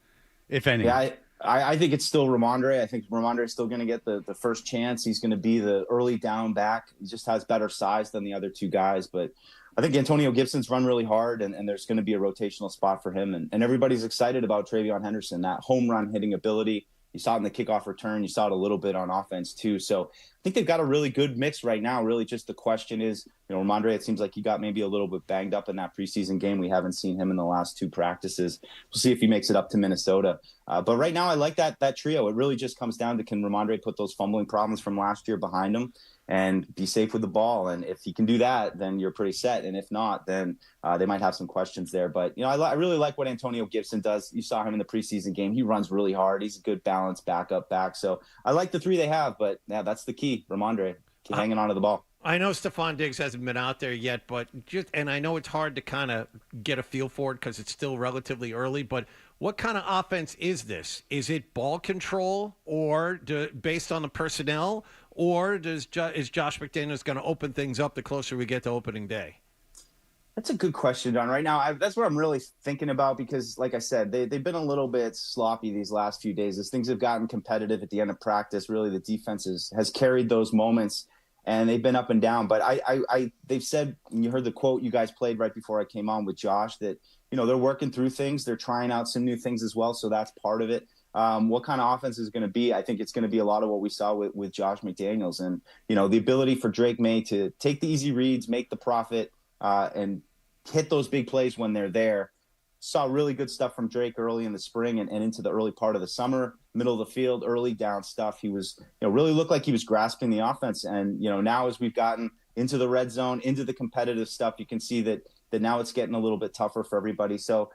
F: if any?
R: Yeah, I think it's still Ramondre. I think Ramondre is still going to get the first chance. He's going to be the early down back. He just has better size than the other two guys. But I think Antonio Gibson's run really hard, and there's going to be a rotational spot for him. And everybody's excited about Travion Henderson, that home run hitting ability. You saw it in the kickoff return. You saw it a little bit on offense too. So I think they've got a really good mix right now. Really just the question is, Ramondre, it seems like he got maybe a little bit banged up in that preseason game. We haven't seen him in the last two practices. We'll see if he makes it up to Minnesota. But right now I like that trio. It really just comes down to, can Ramondre put those fumbling problems from last year behind him and be safe with the ball? And if he can do that, then you're pretty set. And if not, then they might have some questions there. But, I really like what Antonio Gibson does. You saw him in the preseason game. He runs really hard. He's a good balanced backup back. So I like the three they have. But, yeah, that's the key. Ramondre, keep hanging on to the ball.
C: I know Stephon Diggs hasn't been out there yet, and I know it's hard to kind of get a feel for it because it's still relatively early, but what kind of offense is this? Is it ball control or based on the personnel, or is Josh McDaniels going to open things up the closer we get to opening day?
R: That's a good question, John. Right now, that's what I'm really thinking about because, like I said, they've been a little bit sloppy these last few days. As things have gotten competitive at the end of practice, really the defense has carried those moments, and they've been up and down. But they've said, and you heard the quote you guys played right before I came on with Josh, that they're working through things. They're trying out some new things as well, so that's part of it. What kind of offense is going to be? I think it's going to be a lot of what we saw with Josh McDaniels, and the ability for Drake May to take the easy reads, make the profit, and hit those big plays when they're there. Saw really good stuff from Drake early in the spring and into the early part of the summer, middle of the field, early down stuff. He was, really looked like he was grasping the offense. And, now as we've gotten into the red zone, into the competitive stuff, you can see that now it's getting a little bit tougher for everybody. So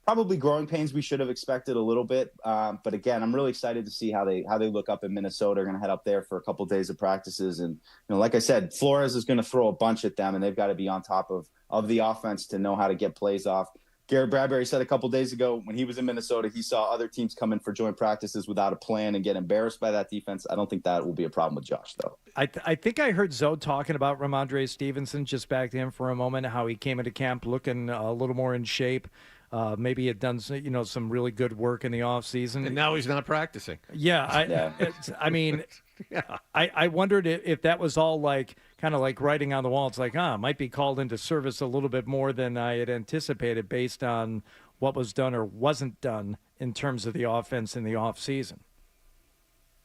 R: probably growing pains we should have expected a little bit. But again, I'm really excited to see how they look up in Minnesota. They're going to head up there for a couple of days of practices. And, like I said, Flores is going to throw a bunch at them, and they've got to be on top of the offense to know how to get plays off. Garrett Bradbury said a couple days ago when he was in Minnesota, he saw other teams come in for joint practices without a plan and get embarrassed by that defense. I don't think that will be a problem with Josh, though.
G: I think I heard Zoe talking about Ramondre Stevenson, just back to him for a moment, how he came into camp looking a little more in shape. Maybe he had done some really good work in the offseason.
C: And now he's not practicing.
G: Yeah. I mean, yeah. I wondered if that was all kind of like writing on the wall. It's like, might be called into service a little bit more than I had anticipated based on what was done or wasn't done in terms of the offense in the offseason.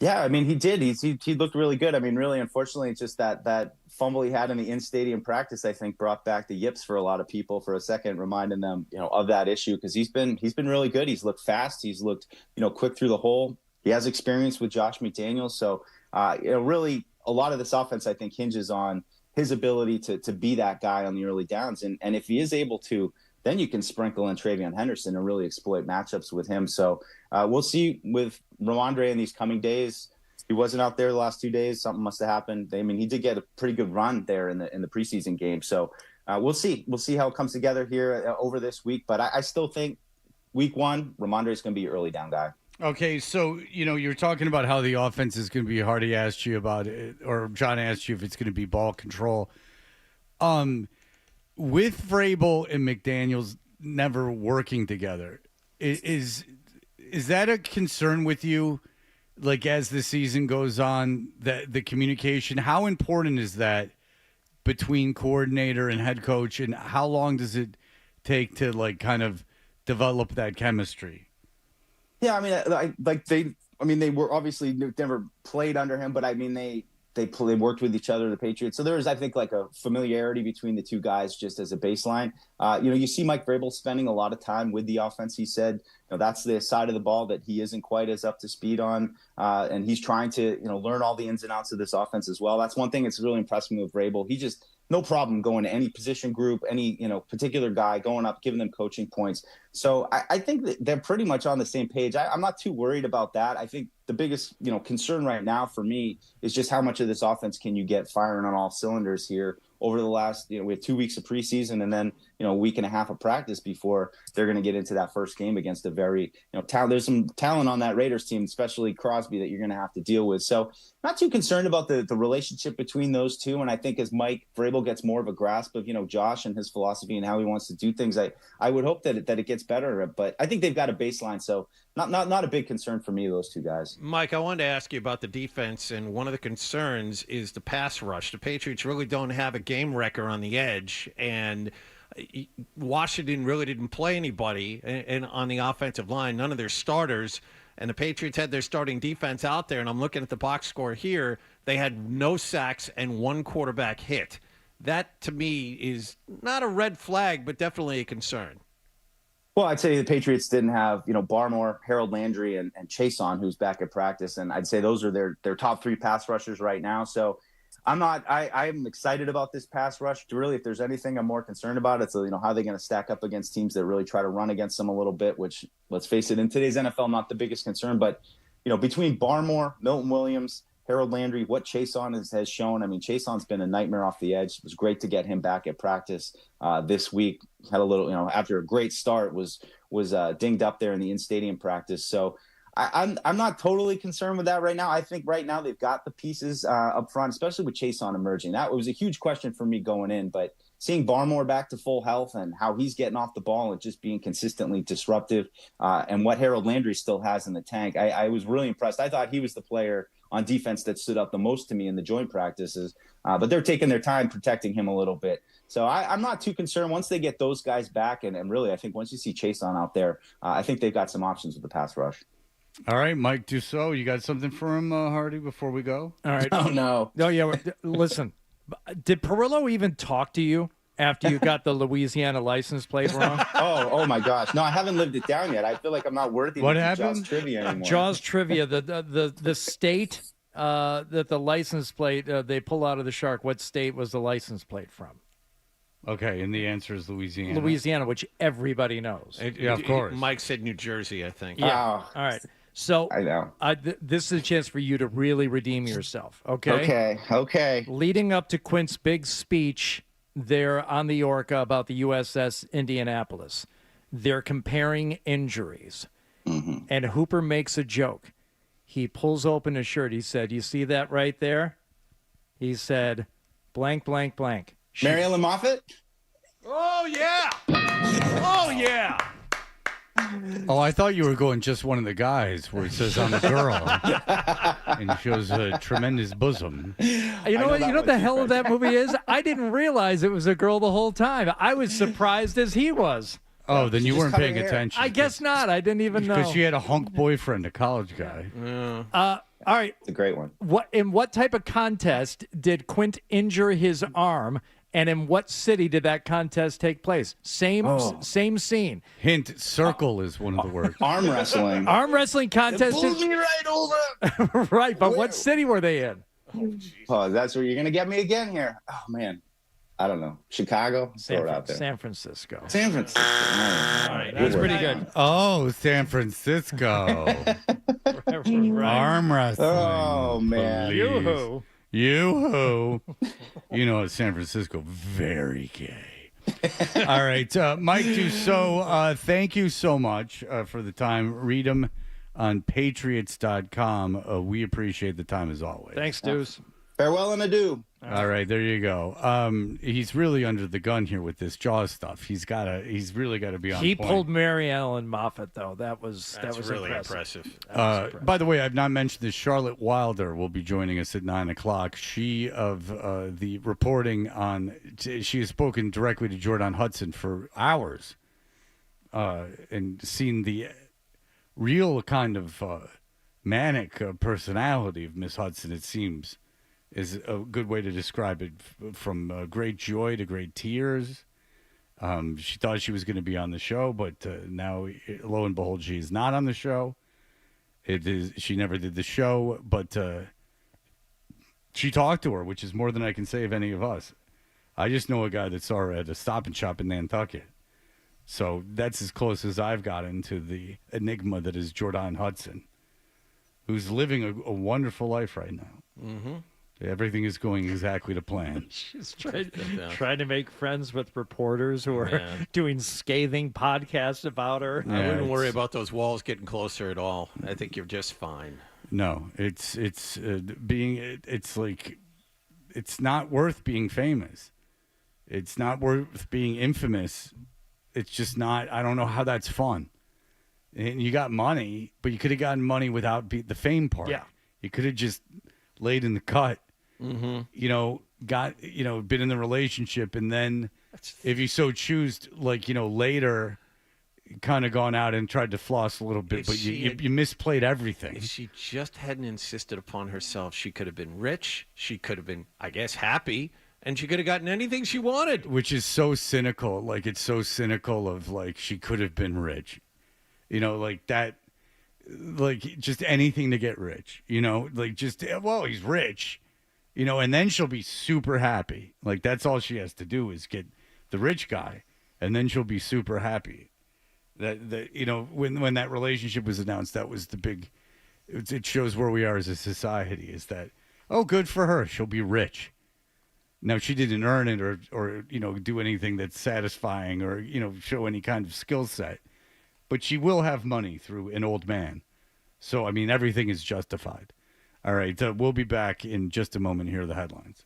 R: Yeah, I mean, he did. He looked really good. I mean, really, unfortunately, it's just that fumble he had in the in-stadium practice, I think, brought back the yips for a lot of people for a second, reminding them, of that issue, because he's been really good. He's looked fast. He's looked, quick through the hole. He has experience with Josh McDaniels. So, really, a lot of this offense, I think, hinges on his ability to be that guy on the early downs. And if he is able to, then you can sprinkle in Travion Henderson and really exploit matchups with him. So we'll see with Ramondre in these coming days. He wasn't out there the last 2 days. Something must have happened. I mean, he did get a pretty good run there in the preseason game. So we'll see. We'll see how it comes together here over this week. But I still think week one, Ramondre is going to be an early down guy.
F: Okay, so, you're talking about how the offense is going to be. Hardy asked you about it, or John asked you if it's going to be ball control. With Vrabel and McDaniels never working together, is that a concern with you, as the season goes on, that the communication, how important is that between coordinator and head coach, and how long does it take to, kind of develop that chemistry?
R: Yeah, I mean, they were obviously never played under him, but I mean, they worked with each other, the Patriots. So there is, I think, a familiarity between the two guys just as a baseline. You see Mike Vrabel spending a lot of time with the offense. He said, that's the side of the ball that he isn't quite as up to speed on. And he's trying to, learn all the ins and outs of this offense as well. That's one thing that's really impressed me with Vrabel. no problem going to any position group, any, particular guy going up, giving them coaching points. So I think that they're pretty much on the same page. I'm not too worried about that. I think the biggest, concern right now for me is just how much of this offense can you get firing on all cylinders here over the last, we have 2 weeks of preseason and then, a week and a half of practice before they're going to get into that first game against a very, there's some talent on that Raiders team, especially Crosby, that you're going to have to deal with. So not too concerned about the relationship between those two. And I think as Mike Vrabel gets more of a grasp of, Josh and his philosophy and how he wants to do things, I would hope that it gets better. But I think they've got a baseline. So not a big concern for me, those two guys.
C: Mike, I wanted to ask you about the defense, and one of the concerns is the pass rush. The Patriots really don't have a game wrecker on the edge, and Washington really didn't play anybody and on the offensive line, none of their starters, and the Patriots had their starting defense out there, and I'm looking at the box score here. They had no sacks and one quarterback hit. That, to me, is not a red flag, but definitely a concern.
R: Well, I'd say the Patriots didn't have, Barmore, Harold Landry, and Chason, who's back at practice, and I'd say those are their top three pass rushers right now. So I'm excited about this pass rush. Really, if there's anything I'm more concerned about, it's how they're going to stack up against teams that really try to run against them a little bit, which, let's face it, in today's NFL, not the biggest concern. But, between Barmore, Milton Williams, Harold Landry, what Chason has shown. I mean, Chason's been a nightmare off the edge. It was great to get him back at practice this week. Had a little, after a great start, was dinged up there in the in-stadium practice. So I'm not totally concerned with that right now. I think right now they've got the pieces up front, especially with Chason emerging. That was a huge question for me going in, but seeing Barmore back to full health and how he's getting off the ball and just being consistently disruptive, and what Harold Landry still has in the tank, I was really impressed. I thought he was the player on defense that stood up the most to me in the joint practices, but they're taking their time protecting him a little bit. So I'm not too concerned once they get those guys back. And really, I think once you see Chason out there, I think they've got some options with the pass rush.
F: All right, Mike Dussault, you got something for him, Hardy, before we go?
G: All right.
R: Oh, no.
G: No, yeah. Listen, did Perillo even talk to you after you got the Louisiana license plate wrong?
R: Oh my gosh. No, I haven't lived it down yet. I feel like I'm not worthy
F: what
R: to
F: happened?
R: Jaws trivia anymore.
G: Jaws trivia, the state that the license plate they pull out of the shark, what state was the license plate from?
F: Okay, and the answer is Louisiana.
G: Louisiana, which everybody knows.
F: Yeah, of course.
C: Mike said New Jersey, I think.
G: Yeah. All right. So
R: I know.
G: This is a chance for you to really redeem yourself, okay?
R: Okay.
G: Leading up to Quint's big speech there on the Orca about the USS Indianapolis, they're comparing injuries.
R: Mm-hmm.
G: And Hooper makes a joke. He pulls open his shirt. He said, "You see that right there?" He said, blank, blank, blank.
R: Mary Ellen Moffat?
C: Oh, yeah. Oh, yeah.
F: Oh, I thought you were going just one of the guys where it says I'm a girl and shows a tremendous bosom.
G: You know what the hell of that movie is? I didn't realize it was a girl the whole time. I was surprised as he was.
F: Oh, then you weren't paying attention.
G: I guess not. I didn't even know.
F: Because she had a hunk boyfriend, a college guy.
G: All right.
R: It's a great one.
G: In what type of contest did Quint injure his arm, and in what city did that contest take place? Same scene.
F: Hint, circle is one of the words.
R: Arm wrestling.
G: Arm wrestling contest.
R: It pulled me right over.
G: Right, but what city were they in?
R: Oh, that's where you're going to get me again here. Oh, man. I don't know. Chicago? Throw it out there.
G: San Francisco.
R: San Francisco.
G: All right, that's pretty good.
F: Oh, San Francisco. Arm wrestling.
R: Oh, man.
G: Yoo-hoo.
F: Yoo-hoo. You know, San Francisco, very gay. All right. Mike Dussault, thank you so much for the time. Read them on Patriots.com. We appreciate the time as always.
G: Thanks, Deuce.
R: Farewell and adieu.
F: All right, there you go. He's really under the gun here with this Jaws stuff. He's really got to be on
G: He
F: point.
G: pulled Mary Ellen Moffat, though. That was
C: really impressive.
F: By the way, I've not mentioned this. Charlotte Wilder will be joining us at 9:00. She of the reporting on. She has spoken directly to Jordyn Hudson for hours, and seen the real kind of manic personality of Miss Hudson. It seems is a good way to describe it. From great joy to great tears. She thought she was going to be on the show, but now, lo and behold, she is not on the show. She never did the show, but she talked to her, which is more than I can say of any of us. I just know a guy that saw her at a Stop and Shop in Nantucket. So that's as close as I've gotten to the enigma that is Jordyn Hudson, who's living a wonderful life right now.
C: Mm-hmm.
F: Everything is going exactly to plan.
G: She's trying to make friends with reporters who are doing scathing podcasts about her.
C: I wouldn't worry about those walls getting closer at all. I think you're just fine.
F: No, it's not worth being famous. It's not worth being infamous. It's just not. I don't know how that's fun. And you got money, but you could have gotten money without the fame part.
G: Yeah,
F: you could have just laid in the cut.
C: Mm-hmm.
F: Been in the relationship, and then if you so choose, later, kind of gone out and tried to floss a little bit, but you misplayed everything.
C: If she just hadn't insisted upon herself, she could have been rich. She could have been, I guess, happy, and she could have gotten anything she wanted.
F: Which is so cynical. Like, it's so cynical of, she could have been rich. That, just anything to get rich. He's rich. And then she'll be super happy. That's all she has to do is get the rich guy, and then she'll be super happy. When that relationship was announced, that was the big. It shows where we are as a society. Is that good for her? She'll be rich. Now she didn't earn it or do anything that's satisfying or show any kind of skill set, but she will have money through an old man. So everything is justified. All right, we'll be back in just a moment. Here are the headlines.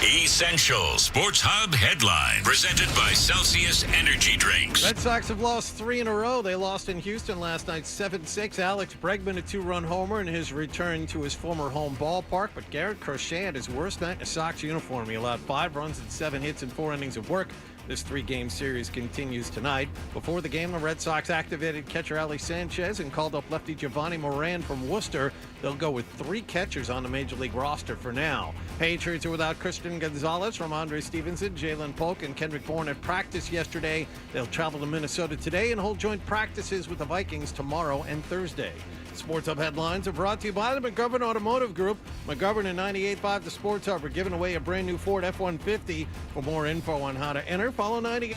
B: Essential Sports Hub headline presented by Celsius Energy Drinks.
C: Red Sox have lost 3 in a row. They lost in Houston last night 7-6. Alex Bregman a 2-run homer in his return to his former home ballpark. But Garrett Crochet had his worst night in a Sox uniform. He allowed 5 runs and 7 hits in 4 innings of work. This 3-game series continues tonight. Before the game, the Red Sox activated catcher Ali Sanchez and called up lefty Giovanni Moran from Worcester. They'll go with 3 catchers on the Major League roster for now. Patriots are without Christian Gonzalez, Ramondre Stevenson, Jalen Polk, and Kendrick Bourne at practice yesterday. They'll travel to Minnesota today and hold joint practices with the Vikings tomorrow and Thursday. Sports Hub headlines are brought to you by the McGovern Automotive Group. McGovern and 98.5 The Sports Hub are giving away a brand new Ford F-150. For more info on how to enter, follow 98.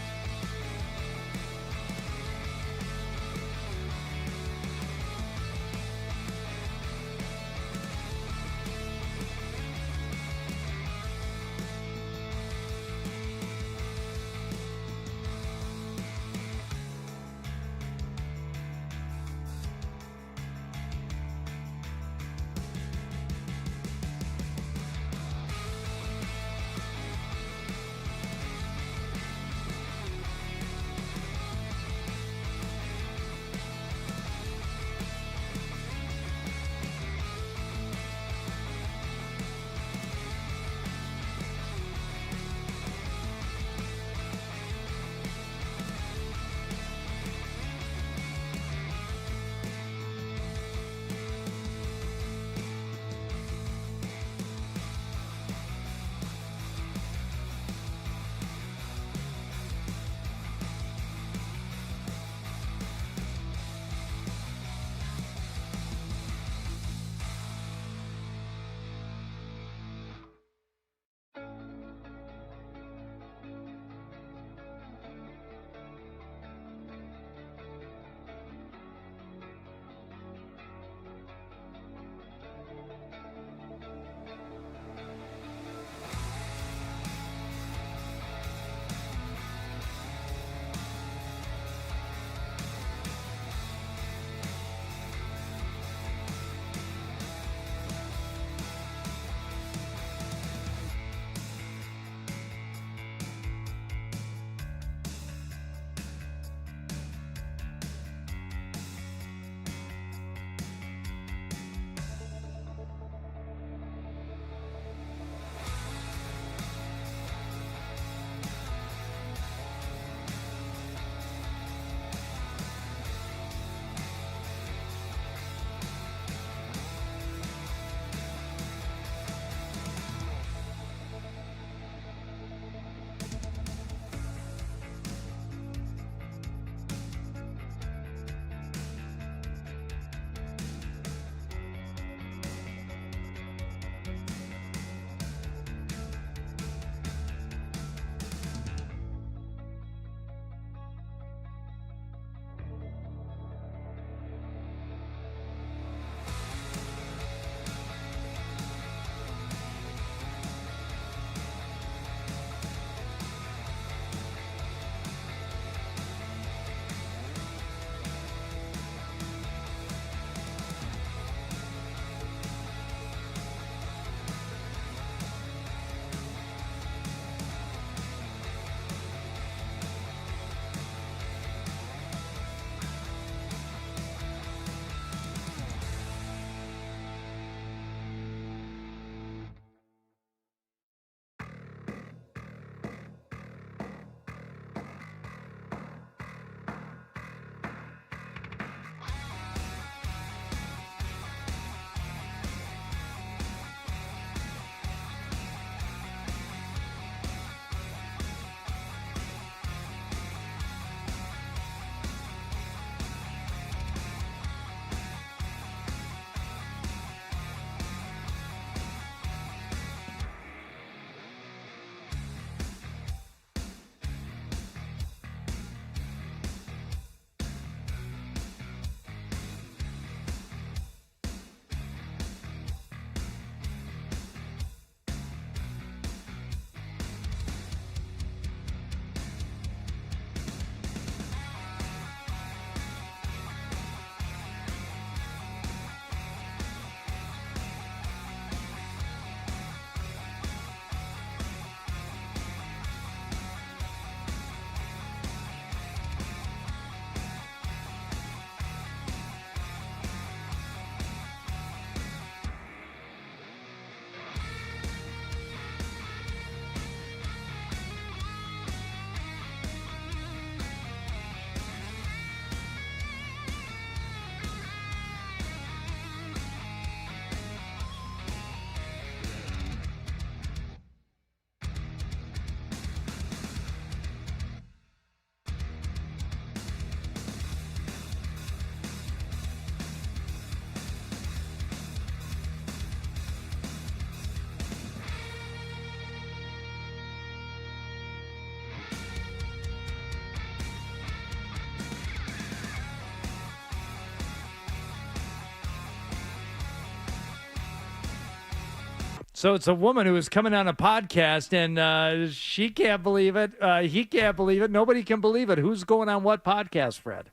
G: So it's a woman who is coming on a podcast, and she can't believe it. He can't believe it. Nobody can believe it. Who's going on what podcast, Fred?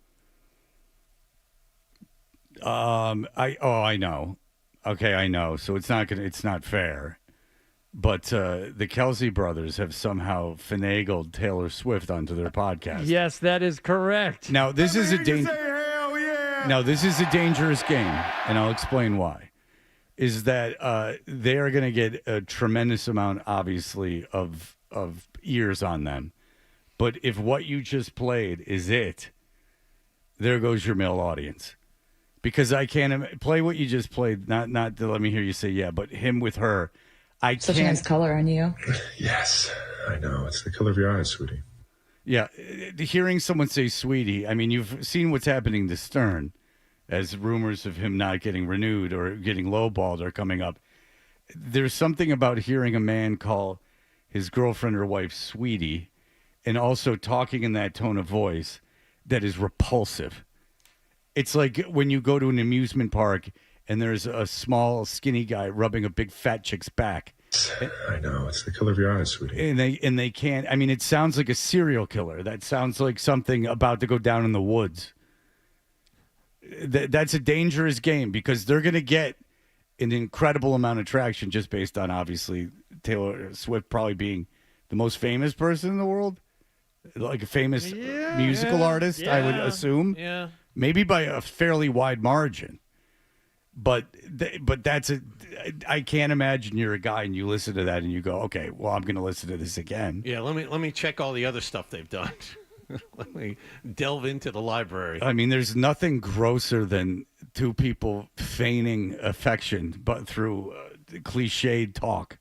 F: I know. Okay, I know. So it's not fair. But the Kelsey brothers have somehow finagled Taylor Swift onto their podcast.
G: Yes, that is correct.
F: Now this is a dangerous game, and I'll explain why. Is that they are going to get a tremendous amount, obviously, of ears on them. But if what you just played is it, there goes your male audience. Because I can't play what you just played. Not to let me hear you say yeah, but him with her.
S: Such a nice color on you.
M: Yes, I know. It's the color of your eyes, sweetie.
F: Yeah, hearing someone say sweetie, I mean, you've seen what's happening to Stern as rumors of him not getting renewed or getting lowballed are coming up. There's something about hearing a man call his girlfriend or wife sweetie and also talking in that tone of voice that is repulsive. It's like when you go to an amusement park and there's a small, skinny guy rubbing a big fat chick's back.
M: I know. It's the color of your eyes, sweetie.
F: And they can't. I mean, it sounds like a serial killer. That sounds like something about to go down in the woods. That's a dangerous game because they're going to get an incredible amount of traction just based on, obviously, Taylor Swift probably being the most famous person in the world. Like a famous musical artist, I would assume.
C: Yeah.
F: Maybe by a fairly wide margin. But that's I can't imagine you're a guy and you listen to that and you go, okay, well, I'm going to listen to this again.
C: Yeah, let me check all the other stuff they've done. Let me delve into the library.
F: I mean, there's nothing grosser than two people feigning affection, but through cliched talk,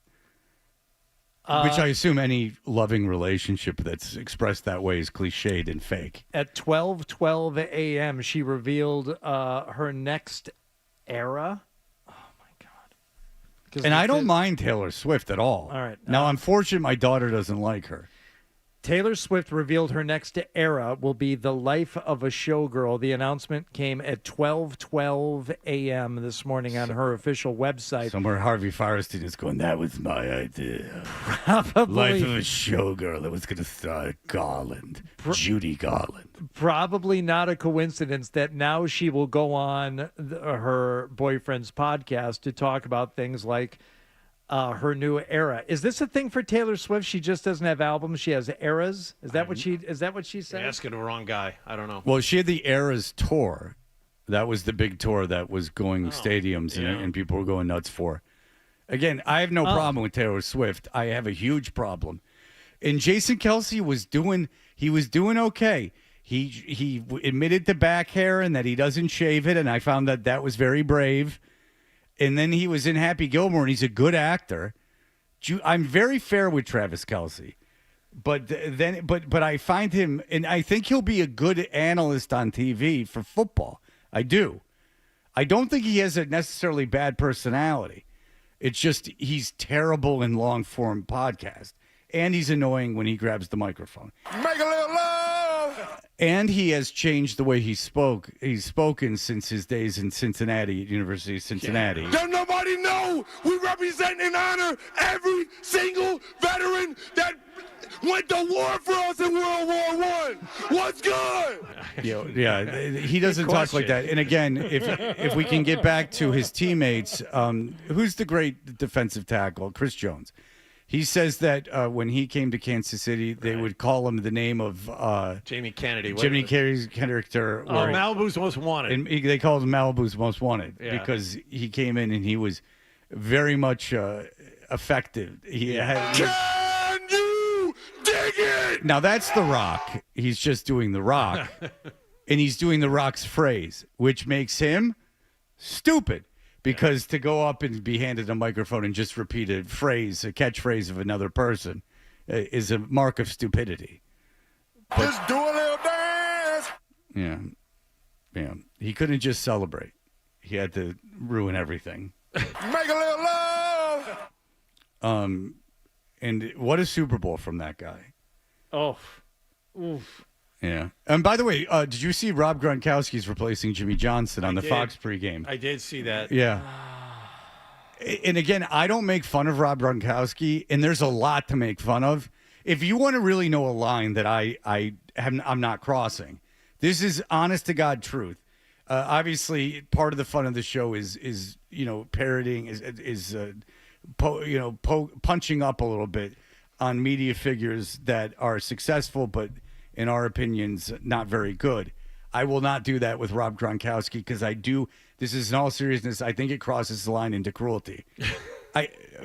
F: which I assume any loving relationship that's expressed that way is cliched and fake.
G: At 12:12 a.m., she revealed her next era. Oh, my God.
F: And I don't mind Taylor Swift at all.
G: All right.
F: Now, I'm fortunate my daughter doesn't like her.
G: Taylor Swift revealed her next era will be the life of a showgirl. The announcement came at 12:12 a.m. this morning on her official website.
F: Somewhere Harvey Firestein is going, that was my idea.
G: Probably.
F: Life of a showgirl that was going to star Garland, Judy Garland.
G: Probably not a coincidence that now she will go on her boyfriend's podcast to talk about things like her new era. Is this a thing for Taylor Swift? She just doesn't have albums. She has eras. Is that what she said?
C: You're asking the wrong guy. I don't know.
F: Well, she had the Eras tour. That was the big tour that was going stadiums and people were going nuts for. Again, I have no problem with Taylor Swift. I have a huge problem. And Jason Kelsey was doing okay. He admitted to back hair and that he doesn't shave it, and I found that was very brave. And then he was in Happy Gilmore, and he's a good actor. I'm very fair with Travis Kelsey, but I find him, and I think he'll be a good analyst on TV for football. I do. I don't think he has a necessarily bad personality. It's just he's terrible in long form podcast, and he's annoying when he grabs the microphone.
O: Make a little love.
F: And he has changed the way he spoke. He's spoken since his days in Cincinnati, University of Cincinnati.
O: Yeah. Don't nobody know we represent and honor every single veteran that went to war for us in World War I. What's good?
F: Yeah, he doesn't talk like that. And again, if we can get back to his teammates, who's the great defensive tackle? Chris Jones. He says that when he came to Kansas City, they would call him the name of
C: Jamie Kennedy.
F: Jimmy Carrey's character.
C: Malibu's Most Wanted.
F: And they called him Malibu's Most Wanted because he came in and he was very much effective.
O: Can you dig it?
F: Now, that's The Rock. He's just doing The Rock. And he's doing The Rock's phrase, which makes him stupid. Because to go up and be handed a microphone and just repeat a catchphrase of another person, is a mark of stupidity.
O: Just do a little dance.
F: Yeah. He couldn't just celebrate. He had to ruin everything.
O: Make a little love.
F: And what a Super Bowl from that guy.
G: Oh, oof.
F: Yeah. And by the way, did you see Rob Gronkowski's replacing Jimmy Johnson on the Fox pregame?
C: I did see that.
F: Yeah. and again, I don't make fun of Rob Gronkowski, and there's a lot to make fun of. If you want to really know a line that I'm not crossing, this is honest to God truth. Obviously, part of the fun of the show is parroting, punching up a little bit on media figures that are successful, but in our opinions, not very good. I will not do that with Rob Gronkowski because this is in all seriousness, I think it crosses the line into cruelty.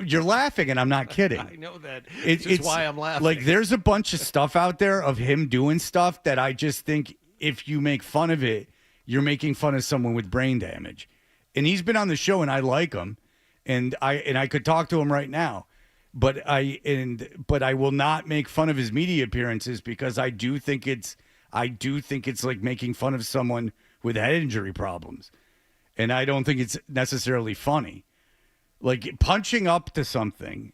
F: You're laughing, and I'm not kidding.
C: I know that. It's why I'm laughing.
F: Like, there's a bunch of stuff out there of him doing stuff that I just think if you make fun of it, you're making fun of someone with brain damage. And he's been on the show, and I like him, and I could talk to him right now. But I will not make fun of his media appearances because I do think it's like making fun of someone with head injury problems. And I don't think it's necessarily funny. Like, punching up to something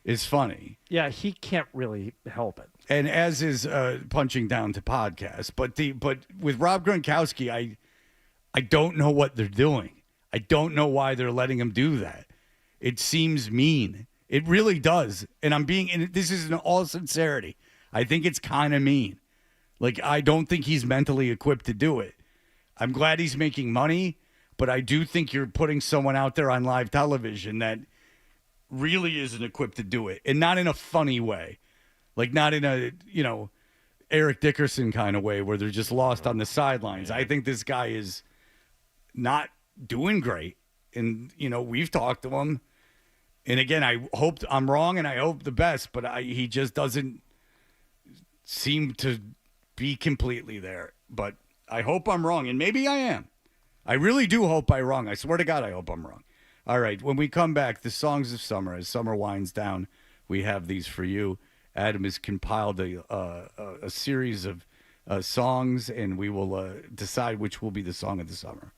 F: is funny.
G: Yeah, he can't really help it.
F: And as is punching down to podcasts. But with Rob Gronkowski, I don't know what they're doing. I don't know why they're letting him do that. It seems mean. It really does. And this is in all sincerity. I think it's kind of mean. Like, I don't think he's mentally equipped to do it. I'm glad he's making money, but I do think you're putting someone out there on live television that really isn't equipped to do it. And not in a funny way. Like, not in a, Eric Dickerson kind of way where they're just lost on the sidelines. I think this guy is not doing great. And, we've talked to him. And again, I hope I'm wrong and I hope the best, but he just doesn't seem to be completely there. But I hope I'm wrong, and maybe I am. I really do hope I'm wrong. I swear to God, I hope I'm wrong. All right, when we come back, the songs of summer. As summer winds down, we have these for you. Adam has compiled a series of songs, and we will decide which will be the song of the summer.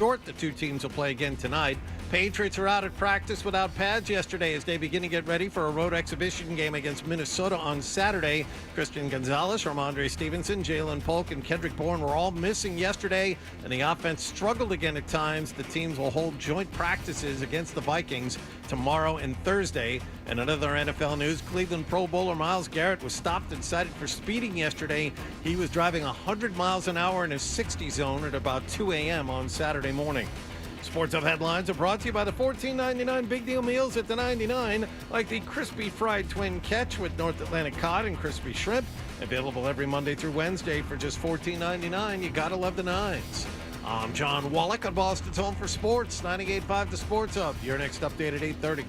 C: short. The two teams will play again tonight. Patriots are out at practice without pads yesterday as they begin to get ready for a road exhibition game against Minnesota on Saturday. Christian Gonzalez, Ramondre Stevenson, Jalen Polk, and Kendrick Bourne were all missing yesterday, and the offense struggled again at times. The teams will hold joint practices against the Vikings tomorrow and Thursday. And another NFL news, Cleveland Pro Bowler Myles Garrett was stopped and cited for speeding yesterday. He was driving 100 miles an hour in a 60 zone at about 2 a.m. on Saturday morning. Sports Hub headlines are brought to you by the $14.99 Big Deal Meals at the 99, like the crispy fried twin catch with North Atlantic cod and crispy shrimp. Available every Monday through Wednesday for just $14.99. You gotta love the nines. I'm John Wallach on Boston's Home for Sports, 98.5 The Sports Hub. Your next update at 8:30.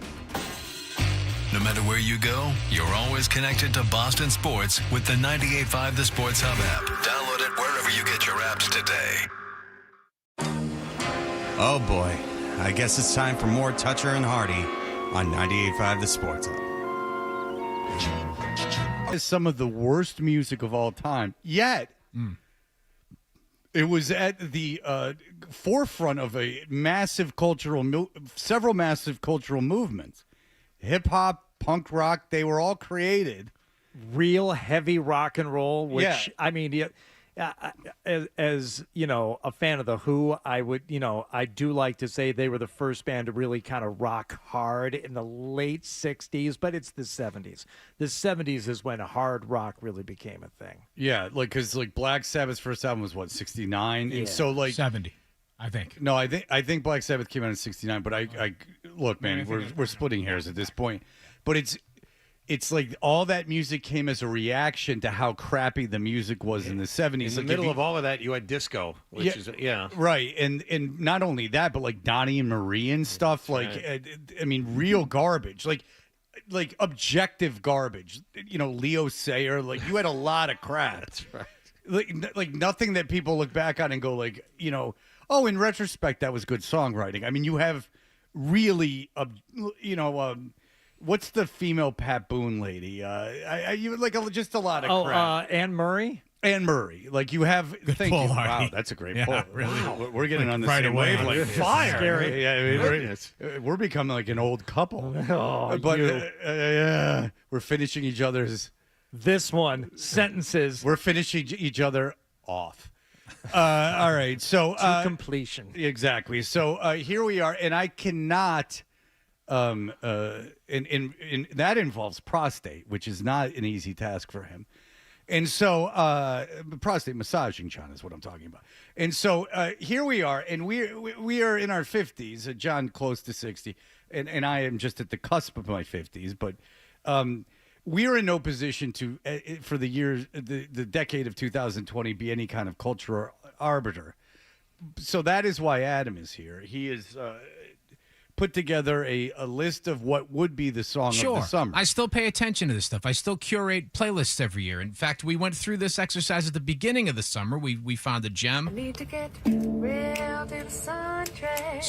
B: No matter where you go, you're always connected to Boston sports with the 98.5 The Sports Hub app. Download it wherever you get your apps today.
T: Oh boy, I guess it's time for more Toucher and Hardy on 98.5 The Sports Hub.
F: Is some of the worst music of all time, yet it was at the forefront of a massive several massive cultural movements. Hip-hop, punk rock, they were all created.
G: Real heavy rock and roll, which,
F: Yeah.
G: I mean, as you know, a fan of The Who, I would, I do like to say they were the first band to really kind of rock hard in the late 60s, but it's the 70s. The 70s is when hard rock really became a thing.
F: Yeah, because Black Sabbath's first album was, 69?
G: Yeah.
F: And so,
I: 70, I think.
F: No, I think Black Sabbath came out in 69, but I look, man, we're splitting hairs at this point. But it's like all that music came as a reaction to how crappy the music was in the 70s.
C: In the middle of all of that, you had disco, which is
F: right. And not only that, but like Donnie and Marie and stuff. Like, I mean, real garbage. Like objective garbage. Leo Sayer. Like, you had a lot of crap.
C: That's right.
F: Like nothing that people look back on and go oh, in retrospect, that was good songwriting. I mean, you have really, what's the female Pat Boone lady? You just a lot of crap.
G: Anne Murray?
F: Anne Murray. Like, you have... Thank you. Wow, that's a great pull.
I: Really.
F: Wow, we're getting on the
I: right
F: same
I: away.
F: wavelength.
G: Fire. Scary.
F: Yeah, I mean, we're becoming like an old couple. But we're finishing each other's...
G: This one, sentences.
F: We're finishing each other off. All right, so...
G: to completion.
F: Exactly. So here we are, and I cannot... and that involves prostate, which is not an easy task for him. And so prostate massaging, John, is what I'm talking about. And so here we are, and we are in our 50s, John close to 60, and I am just at the cusp of my 50s, but we are in no position to, for the decade of 2020, be any kind of cultural arbiter. So that is why Adam is here. He is put together a list of what would be the song of the summer.
I: I still pay attention to this stuff. I still curate playlists every year. In fact, we went through this exercise at the beginning of the summer. We found a gem. It's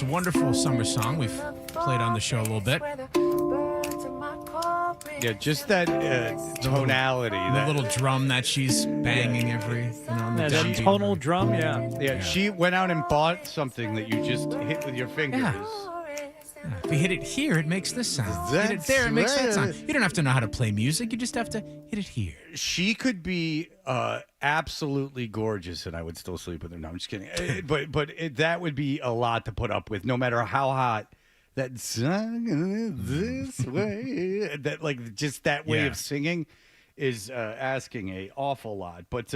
I: a wonderful summer song. We've played on the show a little bit.
F: Yeah, just that tonality.
I: The little drum that she's banging every...
G: that tonal drum,
F: Yeah, she went out and bought something that you just hit with your fingers.
I: Yeah. If you hit it here, it makes this sound. Hit it there, it makes that sound. You don't have to know how to play music. You just have to hit it here.
F: She could be absolutely gorgeous, and I would still sleep with her. No, I'm just kidding. But that would be a lot to put up with, no matter how hot that song this way. That just that way of singing is asking an awful lot. But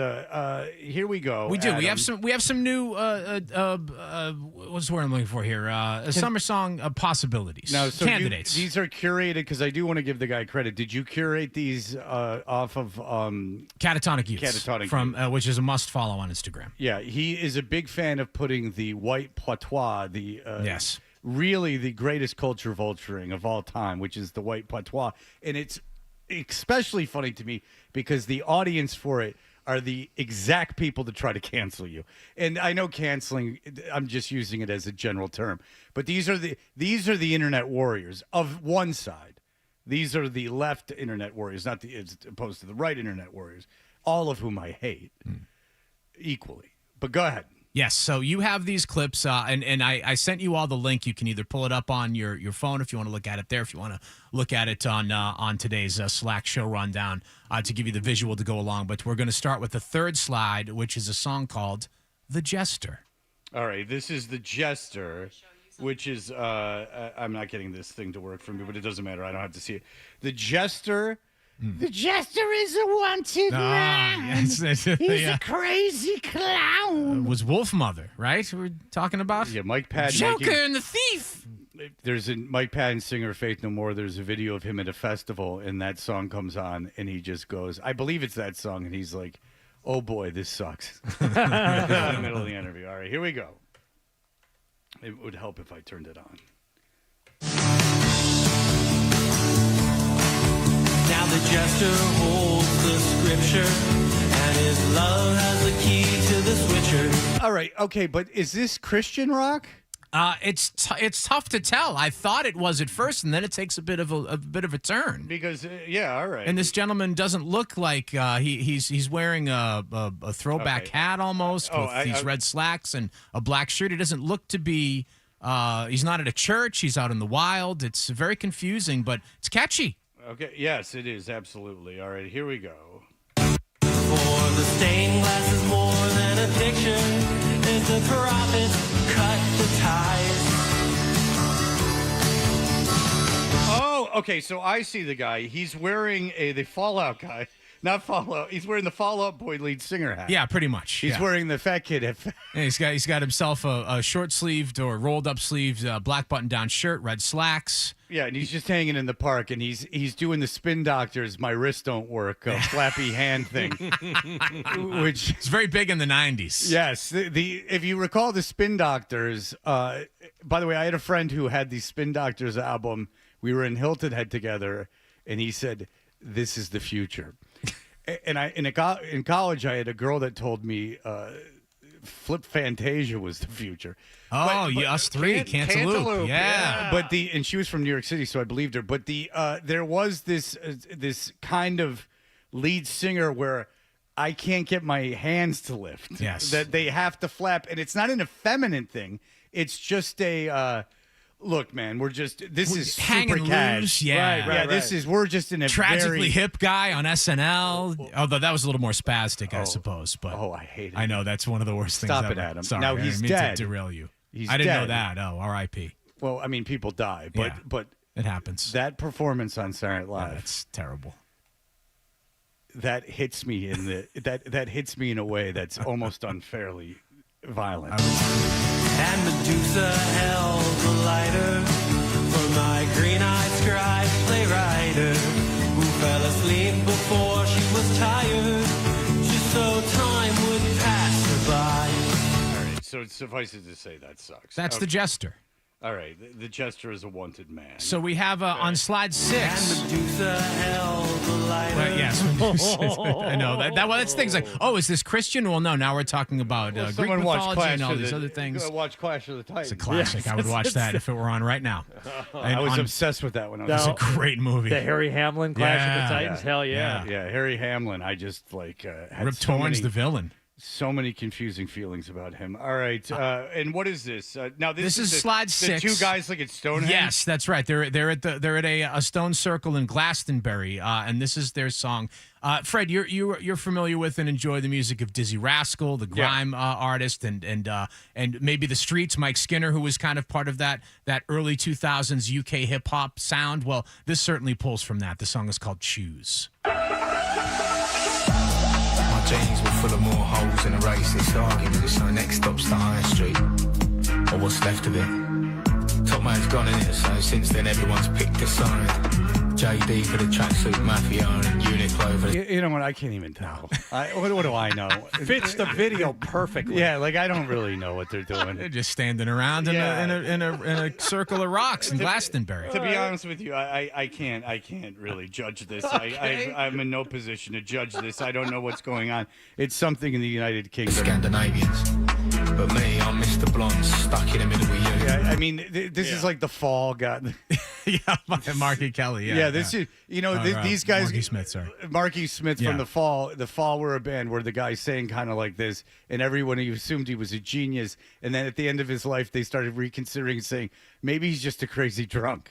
F: here we go.
I: We do.
F: Adam.
I: We have some new what's the word I'm looking for here? Summer song possibilities.
F: Now, so
I: candidates.
F: These are curated because I do want to give the guy credit. Did you curate these off of
I: Catatonic Youths
F: Catatonic
I: from
F: Youth.
I: Which is a must follow on Instagram.
F: Yeah, he is a big fan of putting the white patois,
I: yes,
F: really the greatest culture vulturing of all time, which is the white patois, and it's especially funny to me because the audience for it are the exact people that try to cancel you. And I know canceling, I'm just using it as a general term, but these are the internet warriors of one side. These are the left internet warriors, not as opposed to the right internet warriors, all of whom I hate equally. But go ahead.
I: Yes, so you have these clips, and I sent you all the link. You can either pull it up on your phone if you want to look at it there, if you want to look at it on today's Slack show rundown to give you the visual to go along. But we're going to start with the third slide, which is a song called The Jester.
F: All right, this is The Jester, which is, I'm not getting this thing to work for me, but it doesn't matter. I don't have to see it. The Jester... The Jester is a wanted man.
I: Yes,
F: He's a crazy clown.
I: Was Wolfmother, right? We're talking about?
F: Yeah, Mike Patton.
I: Joker and the Thief.
F: There's a Mike Patton singer, Faith No More. There's a video of him at a festival, and that song comes on, and he just goes, I believe it's that song, and he's like, oh boy, this sucks. In the middle of the interview. All right, here we go. It would help if I turned it on.
P: Now the jester holds the scripture, and his love has the key to the switcher.
F: All right, okay, but is this Christian rock?
I: It's tough to tell. I thought it was at first, and then it takes a bit of a turn.
F: Because yeah, all right.
I: And this gentleman doesn't look like he's wearing a throwback hat almost with these red slacks and a black shirt. He doesn't look to be. He's not at a church. He's out in the wild. It's very confusing, but it's catchy.
F: Okay, yes, it is, absolutely. All right, here we go.
P: For the stained glass is more than a picture. If the prophets cut the ties.
F: Oh, okay, so I see the guy. He's wearing the Fallout guy. Not Fallout. He's wearing the Fallout Boy lead singer hat.
I: Yeah, pretty much.
F: He's wearing the fat kid hat.
I: Yeah, he's got himself a short sleeved or rolled up sleeved black button down shirt, red slacks.
F: Yeah, and he's just hanging in the park, and he's doing the Spin Doctors, my wrist don't work, flappy hand thing, which
I: it's very big in the 90s.
F: Yes, if you recall the Spin Doctors. By the way, I had a friend who had the Spin Doctors album. We were in Hilton Head together, and he said, "This is the future." And in college, I had a girl that told me Flip Fantasia was the future.
I: Oh, but us three, Cantaloupe. Yeah.
F: But and she was from New York City, so I believed her. But there was this kind of lead singer where I can't get my hands to lift.
I: Yes.
F: That they have to flap, and it's not an effeminate thing. It's just a. Look, man, we're is
I: hanging
F: super cash.
I: loose. Yeah,
F: right. We're just in a
I: tragically hip guy on SNL. Although that was a little more spastic, I suppose. But
F: I hate it.
I: I know that's one of the worst things.
F: Stop it,
I: ever.
F: Adam.
I: Sorry,
F: now
I: I
F: he's
I: didn't mean
F: dead.
I: to derail you.
F: He's
I: I didn't
F: dead.
I: know that. Oh, R.I.P.
F: Well, I mean, people die, but
I: it happens.
F: That performance on Saturday Night Live,
I: that's terrible.
F: That hits me that hits me in a way that's almost unfairly violent.
P: And Medusa held the lighter for my green-eyed scribe playwriter who fell asleep before she was tired, just so time would pass her by.
F: All right, so it suffices to say that sucks.
I: That's the Jester.
F: All right, the Jester is a wanted man.
I: So we have on slide 6.
P: And Medusa held the lighter.
I: Well, yes, I know that's things like, oh, is this Christian? Well, no. Now we're talking about Greek mythology and all these other things.
F: Watch Clash of the Titans.
I: It's a classic.
G: Yes,
I: I would watch that if it were on right now.
F: I was obsessed with that when I was.
I: It's a great movie.
G: The Harry Hamlin Clash of the Titans. Hell yeah.
F: Yeah, Harry Hamlin. I just had
I: Rip Torn's the villain.
F: So many confusing feelings about him. All right, and what is this? Now this
I: is slide 6.
F: The two guys like at Stonehenge.
I: Yes, that's right. They're at a stone circle in Glastonbury, and this is their song. Fred, you're familiar with and enjoy the music of Dizzy Rascal, the grime artist, and maybe the Streets, Mike Skinner, who was kind of part of that early 2000s UK hip hop sound. Well, this certainly pulls from that. The song is called Choose.
U: Jeans were full of more holes in a racist argument. So next stop's the High Street, or what's left of it. Top man's gone in it, so since then everyone's picked a side. JD for the tracksuit mafia and Uniqlo for the...
F: You know what? I can't even tell. What do I know?
G: Fits the video perfectly.
F: Yeah, like I don't really know what they're doing.
I: They're just standing around in a circle of rocks in Glastonbury.
F: To be honest with you, I can't really judge this. Okay. I'm in no position to judge this. I don't know what's going on. It's something in the United Kingdom.
U: Scandinavians. But me, I'm Mr. Blonde, stuck in the middle with you.
F: Yeah, I mean, this is like the fall. God.
I: Yeah, Marky Kelly. Yeah,
F: this is these guys.
I: Marky Smith, sorry.
F: Marky Smith from the Fall. The Fall were a band where the guy's saying kind of like this, and everyone assumed he was a genius. And then at the end of his life, they started reconsidering, saying maybe he's just a crazy drunk.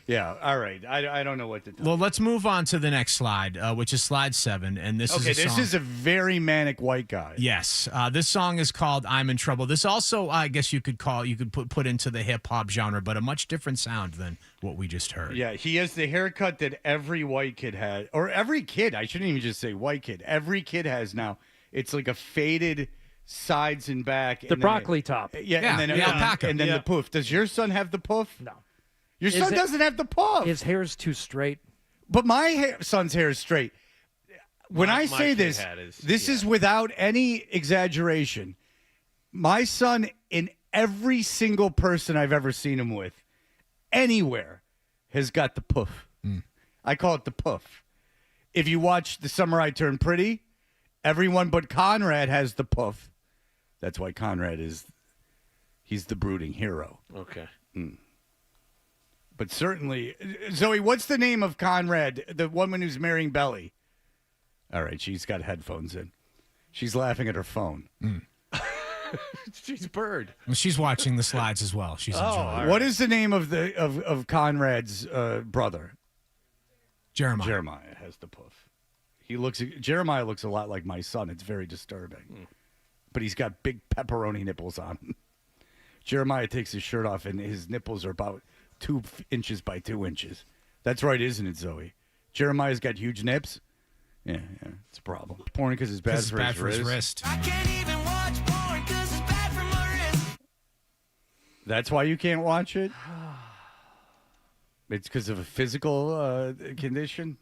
F: Yeah, all right. I don't know what to do.
I: Well, let's move on to the next slide, which is slide 7, and this is
F: a very manic white guy.
I: Yes, this song is called "I'm in Trouble." This also, I guess you could put into the hip hop genre, but a much different sound than what we just heard.
F: Yeah, he has the haircut that every white kid had, or every kid. I shouldn't even just say white kid. Every kid has now. It's like a faded sides and back.
G: The broccoli top.
F: Yeah, and then
I: alpaca.
F: And then the poof. Does your son have the poof?
G: No.
F: Your son doesn't have the poof.
G: His hair's too straight.
F: But my son's hair is straight. When I say this, this is without any exaggeration. My son, in every single person I've ever seen him with, anywhere, has got the poof. I call it the poof. If you watch The Summer I Turned Pretty, everyone but Conrad has the poof. That's why Conrad he's the brooding hero.
C: Okay.
F: But certainly, Zoe, what's the name of Conrad, the woman who's marrying Belly? All right, she's got headphones in. She's laughing at her phone.
C: She's a bird.
I: Well, she's watching the slides as well. She's enjoying.
F: What is the name of Conrad's brother?
I: Jeremiah.
F: Jeremiah has the poof. Jeremiah looks a lot like my son. It's very disturbing. But he's got big pepperoni nipples on him. Jeremiah takes his shirt off, and his nipples are about 2 inches by 2 inches. That's right, isn't it, Zoe? Jeremiah's got huge nips. Yeah, it's a problem. Porn because it's bad for his wrist.
P: I can't even watch porn because it's bad for my wrist.
F: That's why you can't watch it? It's because of a physical condition?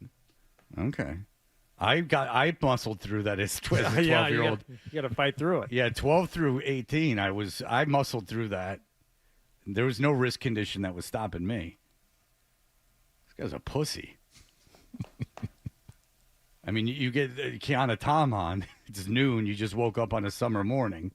F: Okay. I muscled through that as a 12-year-old.
G: You got to fight through it.
F: Yeah, 12 through 18, I muscled through that. There was no wrist condition that was stopping me. This guy's a pussy. I mean, you get Keanu Tom on. It's noon. You just woke up on a summer morning.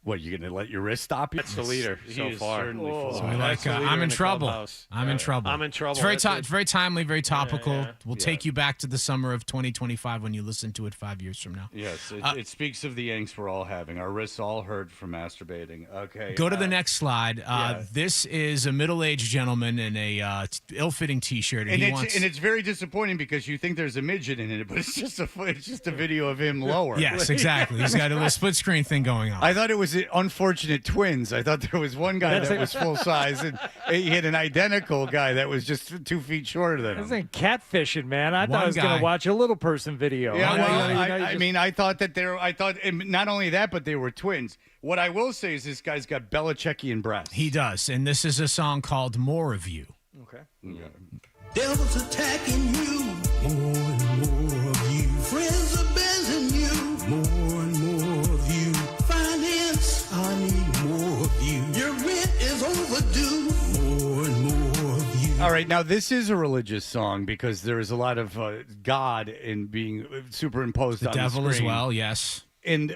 F: What, you going to let your wrist stop you?
C: That's the leader so far.
I: So I'm in trouble. I'm in trouble.
C: I'm in trouble.
I: It's very timely, very topical. We'll take you back to the summer of 2025 when you listen to it 5 years from now.
F: Yes, it speaks of the angst we're all having. Our wrists all hurt from masturbating. Okay.
I: Go to the next slide. This is a middle-aged gentleman in a ill-fitting T-shirt, and
F: it's very disappointing because you think there's a midget in it, but it's just a video of him lower.
I: Yes, exactly. He's got a little split-screen thing going on.
F: I thought it was unfortunate twins. I thought there was one guy that was full size, and he had an identical guy that was just 2 feet shorter than him.
G: This ain't catfishing, man. I thought I was going to watch a little person video.
F: Yeah, I thought that and not only that, but they were twins. What I will say is this guy's got Belichickian breasts.
I: He does, and this is a song called "More of You."
G: Okay.
P: Devil's attacking you. More and more of you. Friends are bezzing you. More and more of you. Finance, I need more of you. Your rent is overdue. More and more of you.
F: All right, now this is a religious song because there is a lot of God in being superimposed on the
I: devil
F: screen.
I: as well, yes.
F: And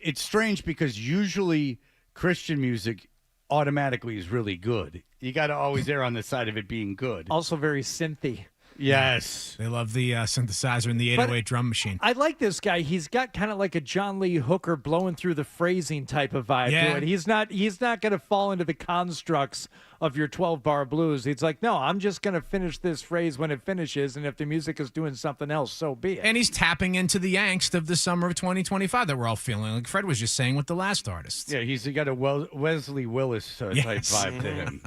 F: it's strange because usually Christian music automatically is really good. You got to always err on the side of it being good.
G: Also very synthy.
F: Yes.
I: They love the synthesizer and the 808 drum machine.
G: I like this guy. He's got kind of like a John Lee Hooker blowing through the phrasing type of vibe to it. He's not going to fall into the constructs of your 12-bar blues. He's like, no, I'm just going to finish this phrase when it finishes, and if the music is doing something else, so be it.
I: And he's tapping into the angst of the summer of 2025 that we're all feeling, like Fred was just saying with the last artist.
F: Yeah, he's got a Wesley Willis type vibe to him.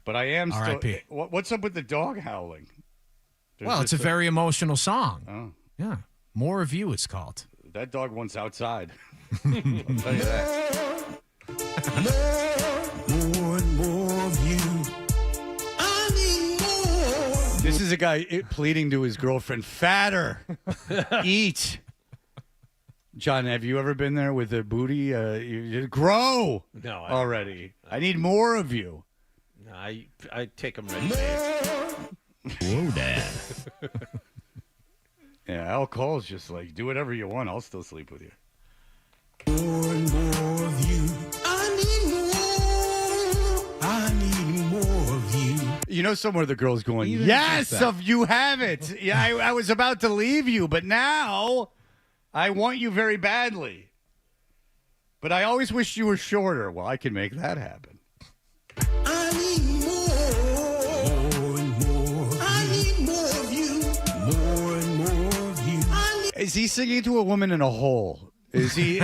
F: But I am still... What's up with the dog howling?
I: Well, it's a very emotional song. Oh. Yeah. More of You, it's called.
F: That dog wants outside. I'll tell you that.
P: More and more of you. I need more.
F: This is a guy pleading to his girlfriend, fatter, eat. John, have you ever been there with a booty? You grow already. I need more of you.
C: No, I take them ready.
I: Whoa, Dad.
F: Yeah, Al Cole's just like, do whatever you want. I'll still sleep with you.
P: More and more of you. I need more. I need more of you.
F: You know somewhere the girl's going,
I: Even
F: yes,
I: just that.
F: if you have it. Yeah, I was about to leave you, but now I want you very badly. But I always wished you were shorter. Well, I can make that happen.
P: I need more and more. I need more of you. More and more of you.
F: Is he singing to a woman in a hole? Has he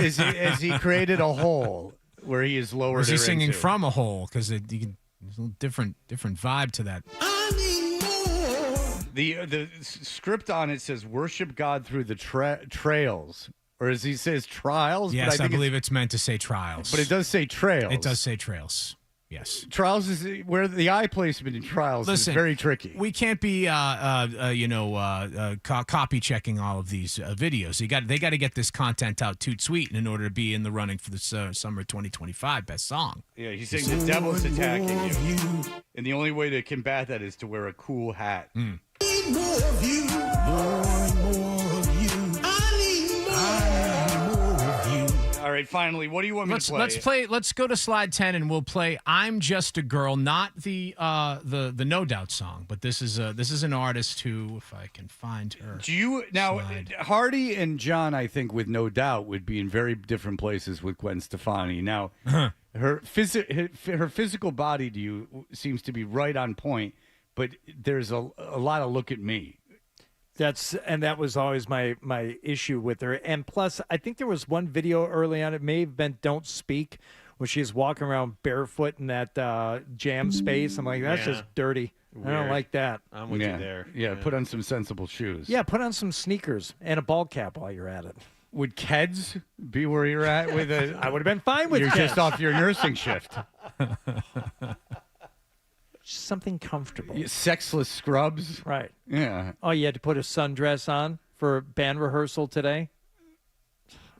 F: created a hole where he is lowered?
I: Or is he
F: her
I: singing
F: into?
I: from a hole? Because there's a little different vibe to that.
P: I need more.
F: The script on it says worship God through the trails. Or as he says, trials?
I: Yes,
F: but
I: I believe it's meant to say trials.
F: But it does say trails.
I: It does say trails. Yes.
F: Trials is where the eye placement in trials is very tricky.
I: We can't be, copy checking all of these videos. They got to get this content out toot sweet in order to be in the running for the summer 2025 best song.
F: Yeah, he's saying the devil's attacking you. And the only way to combat that is to wear a cool hat.
P: Need more of you. More and more of you. I need more of you.
F: All right, finally, what do you want me to play?
I: Let's go to slide 10 and we'll play "I'm Just a Girl," not the No Doubt song, but this is an artist who, if I can find her.
F: Do you now? Hardy and John, I think, with No Doubt, would be in very different places with Gwen Stefani. Now, her physical body to you seems to be right on point, but there's a lot of look at me.
G: That was always my issue with her. And plus, I think there was one video early on, it may have been Don't Speak, where she's walking around barefoot in that jam space. I'm like, that's just dirty. Weird. I don't like that.
C: I'm with you there.
F: Yeah, put on some sensible shoes.
G: Yeah, put on some sneakers and a ball cap while you're at it.
F: Would Keds be where you're at with it?
G: I would have been fine with
F: You're
G: Keds.
F: just off your nursing shift.
G: Something comfortable.
F: Sexless scrubs.
G: Right.
F: Yeah.
G: Oh, you had to put a sundress on for band rehearsal today?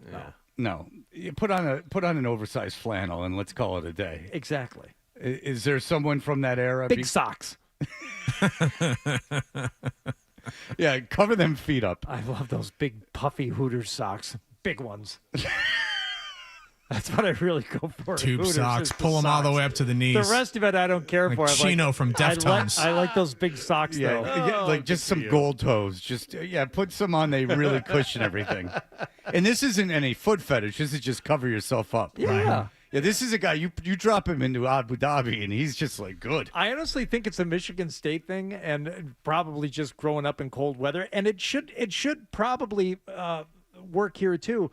F: Yeah. No. You put on an oversized flannel and let's call it a day.
G: Exactly.
F: Is there someone from that era?
G: Big socks.
F: Yeah, cover them feet up.
G: I love those big puffy Hooters socks. Big ones. That's what I really go for.
I: Tube
G: Hooters
I: socks.
G: is the
I: Pull them all the
G: socks.
I: way up to the knees.
G: The rest of it I don't care
I: Like
G: for.
I: Chino from Deftones.
G: I like those big socks, though.
F: Like just some gold toes. Just put some on. They really cushion everything. And this isn't any foot fetish. This is just cover yourself up.
G: Yeah.
F: Right? Yeah, this is a guy, you drop him into Abu Dhabi, and he's just like, good.
G: I honestly think it's a Michigan State thing and probably just growing up in cold weather. And it should probably work here, too.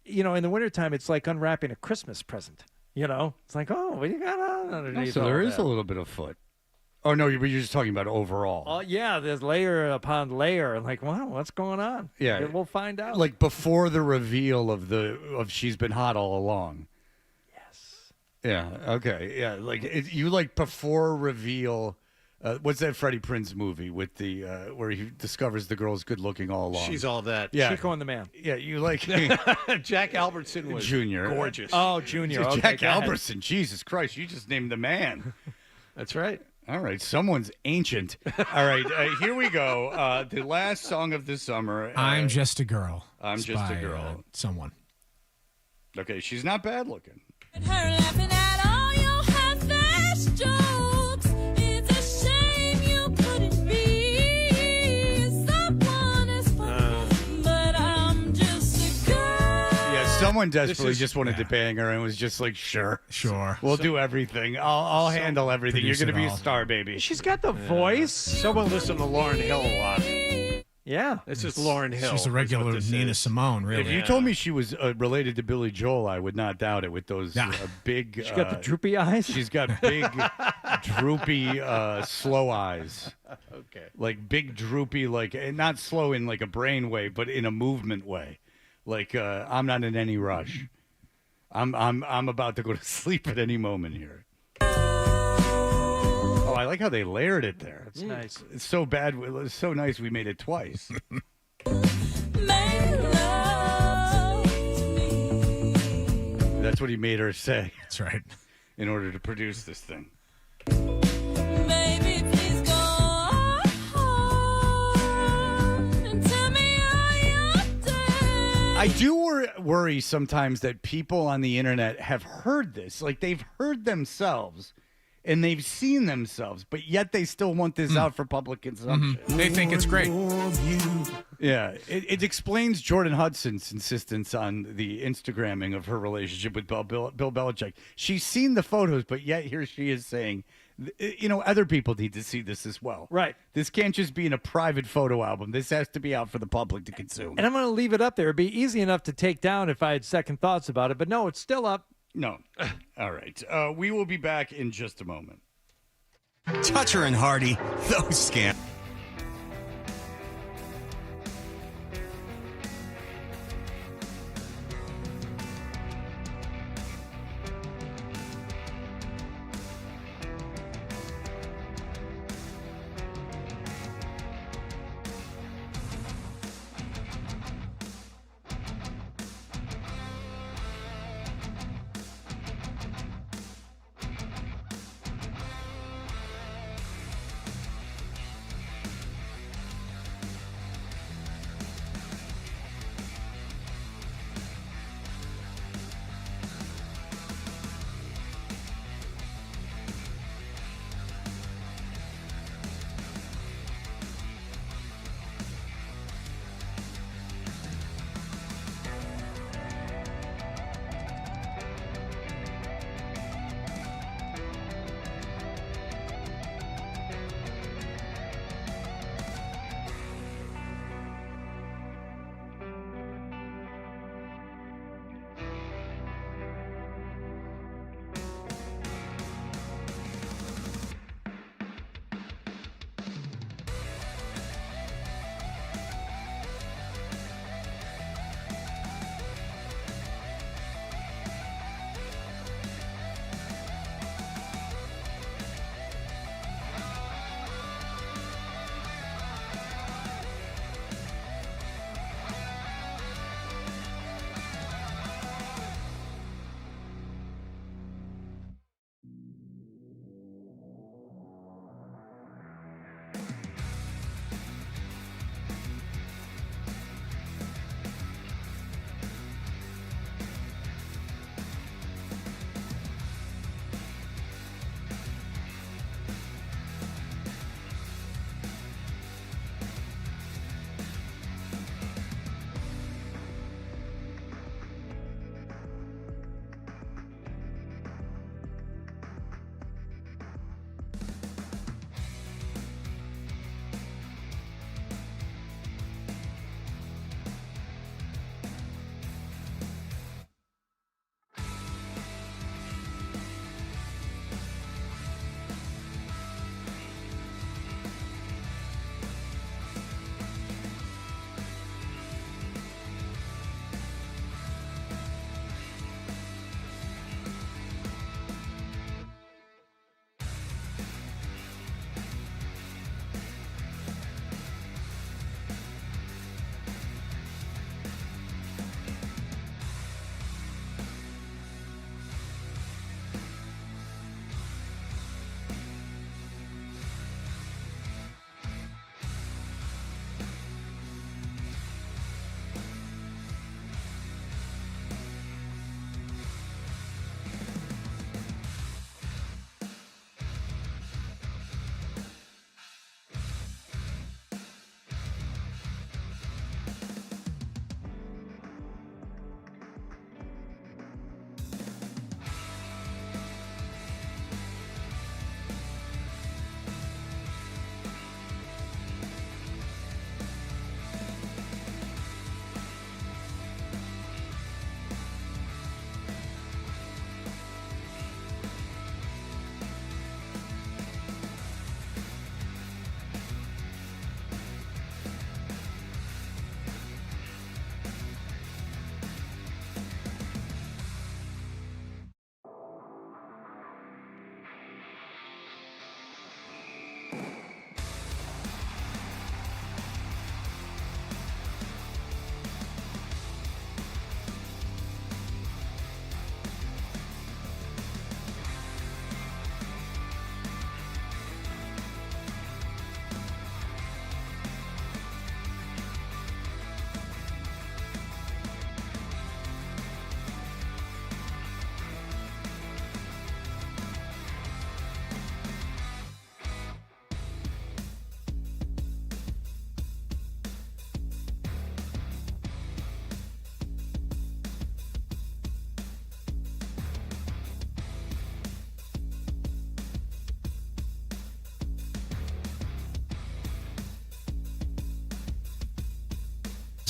G: You know, in the wintertime, it's like unwrapping a Christmas present. You know? It's like, oh, what do you got on underneath
F: So
G: all
F: there is
G: that?
F: a little bit of foot. Oh, no, you're just talking about overall.
G: Oh, yeah, there's layer upon layer. Like, wow, what's going on?
F: Yeah.
G: We'll find out.
F: Like before the reveal of She's Been Hot All Along.
G: Yes.
F: Yeah, okay. Yeah, like you like before reveal. What's that Freddie Prinze movie with the where he discovers the girl's good looking all along?
C: She's all that.
F: Yeah.
G: Chico and the Man.
F: Yeah, you like
C: Jack Albertson was
F: Junior.
C: gorgeous.
G: Oh, Junior. Okay,
F: Jack
G: go ahead.
F: Albertson. Jesus Christ, you just named the man.
C: That's right.
F: All right, someone's ancient. All right, here we go. The last song of the summer.
I: I'm Just a Girl.
F: I'm
I: It's
F: Just a
I: by,
F: Girl.
I: Someone.
F: Okay, she's not bad looking.
P: Her laughing at all your half-assed jokes. It's a shame you couldn't be someone as funny. But I'm just a girl.
F: Yeah, someone desperately
C: is-
F: just wanted to bang her and was just like, sure.
I: Sure.
F: We'll do everything. I'll handle everything. You're
I: produce
F: going to
I: it
F: be a
I: all.
F: star, baby.
G: She's got the voice.
C: Someone listened to Lauryn Hill a lot.
G: Yeah.
C: This is Lauryn Hill.
I: She's a
C: is
I: regular
C: what this
I: Nina
C: is.
I: Simone, really.
F: If you told me she was related to Billy Joel, I would not doubt it with those big...
G: She got the droopy eyes.
F: She's got big, droopy, slow eyes.
C: Okay.
F: Like big, droopy, like and not slow in like a brain way, but in a movement way. Like I'm not in any rush. I'm about to go to sleep at any moment here. Oh, I like how they layered it there.
G: That's nice.
F: It's so bad. It's so nice we made it twice. That's what he made her say.
I: That's right.
F: In order to produce this thing.
P: Baby, please go on and tell me all your days.
F: I do worry sometimes that people on the internet have heard this. Like they've heard themselves and they've seen themselves, but yet they still want this out for public consumption.
I: They think it's great.
F: Yeah, it explains Jordyn Hudson's insistence on the Instagramming of her relationship with Bill Belichick. She's seen the photos, but yet here she is saying, other people need to see this as well.
G: Right.
F: This can't just be in a private photo album. This has to be out for the public to consume.
G: And I'm going to leave it up there. It'd be easy enough to take down if I had second thoughts about it, but no, it's still up.
F: No. All right. We will be back in just a moment.
T: Toucher and Hardy, those scams.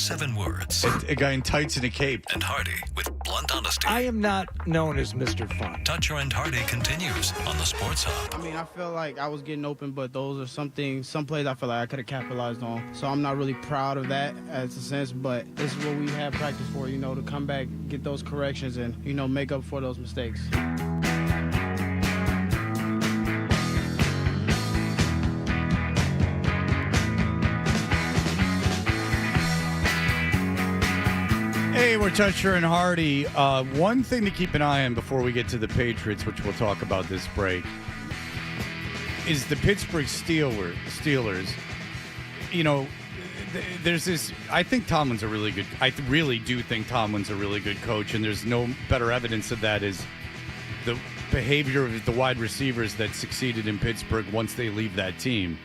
B: 7 words.
F: A guy in tights and a cape.
B: And Hardy with blunt honesty.
G: I am not known as Mr. Fun.
B: Toucher and Hardy continues on the Sports Hub.
H: I mean, I feel like I was getting open, but those are some plays I feel like I could have capitalized on. So I'm not really proud of that as a sense, but this is what we have practice for, to come back, get those corrections, and, make up for those mistakes.
F: Hey, we're Toucher and Hardy. One thing to keep an eye on before we get to the Patriots, which we'll talk about this break, is the Pittsburgh Steelers. There's this. I think Tomlin's a really good. I really do think Tomlin's a really good coach, and there's no better evidence of that is the behavior of the wide receivers that succeeded in Pittsburgh once they leave that team.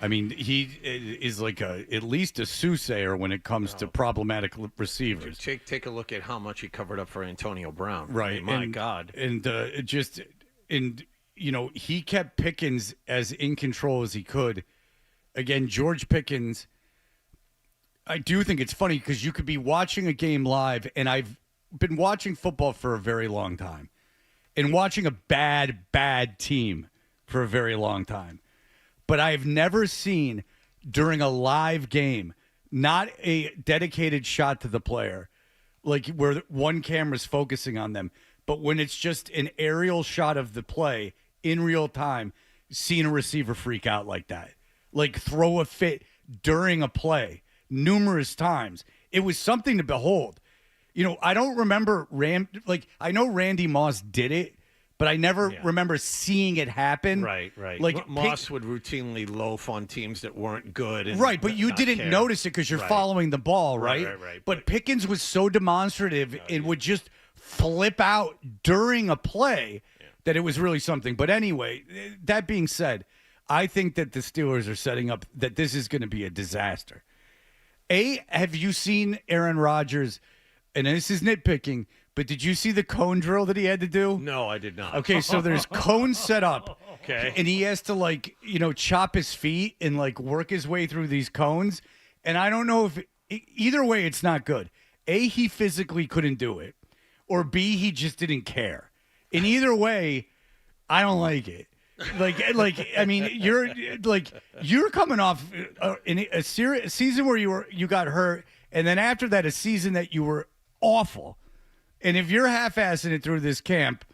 F: I mean, he is like at least a soothsayer when it comes to problematic receivers.
C: Take a look at how much he covered up for Antonio Brown.
F: Right.
C: I mean, my God.
F: And he kept Pickens as in control as he could. Again, George Pickens, I do think it's funny because you could be watching a game live, and I've been watching football for a very long time and watching a bad team for a very long time. But I've never seen during a live game, not a dedicated shot to the player, like where one camera's focusing on them, but when it's just an aerial shot of the play in real time, seeing a receiver freak out like that, like throw a fit during a play numerous times. It was something to behold. I don't remember I know Randy Moss did it, but I never remember seeing it happen.
C: Right.
F: Like
C: Moss would routinely loaf on teams that weren't good. And
F: right, but you didn't notice it because you're following the ball, right?
C: Right.
F: But Pickens was so demonstrative and would just flip out during a play that it was really something. But anyway, that being said, I think that the Steelers are setting up that this is going to be a disaster. Have you seen Aaron Rodgers? And this is nitpicking, but did you see the cone drill that he had to do?
C: No, I did not.
F: Okay, so there's cones set up.
C: Okay.
F: And he has to chop his feet and work his way through these cones. And I don't know if either way it's not good. A, he physically couldn't do it, or B, he just didn't care. In either way, I don't like it. I mean, you're coming off in a season where you got hurt, and then after that, a season that you were awful. And if you're half-assing it through this camp,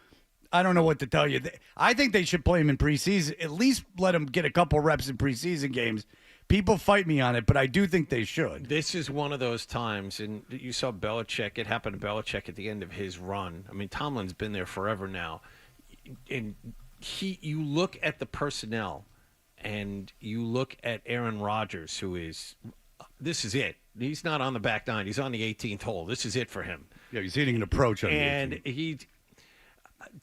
F: I don't know what to tell you. I think they should play him in preseason. At least let him get a couple reps in preseason games. People fight me on it, but I do think they should.
C: This is one of those times, and you saw Belichick. It happened to Belichick at the end of his run. I mean, Tomlin's been there forever now. And you look at the personnel, and you look at Aaron Rodgers, this is it. He's not on the back nine. He's on the 18th hole. This is it for him.
F: Yeah, he's hitting an approach on
C: and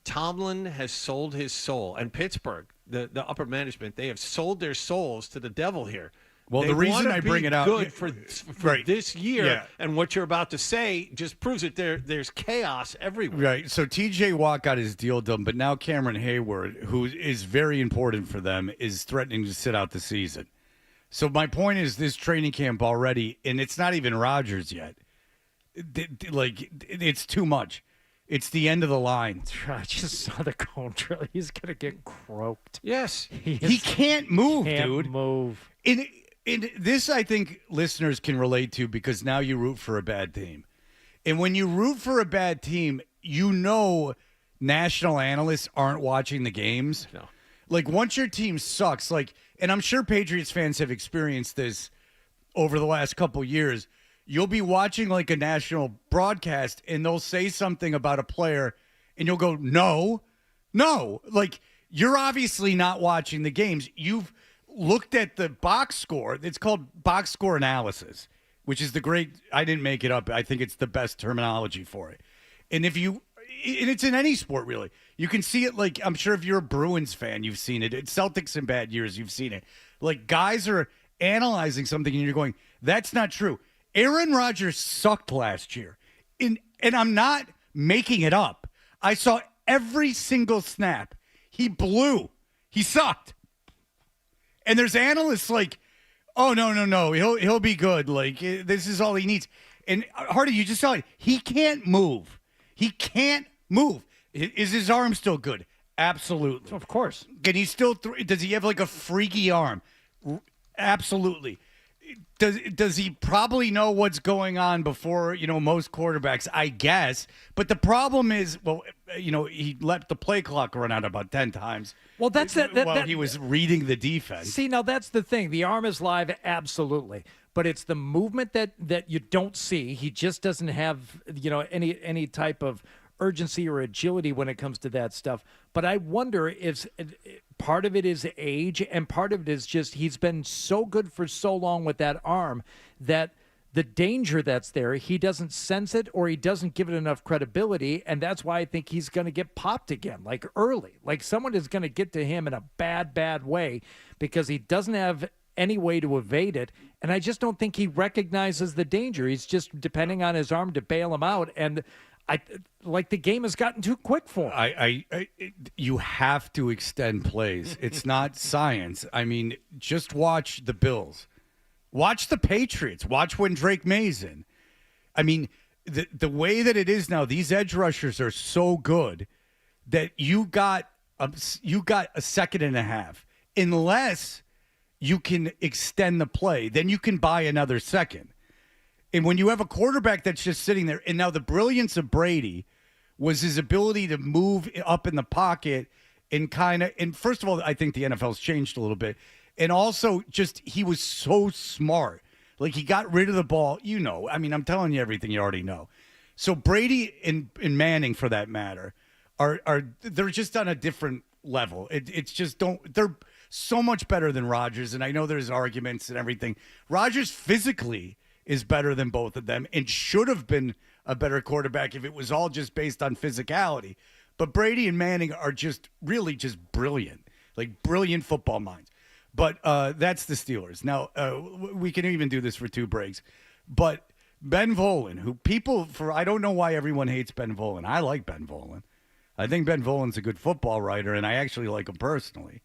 C: Tomlin has sold his soul, and Pittsburgh, the upper management, they have sold their souls to the devil here.
F: Well, the reason I bring it out,
C: good for this year, and what you're about to say just proves that there's chaos everywhere.
F: Right. So T.J. Watt got his deal done, but now Cameron Hayward, who is very important for them, is threatening to sit out the season. So my point is, this training camp already, and it's not even Rodgers yet. It's too much. It's the end of the line.
G: I just saw the cone drill. He's gonna get croaked.
C: Yes,
F: he can't move,
G: dude.
F: Move. In this, I think listeners can relate to because now you root for a bad team, and when you root for a bad team, national analysts aren't watching the games.
C: No.
F: Once your team sucks, and I'm sure Patriots fans have experienced this over the last couple years. You'll be watching a national broadcast and they'll say something about a player and you'll go, no. You're obviously not watching the games. You've looked at the box score. It's called box score analysis, which is I didn't make it up. I think it's the best terminology for it. And it's in any sport, really. You can see it I'm sure if you're a Bruins fan, you've seen it. It's Celtics in bad years, you've seen it. Guys are analyzing something and you're going, that's not true. Aaron Rodgers sucked last year. And I'm not making it up. I saw every single snap. He blew. He sucked. And there's analysts Oh, no. He'll be good. Like, this is all he needs. And, Hardy, you just saw it. He can't move. Is his arm still good? Absolutely.
G: Of course.
F: Can he still does he have like a freaky arm? Absolutely. Does he probably know what's going on before, most quarterbacks, I guess. But the problem is, he let the play clock run out about 10 times.
G: Well, that's
F: while he was reading the defense.
G: See, now that's the thing. The arm is live, absolutely. But it's the movement that you don't see. He just doesn't have, any type of urgency or agility when it comes to that stuff. But I wonder if part of it is age and part of it is just he's been so good for so long with that arm that the danger that's there, he doesn't sense it or he doesn't give it enough credibility. And that's why I think he's going to get popped again, like early. Like someone is going to get to him in a bad way because he doesn't have any way to evade it. And I just don't think he recognizes the danger. He's just depending on his arm to bail him out. And the game has gotten too quick for him.
F: You have to extend plays. It's not science. I mean, just watch the Bills. Watch the Patriots. Watch when Drake May's in. I mean, the way that it is now, these edge rushers are so good that you got a second and a half. Unless you can extend the play, then you can buy another second. And when you have a quarterback that's just sitting there, and now the brilliance of Brady was his ability to move up in the pocket and and first of all, I think the NFL's changed a little bit. And also just, he was so smart. Like he got rid of the ball, I mean, I'm telling you everything you already know. So Brady and Manning, for that matter, they're just on a different level. It's just they're so much better than Rodgers. And I know there's arguments and everything. Rodgers physically is better than both of them and should have been a better quarterback if it was all just based on physicality. But Brady and Manning are just really just brilliant, like brilliant football minds. But that's the Steelers. Now, we can even do this for 2 breaks. But Ben Volen, who I don't know why everyone hates Ben Volen. I like Ben Volen. I think Ben Volen's a good football writer, and I actually like him personally.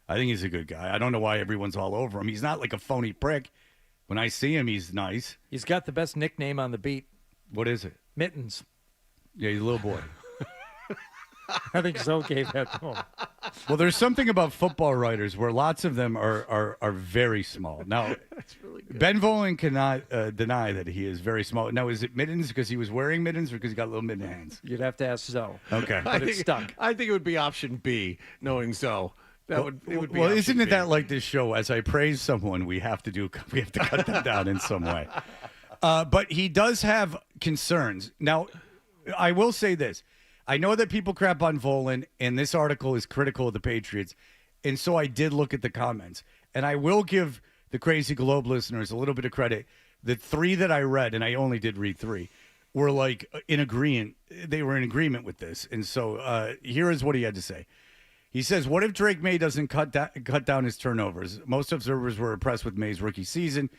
F: I think he's a good guy. I don't know why everyone's all over him. He's not like a phony prick. When I see him, he's nice.
G: He's got the best nickname on the beat.
F: What is it?
G: Mittens.
F: Yeah, he's a little boy.
G: I think so gave that to him.
F: Well, there's something about football writers where lots of them are very small. Now, really Ben Volen cannot deny that he is very small. Now, is it mittens because he was wearing mittens or because he got little mitten hands?
G: You'd have to ask Zoe.
F: Okay.
G: But it's stuck.
C: I think it would be option B, knowing Zoe. It would be
F: well, isn't it
C: B.
F: that like this show? As I praise someone, we have to cut them down in some way. But he does have concerns. Now, I will say this. I know that people crap on Volen, and this article is critical of the Patriots, and so I did look at the comments. And I will give the Crazy Globe listeners a little bit of credit. The 3 that I read, and I only did read 3, were like in agreement. They were in agreement with this. And so here is what he had to say. He says, what if Drake May doesn't cut down his turnovers? Most observers were impressed with May's rookie season,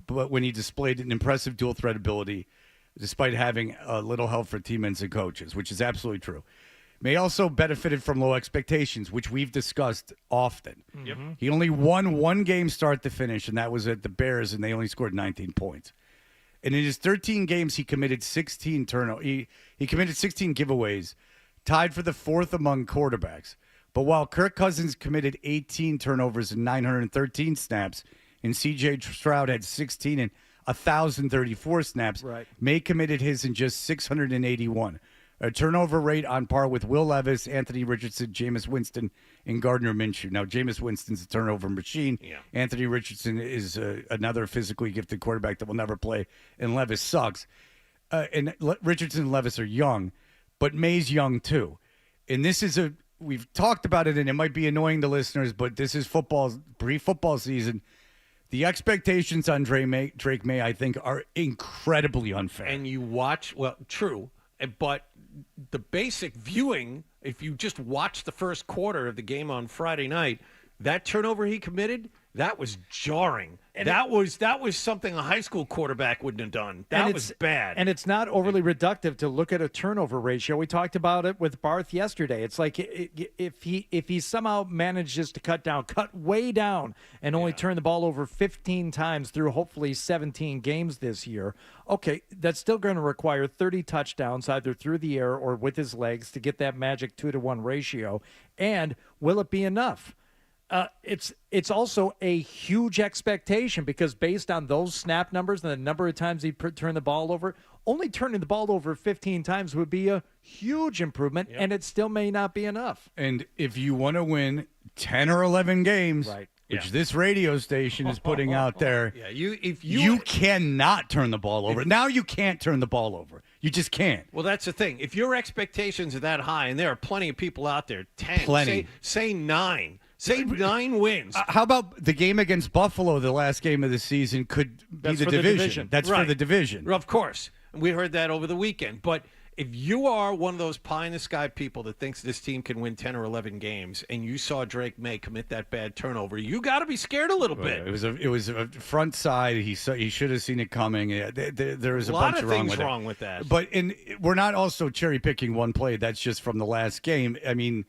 F: but when he displayed an impressive dual threat ability, despite having little help for teammates and coaches, which is absolutely true. May also benefited from low expectations, which we've discussed often.
G: Yep.
F: He only won 1 game start to finish, and that was at the Bears, and they only scored 19 points. And in his 13 games, he committed 16 turnovers. He committed 16 giveaways, tied for the 4th among quarterbacks. But while Kirk Cousins committed 18 turnovers and 913 snaps, and C.J. Stroud had 16 and 1,034 snaps,
G: right,
F: May committed his in just 681. A turnover rate on par with Will Levis, Anthony Richardson, Jameis Winston, and Gardner Minshew. Now, Jameis Winston's a turnover machine.
C: Yeah.
F: Anthony Richardson is another physically gifted quarterback that will never play, and Levis sucks. Richardson and Levis are young, but May's young too. And this is we've talked about it, and it might be annoying to listeners, but this is pre-football season. The expectations on Drake May, I think, are incredibly unfair.
C: And you watch, well, true, but the basic viewing, if you just watch the first quarter of the game on Friday night, that turnover he committed, that was jarring. That was something a high school quarterback wouldn't have done. That was bad.
G: And it's not overly reductive to look at a turnover ratio. We talked about it with Barth yesterday. It's like if he somehow manages to cut way down, and only turn the ball over 15 times through hopefully 17 games this year, okay, that's still going to require 30 touchdowns either through the air or with his legs to get that magic 2-to-1 ratio. And will it be enough? It's also a huge expectation, because based on those snap numbers and the number of times he turned the ball over, only turning the ball over 15 times would be a huge improvement, and it still may not be enough.
F: And if you want to win 10 or 11 games, which this radio station is putting out there, you cannot turn the ball over. Now you can't turn the ball over. You just can't.
C: Well, that's the thing. If your expectations are that high, and there are plenty of people out there, 10, say 9. Say 9 wins.
F: How about the game against Buffalo, the last game of the season, could be the division. That's for the division.
C: Of course. We heard that over the weekend. But if you are one of those pie-in-the-sky people that thinks this team can win 10 or 11 games, and you saw Drake May commit that bad turnover, you got to be scared a little bit.
F: It was a front side. He should have seen it coming. There was a bunch
C: of things wrong with that.
F: But we're not also cherry-picking one play. That's just from the last game. I mean,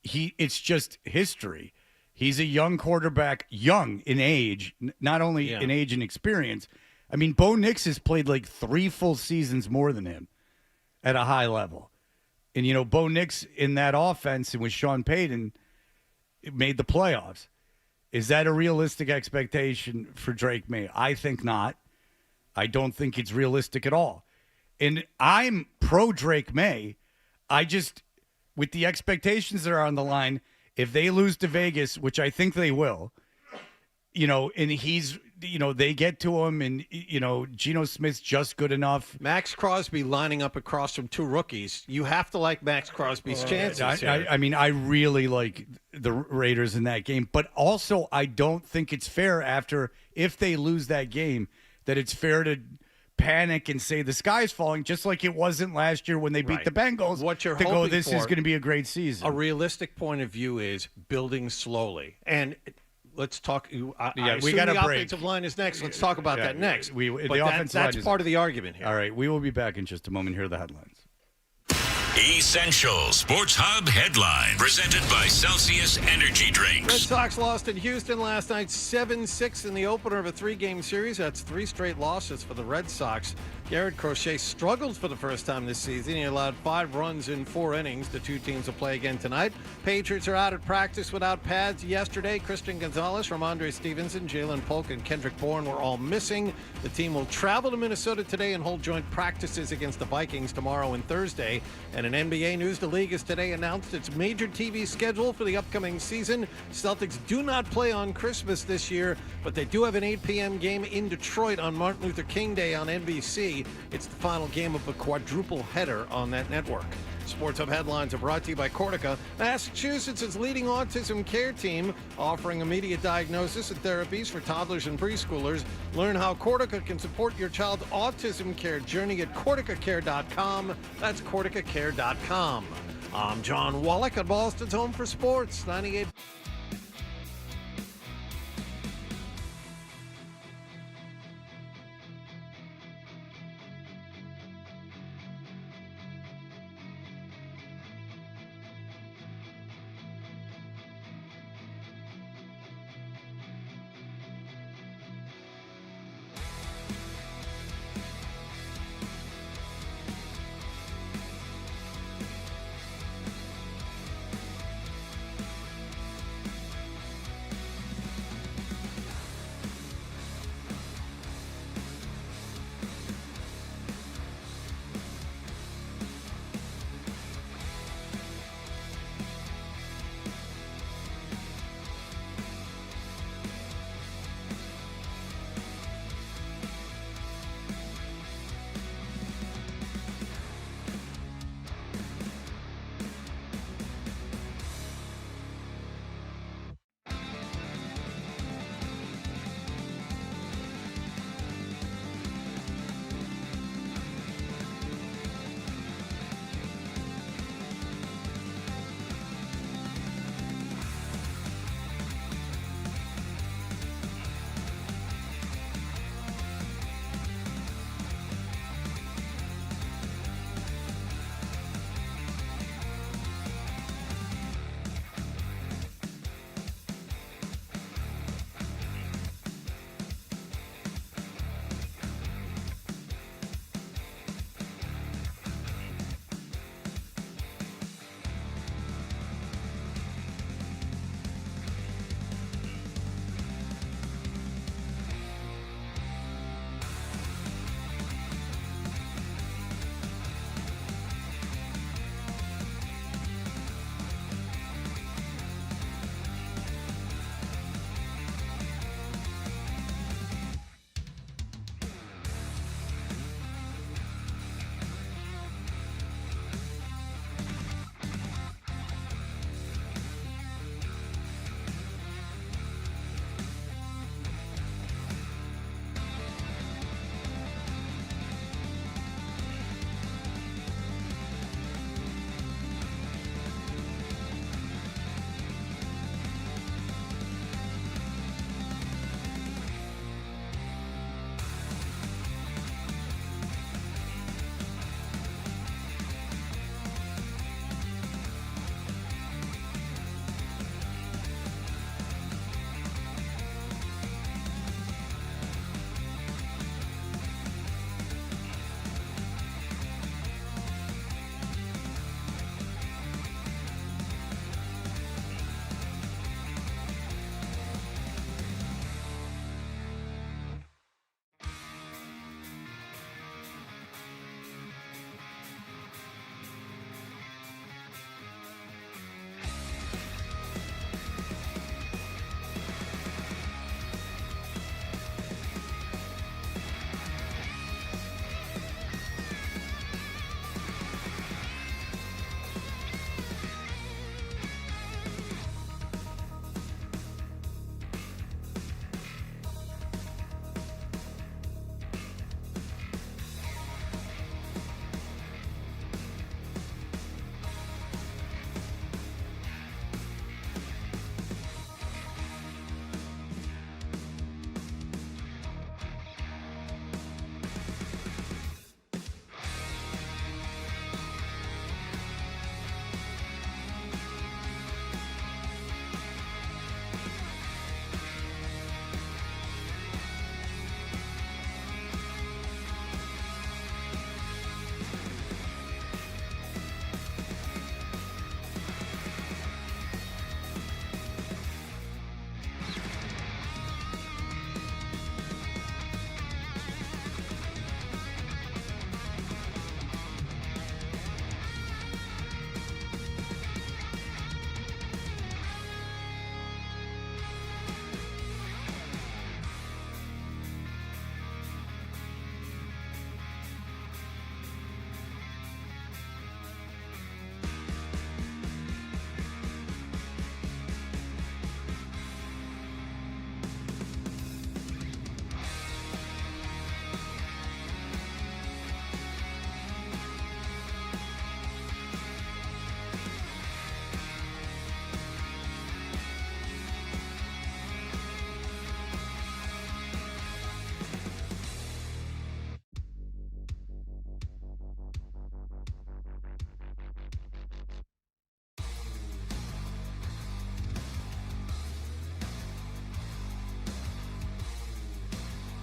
F: it's just history. He's a young quarterback, young in age, not only in age and experience. I mean, Bo Nix has played like 3 full seasons more than him at a high level. And, Bo Nix in that offense and with Sean Payton made the playoffs. Is that a realistic expectation for Drake May? I think not. I don't think it's realistic at all. And I'm pro Drake May. With the expectations that are on the line, if they lose to Vegas, which I think they will, and they get to him, and, Geno Smith's just good enough.
C: Max Crosby lining up across from 2 rookies. You have to like Max Crosby's chances.
F: I mean, I really like the Raiders in that game, but also I don't think it's fair if they lose that game, that it's fair to panic and say the sky's falling, just like it wasn't last year when they beat the Bengals.
C: What you're
F: hoping this is going to be a great season.
C: A realistic point of view is building slowly. And let's talk. We got the offensive line is next. Let's talk about that next. That's part of the argument here.
F: All right, we will be back in just a moment. Here are the headlines.
B: Essential Sports Hub headline presented by Celsius Energy Drinks.
C: Red Sox lost in Houston last night 7-6 in the opener of a 3-game series. That's 3 straight losses for the Red Sox. Garrett Crochet struggled for the first time this season. He allowed 5 runs in 4 innings. The 2 teams will play again tonight. Patriots are out at practice without pads yesterday. Christian Gonzalez, Ramondre Stevenson, Jalen Polk, and Kendrick Bourne were all missing. The team will travel to Minnesota today and hold joint practices against the Vikings tomorrow and Thursday. And in NBA news, the league has today announced its major TV schedule for the upcoming season. Celtics do not play on Christmas this year, but they do have an 8 p.m. game in Detroit on Martin Luther King Day on NBC. It's the final game of a quadruple header on that network. Sports Hub headlines are brought to you by Cortica, Massachusetts' leading autism care team, offering immediate diagnosis and therapies for toddlers and preschoolers. Learn how Cortica can support your child's autism care journey at CorticaCare.com. That's CorticaCare.com. I'm John Wallach at Boston's Home for Sports, 98.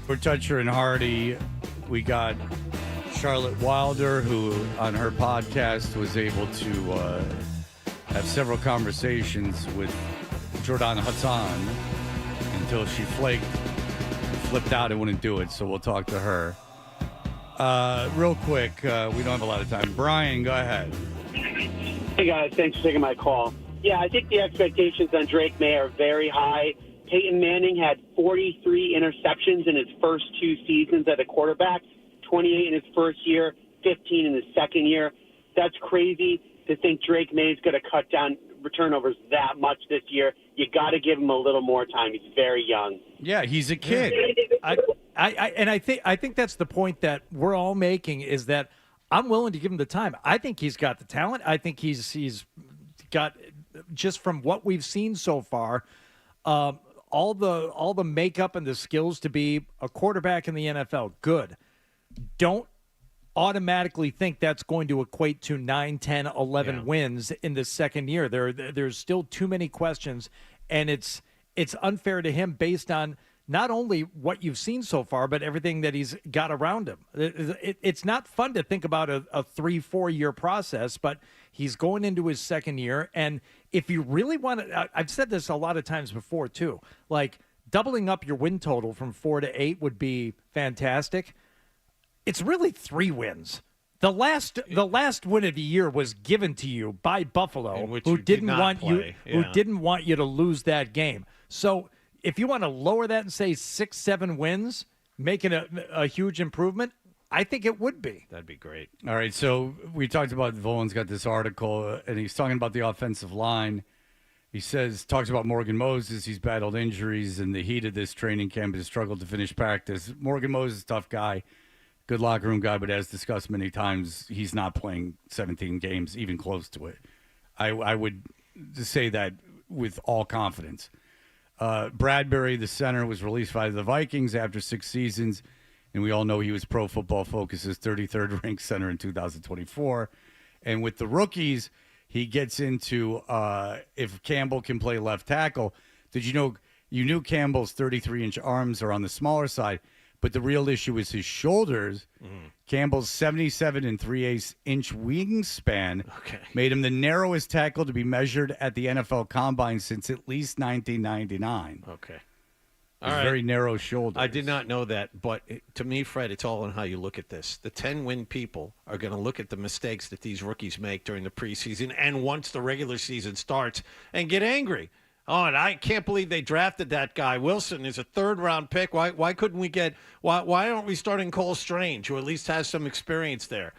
F: For Toucher and Hardy, we got Charlotte Wilder, who on her podcast was able to have several conversations with Jordyn Hudson until she flipped out and wouldn't do it. So we'll talk to her. Real quick, we don't have a lot of time. Brian, go ahead.
K: Hey, guys. Thanks for taking my call. Yeah, I think the expectations on Drake May are very high. Peyton Manning had 43 interceptions in his first 2 seasons at a quarterback, 28 in his first year, 15 in his second year. That's crazy to think Drake May is going to cut down turnovers that much this year. You got to give him a little more time. He's very young.
F: Yeah, he's a kid.
G: I think that's the point that we're all making, is that I'm willing to give him the time. I think he's got the talent. I think he's got, just from what we've seen so far, all the makeup and the skills to be a quarterback in the NFL. Good. Don't automatically think that's going to equate to 9, 10, 11 wins in the second year. There's still too many questions, and it's unfair to him based on not only what you've seen so far, but everything that he's got around him. It's not fun to think about a 3-4 year process, but he's going into his second year. And if you really want to, I've said this a lot of times before too, like doubling up your win total from 4 to 8 would be fantastic. It's really 3 wins. The last win of the year was given to you by Buffalo, who didn't want you to lose that game. So if you want to lower that and say 6, 7 wins, making a huge improvement, I think it would be.
C: That'd be great.
F: All right, so we talked about, Volan's got this article, and he's talking about the offensive line. He talks about Morgan Moses. He's battled injuries in the heat of this training camp, has struggled to finish practice. Morgan Moses, tough guy, good locker room guy, but as discussed many times, he's not playing 17 games, even close to it. I would say that with all confidence. Bradbury, the center, was released by the Vikings after 6 seasons, and we all know he was Pro Football Focus's 33rd ranked center in 2024. And with the rookies, he gets into if Campbell can play left tackle. Did you knew Campbell's 33-inch arms are on the smaller side, but the real issue is his shoulders. Campbell's 77 3/8 inch wingspan made him the narrowest tackle to be measured at the NFL Combine since at least 1999.
C: Okay.
F: All right. Very narrow shoulders.
C: I did not know that, but to me, Fred, it's all on how you look at this. The 10-win people are going to look at the mistakes that these rookies make during the preseason and once the regular season starts and get angry. Oh, and I can't believe they drafted that guy. Wilson is a 3rd-round pick. Why couldn't we get – why aren't we starting Cole Strange, who at least has some experience there?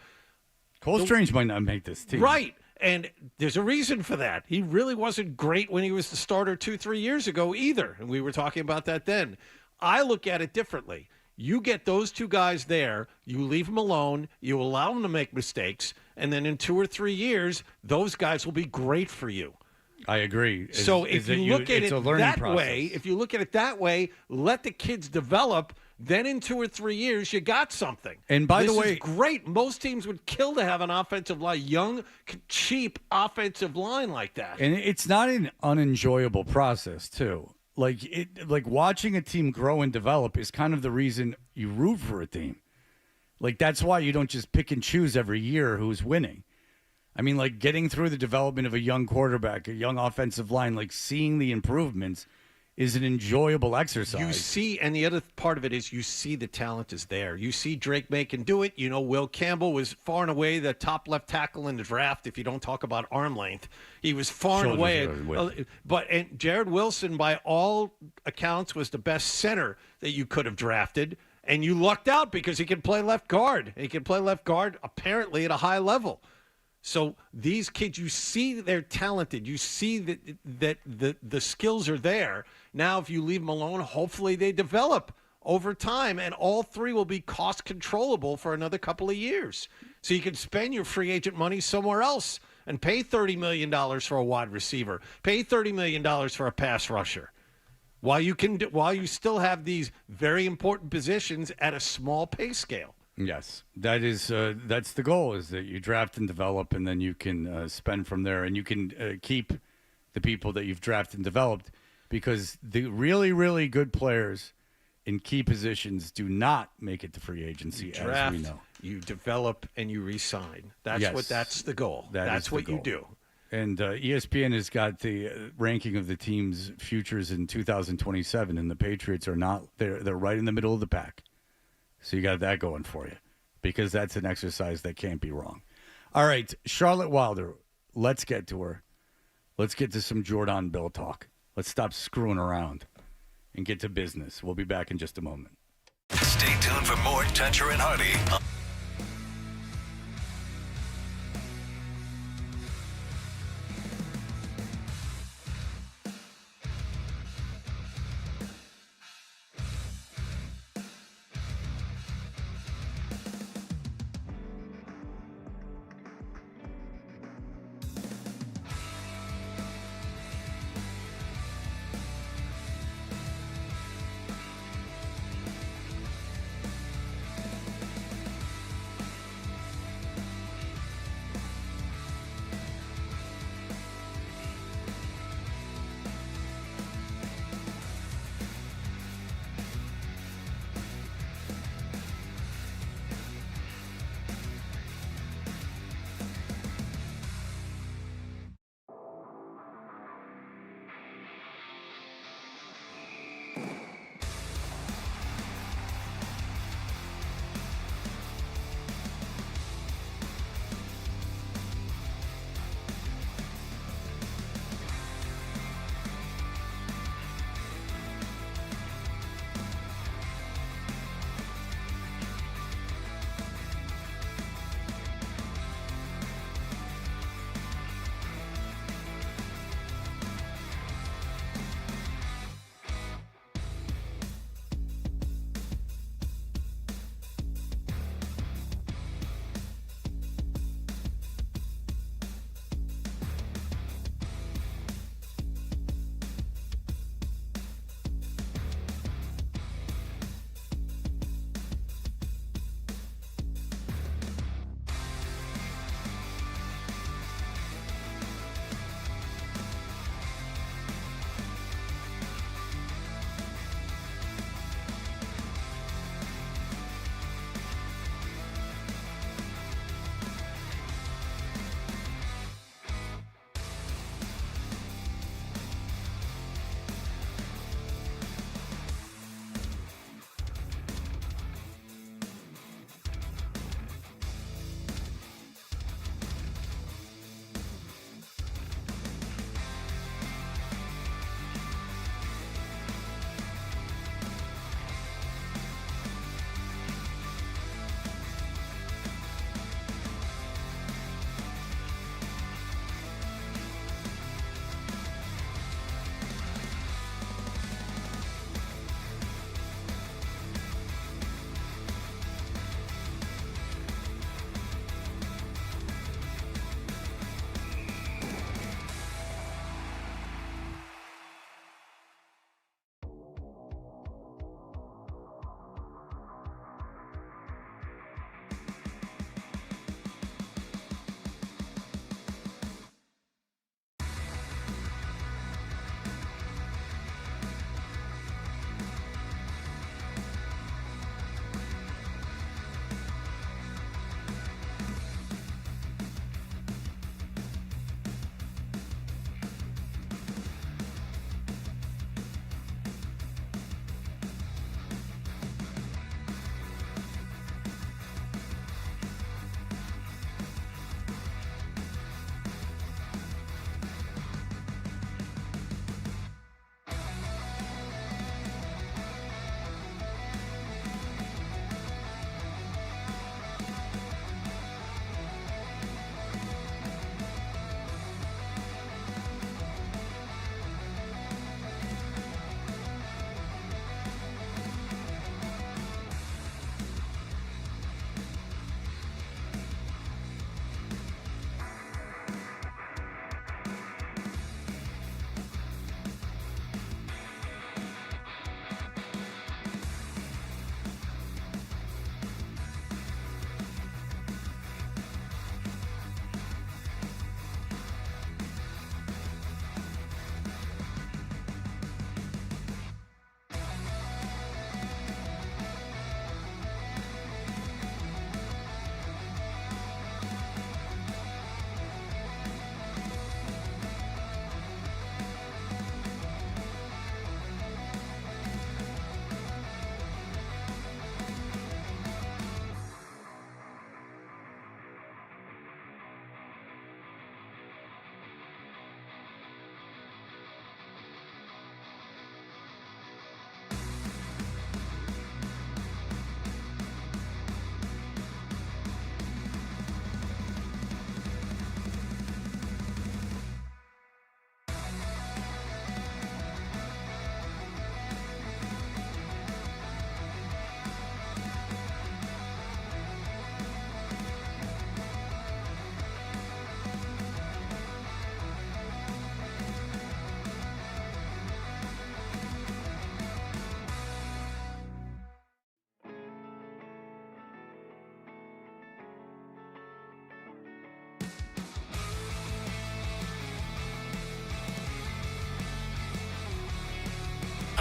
F: Cole Strange might not make this team.
C: Right, and there's a reason for that. He really wasn't great when he was the starter 2-3 years ago either, and we were talking about that then. I look at it differently. You get those 2 guys there, you leave them alone, you allow them to make mistakes, and then in 2 or 3 years, those guys will be great for you.
F: I agree.
C: So if you look at it that way, let the kids develop. Then in 2 or 3 years, you got something.
F: And by the way,
C: this is great. Most teams would kill to have an offensive line, young, cheap offensive line like that.
F: And it's not an unenjoyable process, too. Like watching a team grow and develop is kind of the reason you root for a team. Like that's why you don't just pick and choose every year who's winning. I mean, like getting through the development of a young quarterback, a young offensive line, like seeing the improvements is an enjoyable exercise.
C: You see, and the other part of it is you see the talent is there. You see Drake May can do it. You know, Will Campbell was far and away the top left tackle in the draft, if you don't talk about arm length. He was far and away. And Jared Wilson, by all accounts, was the best center that you could have drafted. And you lucked out because he can play left guard. He can play left guard apparently at a high level. So these kids, you see they're talented. You see that the skills are there. Now, if you leave them alone, hopefully they develop over time, and all 3 will be cost controllable for another couple of years. So you can spend your free agent money somewhere else and pay $30 million for a wide receiver, pay $30 million for a pass rusher, while you still have these very important positions at a small pay scale.
F: Yes, that's the goal, is that you draft and develop, and then you can spend from there, and you can keep the people that you've drafted and developed, because the really, really good players in key positions do not make it to free agency,
C: You draft,
F: as we know.
C: you develop, and you re-sign. That's
F: Yes.
C: that's the goal. That's what you do.
F: And ESPN has got the ranking of the team's futures in 2027, and the Patriots are not. They're right in the middle of the pack. So you got that going for you, because that's an exercise that can't be wrong. All right, Charlotte Wilder. Let's get to her. Let's get to some Jordan Bill talk. Let's stop screwing around and get to business. We'll be back in just a moment.
B: Stay tuned for more Toucher and Hardy.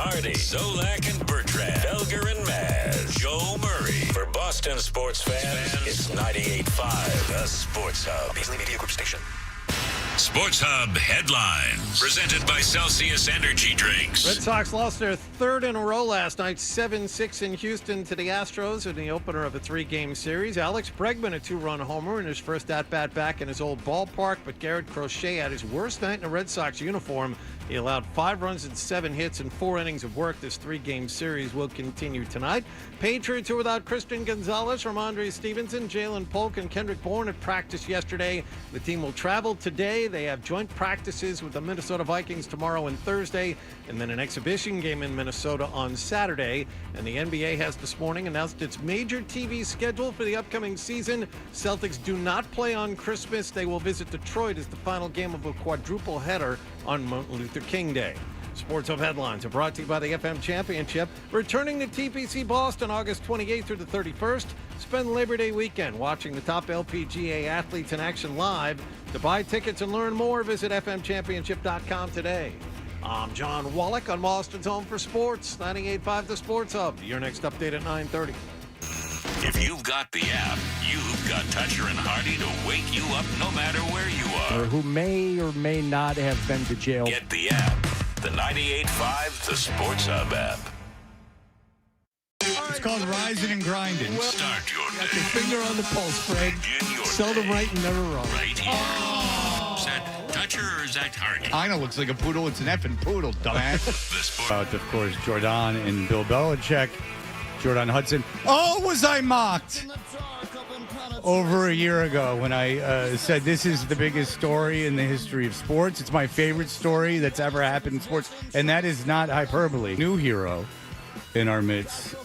A: Hardy, Zolak and Bertrand, Felger and Maz, Joe Murray. For Boston sports fans, it's 98.5, the Sports Hub. Beasley Media Group Station. Sports Hub headlines. Presented by Celsius Energy Drinks.
C: Red Sox lost their third in a row last night, 7-6 in Houston to the Astros in the opener of a 3-game series. Alex Bregman, a 2-run homer in his first at-bat back in his old ballpark, but Garrett Crochet had his worst night in a Red Sox uniform. He allowed 5 runs and 7 hits in 4 innings of work. This 3-game series will continue tonight. Patriots are without Christian Gonzalez, Ramondre Stevenson, Jalen Polk, and Kendrick Bourne at practice yesterday. The team will travel today. They have joint practices with the Minnesota Vikings tomorrow and Thursday, and then an exhibition game in Minnesota on Saturday. And the NBA has this morning announced its major TV schedule for the upcoming season. Celtics do not play on Christmas. They will visit Detroit as the final game of a quadruple header on Martin Luther King Day. Sports Hub headlines are brought to you by the FM Championship. Returning to TPC Boston August 28th through the 31st. Spend Labor Day weekend watching the top LPGA athletes in action live. To buy tickets and learn more, visit fmchampionship.com today. I'm John Wallach on Boston's Home for Sports, 98.5 The Sports Hub. Your next update at 9:30.
A: If you've got the app, you've got Toucher and Hardy to wake you up no matter where you are.
G: Or who may or may not have been to jail.
A: Get the app. The 98.5 The Sports Hub app.
F: It's called Rising and Grinding.
A: Start your day.
C: Got your finger on the pulse, Fred. Seldom right and never wrong.
A: Right here. Is that Toucher or is that Hardy?
F: I know, looks like a poodle. It's an effing poodle, dumbass.
A: The sport.
F: Of course, Jordan and Bill Belichick. Jordyn Hudson. Oh, was I mocked over a year ago when I said this is the biggest story in the history of sports. It's my favorite story that's ever happened in sports, and that is not hyperbole. New hero in our midst,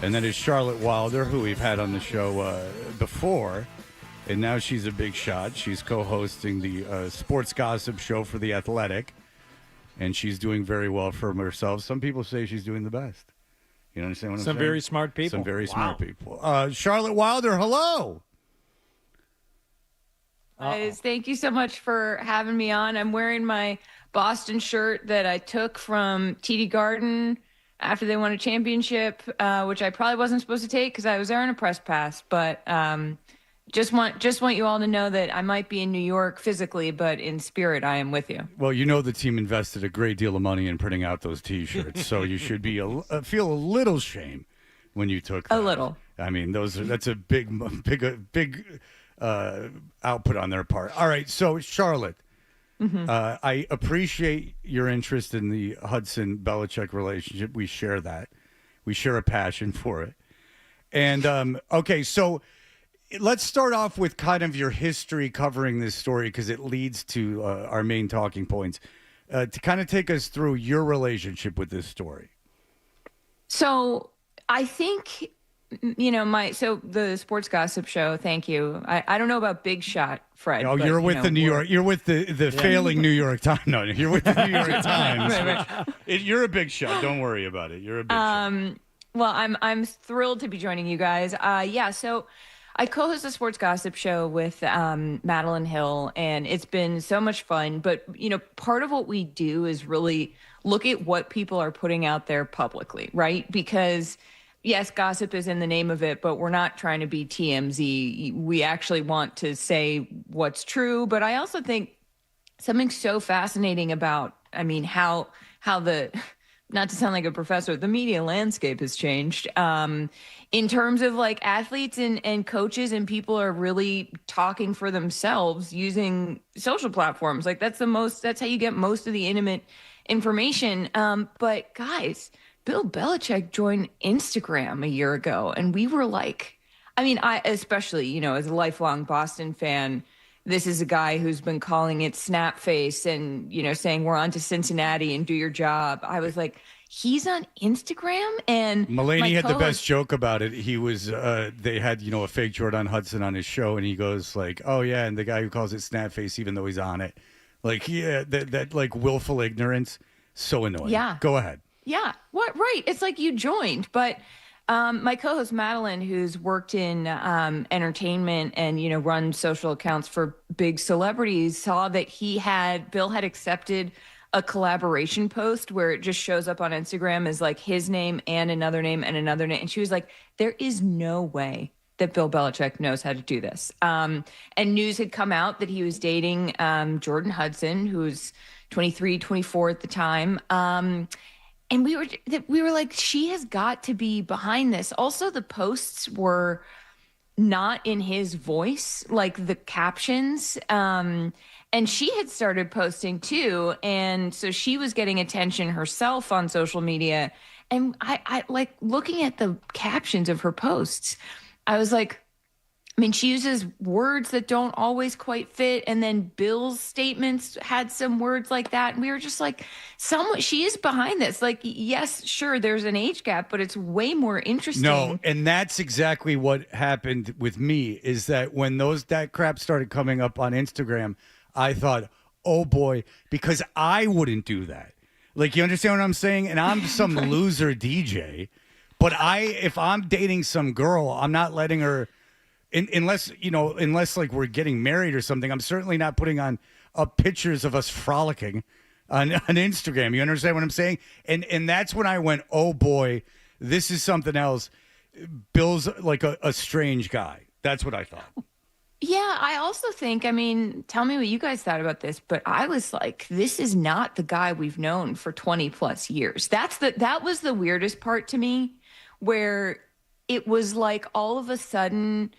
F: and that is Charlotte Wilder, who we've had on the show before, and now she's a big shot. She's co-hosting the sports gossip show for The Athletic, and she's doing very well for herself. Some people say she's doing the best. You understand what I'm saying?
G: Some very smart people.
F: Some very smart people. Charlotte Wilder, hello.
V: Guys, thank you so much for having me on. I'm wearing my Boston shirt that I took from TD Garden after they won a championship, which I probably wasn't supposed to take because I was there on a press pass. But just want you all to know that I might be in New York physically, but in spirit, I am with you.
F: Well, you know the team invested a great deal of money in printing out those T-shirts, so you should be feel a little shame when you took that.
V: A little.
F: I mean, that's a big output on their part. All right, so Charlotte, I appreciate your interest in the Hudson-Belichick relationship. We share that. We share a passion for it. And, okay, so let's start off with kind of your history covering this story because it leads to our main talking points. To kind of take us through your relationship with this story.
V: So I think, the sports gossip show, thank you. I don't know about Big Shot, Fred.
F: Oh, you're with the New York. You're with the failing New York Times. No, you're with the New York Times.
V: Right.
F: You're a big shot. Don't worry about it. You're a big shot.
V: Well, I'm thrilled to be joining you guys. So I co-host a sports gossip show with Madeline Hill, and it's been so much fun. But, part of what we do is really look at what people are putting out there publicly, right? Because, yes, gossip is in the name of it, but we're not trying to be TMZ. We actually want to say what's true. But I also think something so fascinating about, how the – not to sound like a professor, the media landscape has changed in terms of like athletes and coaches, and people are really talking for themselves using social platforms. Like that's how you get most of the intimate information. But guys, Bill Belichick joined Instagram a year ago, and we were like, I especially, as a lifelong Boston fan, this is a guy who's been calling it snap face and, saying we're on to Cincinnati and do your job. I was like, he's on Instagram? And
F: Mulaney had the best joke about it. He was, they had, a fake Jordyn Hudson on his show, and he goes like, oh yeah, and the guy who calls it snap face, even though he's on it. Like, yeah, that like willful ignorance, so annoying.
V: Yeah.
F: Go ahead.
V: Yeah. What? Right. It's like you joined, but my co-host Madeline, who's worked in entertainment and run social accounts for big celebrities, saw that Bill had accepted a collaboration post where it just shows up on Instagram as like his name and another name and another name. And she was like, there is no way that Bill Belichick knows how to do this. And news had come out that he was dating Jordyn Hudson, who's 23, 24 at the time. And we were like, she has got to be behind this. Also, the posts were not in his voice, like the captions. And she had started posting too. And so she was getting attention herself on social media. And I like looking at the captions of her posts. I was like, I mean, she uses words that don't always quite fit. And then Bill's statements had some words like that. And we were just like, she is behind this. Like, yes, sure, there's an age gap, but it's way more interesting.
F: No, and that's exactly what happened with me, is that when that crap started coming up on Instagram, I thought, oh boy, because I wouldn't do that. Like, you understand what I'm saying? And I'm some loser DJ, but if I'm dating some girl, I'm not letting her, unless like we're getting married or something, I'm certainly not putting up pictures of us frolicking on Instagram. You understand what I'm saying? And that's when I went, oh boy, this is something else. Bill's like a strange guy. That's what I thought.
V: Yeah, I also think, I mean, tell me what you guys thought about this, but I was like, this is not the guy we've known for 20 plus years. That was the weirdest part to me, where it was like all of a sudden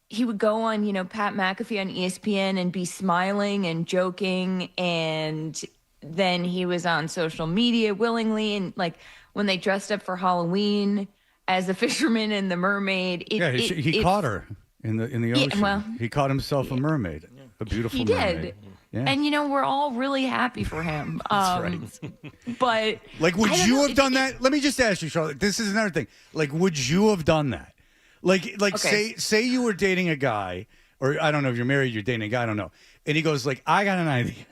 V: he would go on, Pat McAfee on ESPN and be smiling and joking. And then he was on social media willingly. And like when they dressed up for Halloween as the fisherman and the mermaid.
F: He caught her. In the ocean.
V: Yeah, well,
F: he caught himself a mermaid, a beautiful mermaid.
V: He did.
F: Yeah.
V: And, we're all really happy for him.
F: That's right.
V: But
F: like, would you have done that? Let me just ask you, Charlotte. This is another thing. Like, would you have done that? Like,
V: okay.
F: say you were dating a guy, or I don't know if you're married, you're dating a guy, I don't know. And he goes like, I got an idea.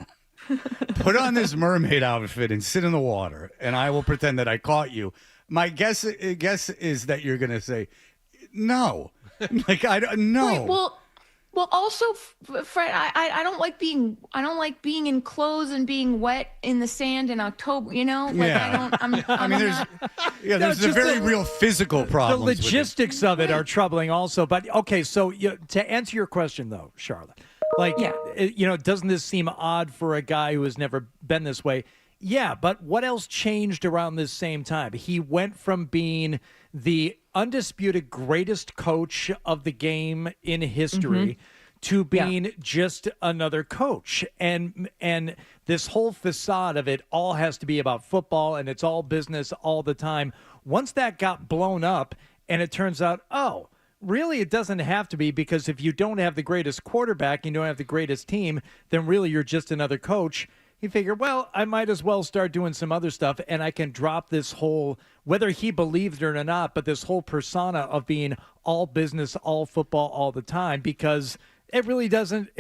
F: Put on this mermaid outfit and sit in the water, and I will pretend that I caught you. My guess is that you're going to say, no. Like, I don't know.
V: Wait, well, also, Fred, I don't like being in clothes and being wet in the sand in October. Like,
F: yeah.
V: I mean,
F: there's a very real physical problem.
G: The logistics of it are troubling, also. But okay, so to answer your question, though, Charlotte, like, doesn't this seem odd for a guy who has never been this way? Yeah, but what else changed around this same time? He went from being the undisputed greatest coach of the game in history to being just another coach. And this whole facade of it all has to be about football, and it's all business all the time. Once that got blown up and it turns out, oh, really it doesn't have to be, because if you don't have the greatest quarterback, you don't have the greatest team, then really you're just another coach. He figured, well, I might as well start doing some other stuff, and I can drop this whole, whether he believed it or not, but this whole persona of being all business, all football, all the time, because it really doesn't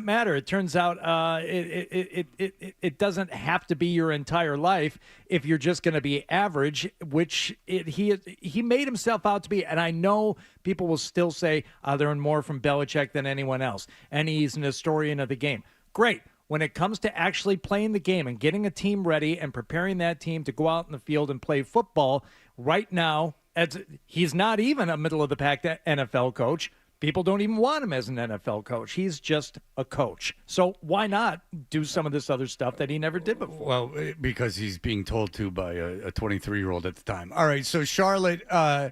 G: matter. It turns out it doesn't have to be your entire life if you're just going to be average, which he made himself out to be. And I know people will still say I learned more from Belichick than anyone else, and he's an historian of the game. Great. When it comes to actually playing the game and getting a team ready and preparing that team to go out in the field and play football, right now, he's not even a middle-of-the-pack NFL coach. People don't even want him as an NFL coach. He's just a coach. So why not do some of this other stuff that he never did before?
F: Well, because he's being told to by a 23-year-old at the time. All right, so Charlotte, now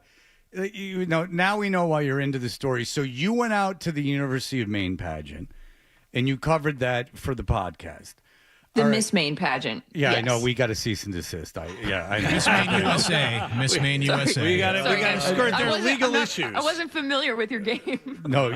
F: we know why you're into the story. So you went out to the University of Maine pageant, and you covered that for the podcast.
V: The Miss Maine pageant.
F: Yeah,
V: yes.
F: I know. We got to cease and desist. I know.
I: Miss Maine USA. Miss Maine USA.
C: We got to skirt their legal issues.
V: I wasn't familiar with your game.
F: No,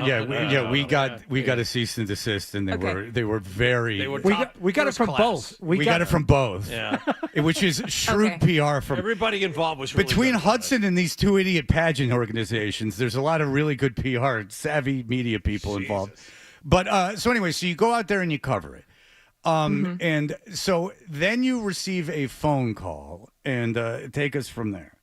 F: we got to cease and desist, and they were very.
G: We got it from both.
F: We got it from both.
C: Yeah,
F: which is shrewd PR from
C: everybody involved. Was really
F: between
C: good.
F: Hudson and these two idiot pageant organizations. There's a lot of really good PR, savvy media people involved. But so anyway, so you go out there and you cover it. And so then you receive a phone call, and take us from there.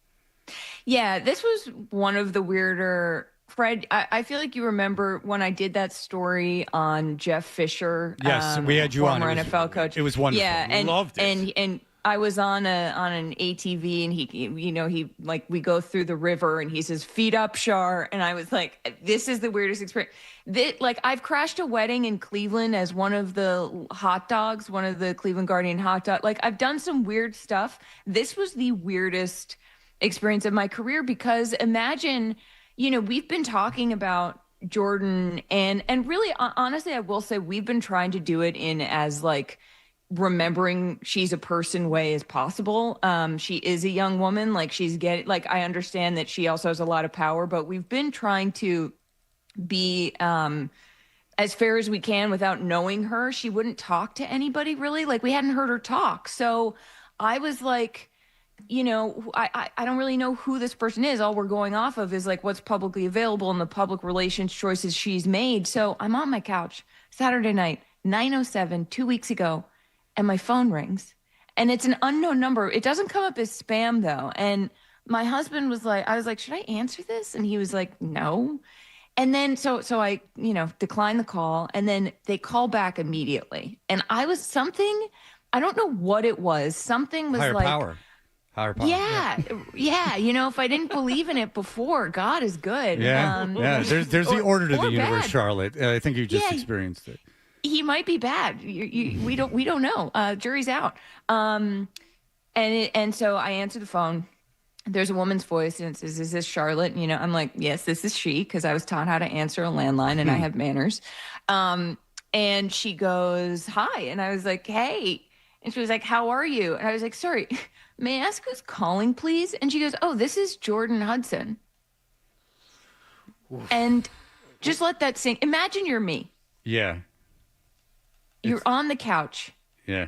V: Yeah, this was one of the weirder Fred, I feel like you remember when I did that story on Jeff Fisher.
F: Yes, we had you on.
V: Former NFL coach.
F: It was wonderful.
V: Yeah, and
F: loved it.
V: And I was on an ATV, and he like, we go through the river, and he says, "Feet up, Shar," and I was like, "This is the weirdest experience." Like, I've crashed a wedding in Cleveland as one of the hot dogs, one of the Cleveland Guardian hot dog. Like, I've done some weird stuff. This was the weirdest experience of my career, because imagine. We've been talking about Jordyn and really, honestly, I will say we've been trying to do it in as like remembering she's a person way as possible. She is a young woman. Like, I understand that she also has a lot of power, but we've been trying to be as fair as we can without knowing her. She wouldn't talk to anybody really. Like, we hadn't heard her talk. So I was like, I don't really know who this person is. All we're going off of is like what's publicly available and the public relations choices she's made. So I'm on my couch Saturday night, 9:07, 2 weeks ago, and my phone rings, and it's an unknown number. It doesn't come up as spam though. And my husband was like, I was like, should I answer this? And he was like, no. And then so I, declined the call, and then they call back immediately. And I don't know what it was. Something was
F: Higher
V: like
F: power.
V: Yeah. If I didn't believe in it before, God is good.
F: Yeah, There's the order to the universe,
V: bad.
F: Charlotte. I think you just experienced it.
V: He might be bad. We don't know. Jury's out. And so I answer the phone. There's a woman's voice, and it says, "Is this Charlotte?" I'm like, "Yes, this is she," because I was taught how to answer a landline, and I have manners. And she goes, "Hi," and I was like, "Hey," and she was like, "How are you?" And I was like, "Sorry, may I ask who's calling, please?" And she goes, "Oh, this is Jordyn Hudson." Oof. And just let that sink. Imagine you're me.
F: Yeah.
V: You're on the couch.
F: Yeah.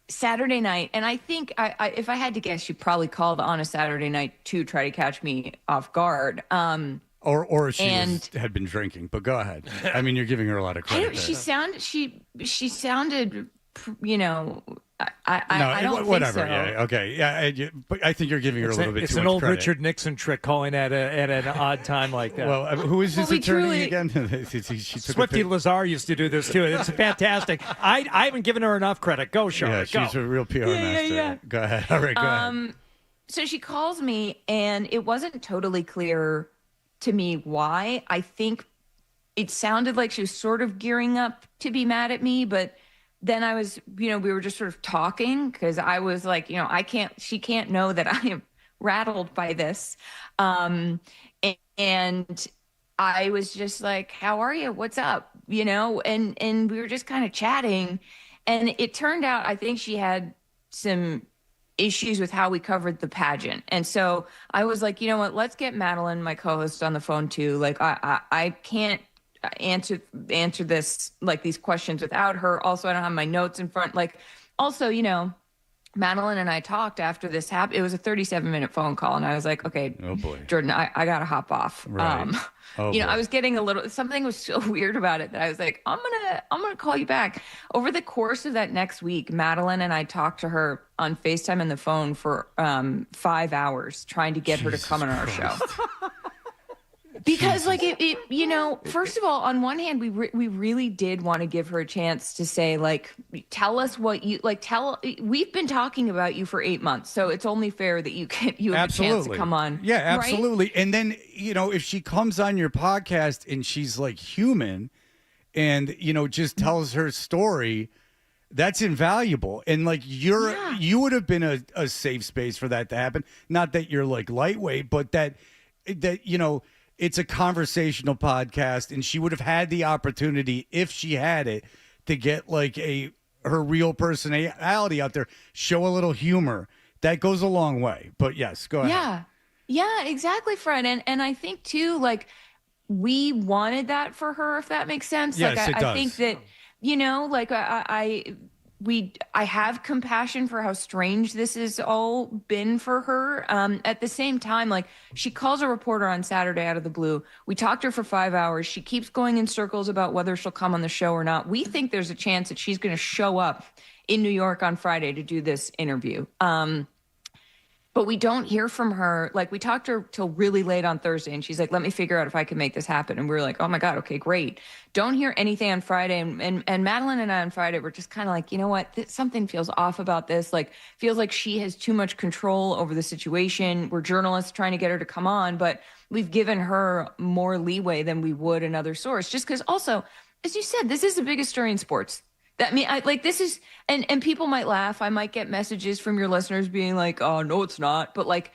V: Saturday night. And I think if I had to guess, you probably called on a Saturday night to try to catch me off guard.
F: Or she had been drinking, but go ahead. I mean, you're giving her a lot of credit.
V: She sounded, I don't
F: whatever.
V: think so.
F: Yeah, okay. Yeah, but I think you're giving her a little bit
G: It's
F: too
G: an
F: much
G: old
F: credit.
G: Richard Nixon trick, calling at an odd time like that.
F: Well, who is his attorney again? She took
G: Swifty Lazar used to do this too. It's fantastic. I haven't given her enough credit. Go, Charlotte.
F: Yeah, she's a real PR master.
V: Yeah.
F: Go ahead. All right, go ahead.
V: So she calls me, and it wasn't totally clear to me why. I think it sounded like she was sort of gearing up to be mad at me, but then I was, we were just sort of talking, because I was like, she can't know that I am rattled by this. And I was just like, "How are you? What's up?" And we were just kind of chatting, and it turned out, I think she had some issues with how we covered the pageant. And so I was like, you know what, let's get Madeline, my co-host, on the phone too. Like, I can't answer this, like, these questions without her. Also, I don't have my notes in front. Like, also, Madeline and I talked after this happened. It was a 37-minute phone call, and I was like, "Okay,
F: oh boy,
V: Jordyn, I gotta hop off."
F: Right.
V: I was getting something was so weird about it that I was like, I'm gonna call you back. Over the course of that next week, Madeline and I talked to her on FaceTime and the phone for 5 hours, trying to get her to come on our show. Because first of all, on one hand, we really did want to give her a chance to say, like, tell us what you like. We've been talking about you for 8 months, so it's only fair that you have a chance to come on.
F: Yeah, absolutely.
V: Right?
F: And then if she comes on your podcast and she's like human, and just tells her story, that's invaluable. And like you would have been a safe space for that to happen. Not that you're like lightweight, but that it's a conversational podcast, and she would have had the opportunity, if she had it, to get like her real personality out there, show a little humor. That goes a long way. But yes, go ahead.
V: Yeah, exactly, Fred. And I think too, like, we wanted that for her, if that makes sense.
F: Yes,
V: like,
F: it does.
V: I think that, I have compassion for how strange this has all been for her. At the same time, like, she calls a reporter on Saturday out of the blue. We talked to her for 5 hours. She keeps going in circles about whether she'll come on the show or not. We think there's a chance that she's going to show up in New York on Friday to do this interview. but we don't hear from her. Like, we talked to her till really late on Thursday, and she's like, let me figure out if I can make this happen. And we were like, oh my God, okay, great. Don't hear anything on Friday. And Madeline and I on Friday were just kind of like, you know what? Something feels off about this. Like, feels like she has too much control over the situation. We're journalists trying to get her to come on, but we've given her more leeway than we would another source. Just because also, as you said, this is the biggest story in sports. This is, and people might laugh. I might get messages from your listeners being like, oh, no, it's not. But like,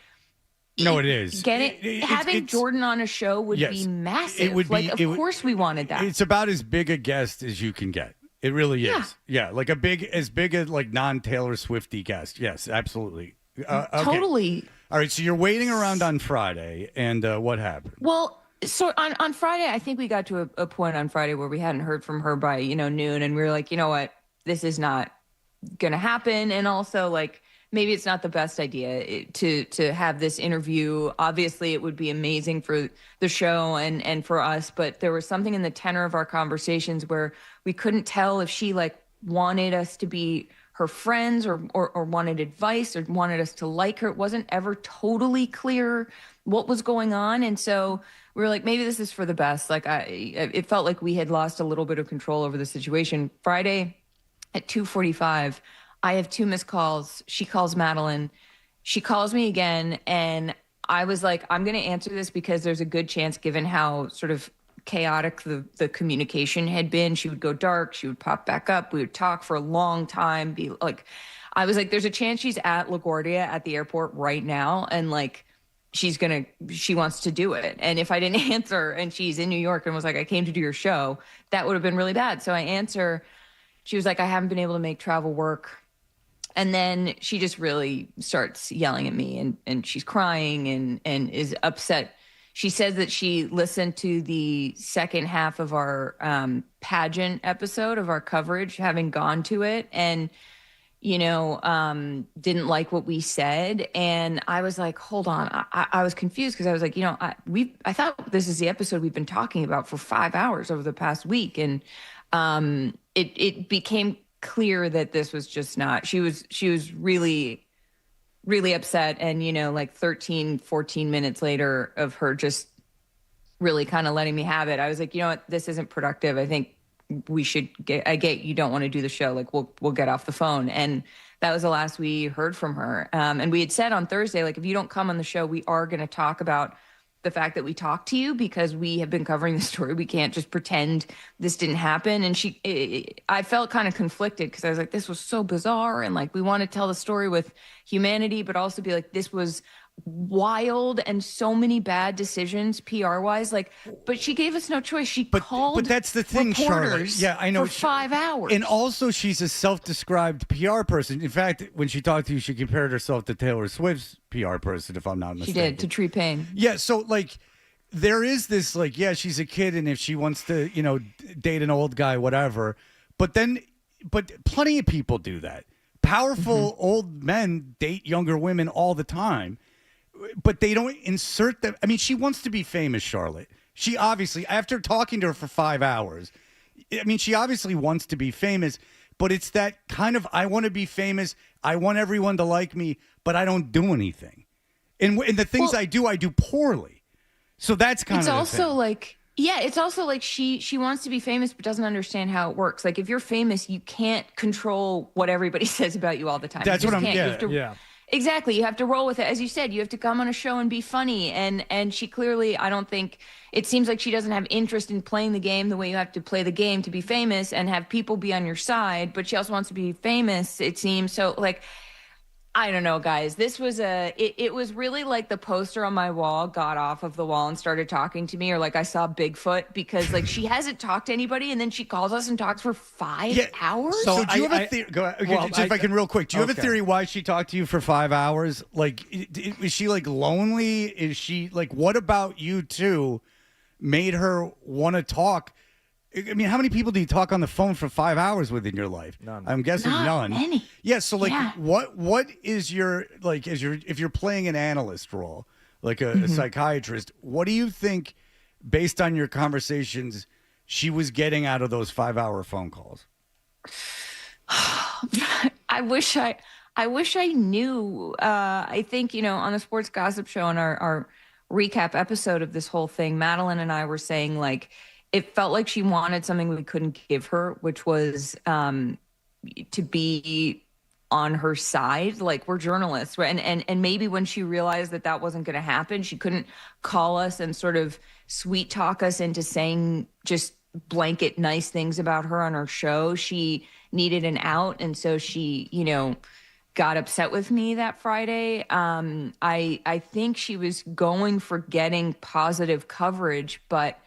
F: no, it is.
V: Having Jordyn on a show would be massive.
F: It would be,
V: of course we wanted that.
F: It's about as big a guest as you can get. It really is. Yeah, like as big as like non-Taylor Swifty guest. Yes, absolutely. Okay.
V: Totally.
F: All right, so you're waiting around on Friday, and what happened?
V: Well, so on Friday, I think we got to a point on Friday where we hadn't heard from her by, noon. And we were like, you know what, this is not going to happen. And also, like, maybe it's not the best idea to have this interview. Obviously, it would be amazing for the show and for us. But there was something in the tenor of our conversations where we couldn't tell if she, like, wanted us to be her friends or wanted advice or wanted us to like her. It wasn't ever totally clear what was going on. And so we were like, maybe this is for the best. Like, it felt like we had lost a little bit of control over the situation. Friday at 2:45, I have 2 missed calls. She calls Madeline. She calls me again. And I was like, I'm going to answer this because there's a good chance, given how sort of chaotic the communication had been. She would go dark. She would pop back up. We would talk for a long time. Be like, I was like, there's a chance she's at LaGuardia at the airport right now. And like, she wants to do it. And if I didn't answer and she's in New York and was like, I came to do your show, that would have been really bad. So I answer. She was like, I haven't been able to make travel work. And then she just really starts yelling at me and she's crying and is upset. She says that she listened to the second half of our pageant episode of our coverage, having gone to it, and didn't like what we said. And I was like, hold on. I was confused because I was like, I thought this is the episode we've been talking about for 5 hours over the past week. And it became clear that this was just not. She was really, really upset. And, like 13, 14 minutes later of her just really kind of letting me have it, I was like, you know what, this isn't productive. I think we should I get you don't want to do the show. Like, we'll get off the phone. And that was the last we heard from her. And we had said on Thursday, like, if you don't come on the show, we are going to talk about the fact that we talked to you because we have been covering the story. We can't just pretend this didn't happen. And I felt kind of conflicted because I was like, this was so bizarre. And like, we want to tell the story with humanity, but also be like, this was wild and so many bad decisions PR wise. Like, but she gave us no choice. She called.
F: But that's the thing, Charlotte. Yeah, I know.
V: For 5 hours.
F: And also, she's a self-described PR person. In fact, when she talked to you, she compared herself to Taylor Swift's PR person, if I'm not mistaken.
V: She did, to Tree Payne.
F: Yeah, so like, there is this like, yeah, she's a kid, and if she wants to, date an old guy, whatever. But plenty of people do that. Powerful old men date younger women all the time. But they don't insert them. I mean, she wants to be famous, Charlotte. She obviously, after talking to her for 5 hours, I mean, she obviously wants to be famous, but it's that kind of, I want to be famous. I want everyone to like me, but I don't do anything. And the things I do poorly. So that's kind of the
V: also
F: thing.
V: Like, yeah, it's also like she wants to be famous, but doesn't understand how it works. Like, if you're famous, you can't control what everybody says about you all the time.
F: That's what I'm,
V: yeah. Exactly. You have to roll with it. As you said, you have to come on a show and be funny. And she clearly, I don't think, it seems like she doesn't have interest in playing the game the way you have to play the game to be famous and have people be on your side. But she also wants to be famous, it seems. So, like, I don't know, guys. This was it was really like the poster on my wall got off of the wall and started talking to me, or like I saw Bigfoot, because like she hasn't talked to anybody and then she calls us and talks for 5 hours.
F: So do you have a theory? Go ahead. Okay, if I can real quick, do you have a theory why she talked to you for 5 hours? Like, is she like lonely? Is she like, what about you two made her want to talk? I mean, how many people do you talk on the phone for 5 hours with in your life?
G: None.
F: I'm guessing none.
V: Many.
F: Yeah. So, like, what is your like? If you're playing an analyst role, like a psychiatrist, what do you think, based on your conversations, she was getting out of those 5 hour phone calls?
V: I wish I wish I knew. I think, on the Sports Gossip Show, on our recap episode of this whole thing, Madeline and I were saying, like, it felt like she wanted something we couldn't give her, which was to be on her side. Like, we're journalists, right? And maybe when she realized that wasn't going to happen, she couldn't call us and sort of sweet talk us into saying just blanket nice things about her on her show. She needed an out, and so she, got upset with me that Friday. I think she was going for getting positive coverage, but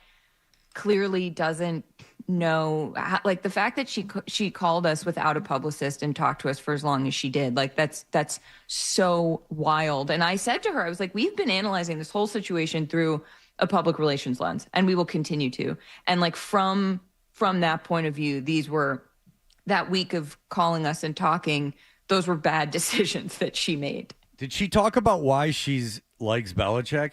V: clearly doesn't know, like, the fact that she called us without a publicist and talked to us for as long as she did, like, that's so wild. And I said to her, I was like, we've been analyzing this whole situation through a public relations lens, and we will continue to. And like, from that point of view, these were, that week of calling us and talking, those were bad decisions that she made.
F: Did she talk about why she's likes Belichick?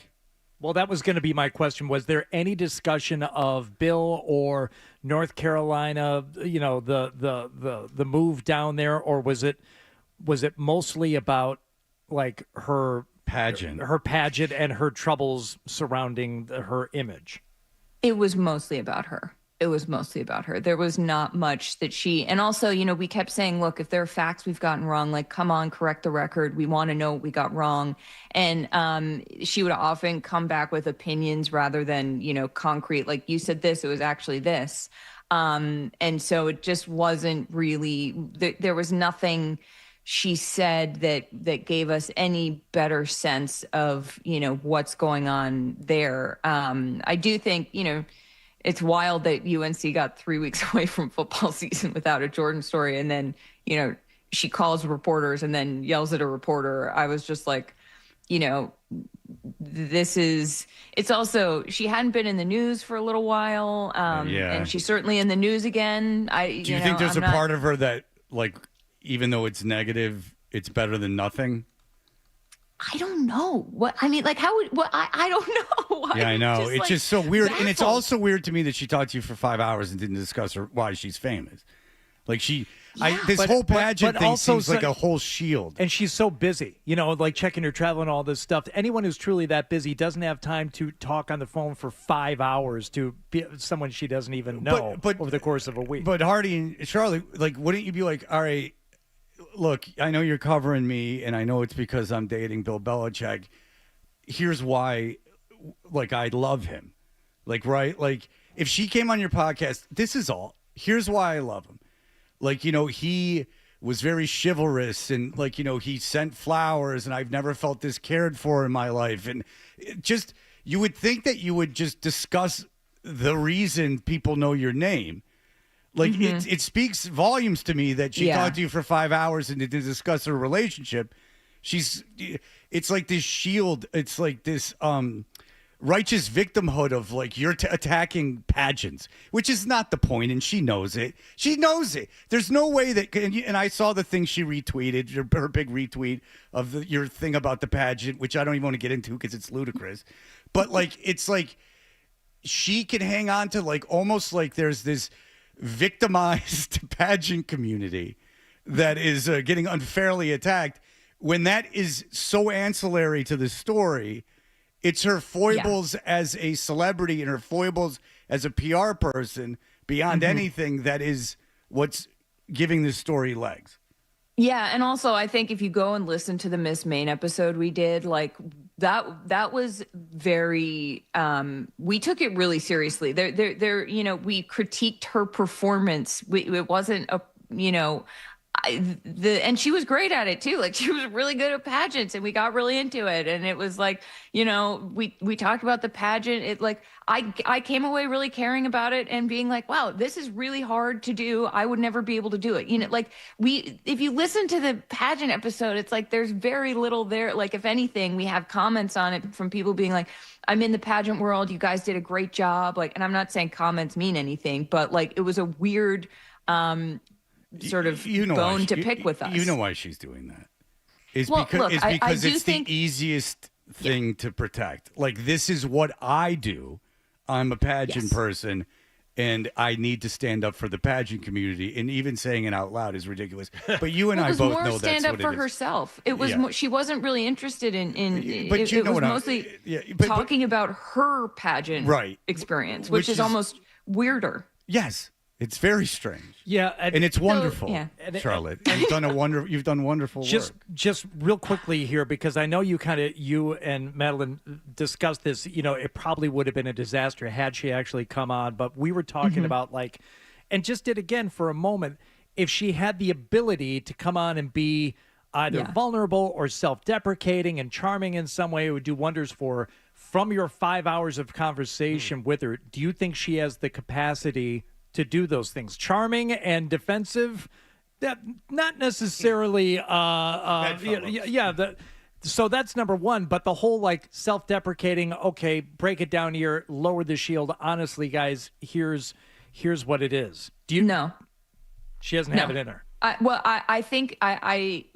G: Well, that was going to be my question. Was there any discussion of Bill or North Carolina, the move down there, or was it mostly about, like, her pageant and her troubles surrounding her image?
V: It was mostly about her. There was not much that she, and also, we kept saying, look, if there are facts we've gotten wrong, like, come on, correct the record. We want to know what we got wrong. And she would often come back with opinions rather than, concrete, like, you said this, it was actually this. And so it just wasn't really, there was nothing she said that gave us any better sense of, what's going on there. I do think, it's wild that UNC got 3 weeks away from football season without a Jordyn story. And then, she calls reporters and then yells at a reporter. I was just like, it's also, she hadn't been in the news for a little while. And she's certainly in the news again.
F: Do you think there's a part of her that, like, even though it's negative, it's better than nothing?
V: I don't know. I don't know.
F: Yeah, I know. It's just so weird.
V: Baffled.
F: And it's also weird to me that she talked to you for 5 hours and didn't discuss why she's famous. Like, this whole pageant thing seems like a whole shield.
G: And she's so busy, like checking her travel and all this stuff. Anyone who's truly that busy doesn't have time to talk on the phone for 5 hours to someone she doesn't even know over the course of a week.
F: But Hardy and Charlie, like, wouldn't you be like, all right, look, I know you're covering me, and I know it's because I'm dating Bill Belichick. Here's why, like, I love him. Like, right? Like, if she came on your podcast, this is all. Here's why I love him. Like, he was very chivalrous, and, like, he sent flowers, and I've never felt this cared for in my life. And just, you would think that you would just discuss the reason people know your name. Like, it speaks volumes to me that she talked to you for 5 hours and didn't discuss her relationship. It's like this shield. It's like this righteous victimhood of, like, you're attacking pageants, which is not the point, and she knows it. She knows it. There's no way that, and I saw the thing she retweeted, her big retweet of your thing about the pageant, which I don't even want to get into because it's ludicrous. But, like, it's like she can hang on to, like, almost like there's this victimized pageant community that is getting unfairly attacked, when that is so ancillary to the story. It's her foibles as a celebrity and her foibles as a PR person beyond anything that is what's giving this story legs.
V: Yeah, and also I think if you go and listen to the Miss Maine episode we did, like, that was very we took it really seriously. There we critiqued her performance. It wasn't a and she was great at it too. Like, she was really good at pageants, and we got really into it. And it was like, we talked about the pageant. It, like, I came away really caring about it and being like, wow, this is really hard to do. I would never be able to do it. If you listen to the pageant episode, it's like there's very little there. Like, if anything, we have comments on it from people being like, I'm in the pageant world. You guys did a great job. Like, and I'm not saying comments mean anything, but, like, it was a weird sort of bone to pick with us.
F: You know why she's doing that? Because it's the easiest thing to protect. Like, this is what I do. I'm a pageant person, and I need to stand up for the pageant community, and even saying it out loud is ridiculous. But you and
V: Well,
F: I
V: it was
F: both
V: more
F: know
V: stand
F: that's
V: up
F: what
V: for
F: it is.
V: herself. It was she wasn't really interested in
F: But
V: it,
F: you
V: it
F: know
V: was
F: what
V: mostly
F: but
V: talking about her pageant experience, which is almost weirder.
F: Yes, it's very strange.
G: Yeah,
F: and it's wonderful,
G: yeah.
F: Charlotte. You've done wonderful work.
G: Just real quickly here, because I know you and Madeline discussed this. You know, it probably would have been a disaster had she actually come on. But we were talking about and just did again for a moment. If she had the ability to come on and be either vulnerable or self-deprecating and charming in some way, it would do wonders for her. From your 5 hours of conversation with her, do you think she has the capacity to do those things? Charming and defensive, that not necessarily. So that's number one. But the whole self-deprecating. Okay, break it down here. Lower the shield. Honestly, guys, here's what it is. Do you know? She doesn't have it in her.
V: I think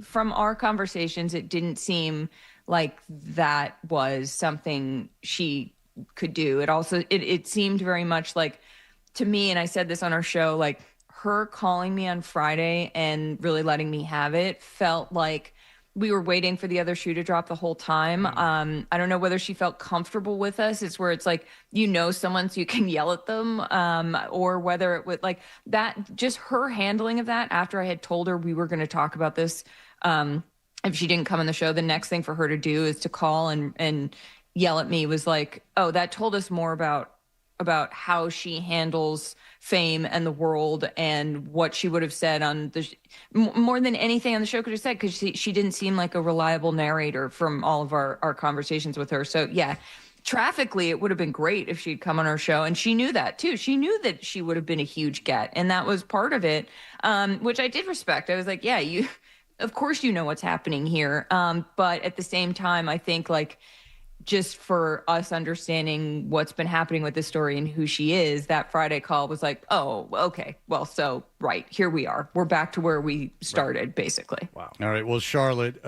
V: from our conversations, it didn't seem like that was something she could do. It also it seemed very much like, to me, and I said this on our show, like her calling me on Friday and really letting me have it felt like we were waiting for the other shoe to drop the whole time. I don't know whether she felt comfortable with us. It's where it's like, someone so you can yell at them, or whether it would like that, just her handling of that after I had told her we were going to talk about this. If she didn't come on the show, the next thing for her to do is to call and yell at me was like, oh, that told us more about how she handles fame and the world and what she would have said on more than anything on the show could have said, because she didn't seem like a reliable narrator from all of our conversations with her. So yeah, traffically, it would have been great if she'd come on our show, and she knew that too. She knew that she would have been a huge get, and that was part of it, which I did respect. I was like, yeah, of course you know what's happening here. But at the same time, I think just for us understanding what's been happening with this story and who she is, that Friday call was like, oh, okay. Well, so, right, here we are. We're back to where we started, basically.
F: Wow. All right. Well, Charlotte,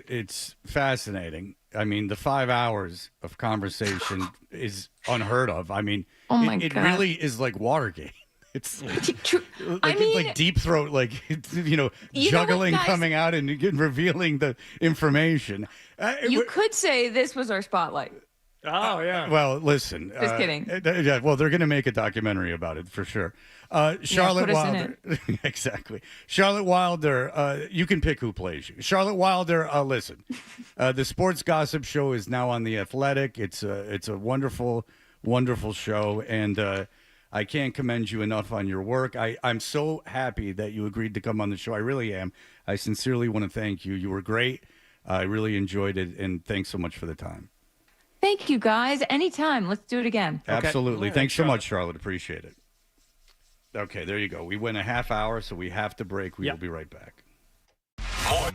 F: it's fascinating. I mean, the 5 hours of conversation is unheard of. I mean, it really is like Watergate. It's like Deep Throat, juggling, coming out and revealing the information.
V: You could say this was our spotlight.
G: Oh, yeah.
F: Well, listen.
V: Just kidding.
F: Well, they're going to make a documentary about it for sure. Charlotte Wilder. Exactly. Charlotte Wilder, you can pick who plays you. Charlotte Wilder, listen. The Sports Gossip Show is now on The Athletic. It's a wonderful, wonderful show, and I can't commend you enough on your work. I'm so happy that you agreed to come on the show. I really am. I sincerely want to thank you. You were great. I really enjoyed it, and thanks so much for the time.
V: Thank you, guys. Anytime. Let's do it again.
F: Absolutely.
G: Okay.
F: Thanks so much, Charlotte. Appreciate it. Okay, there you go. We went a half hour, so we have to break. We will be right back.
A: More.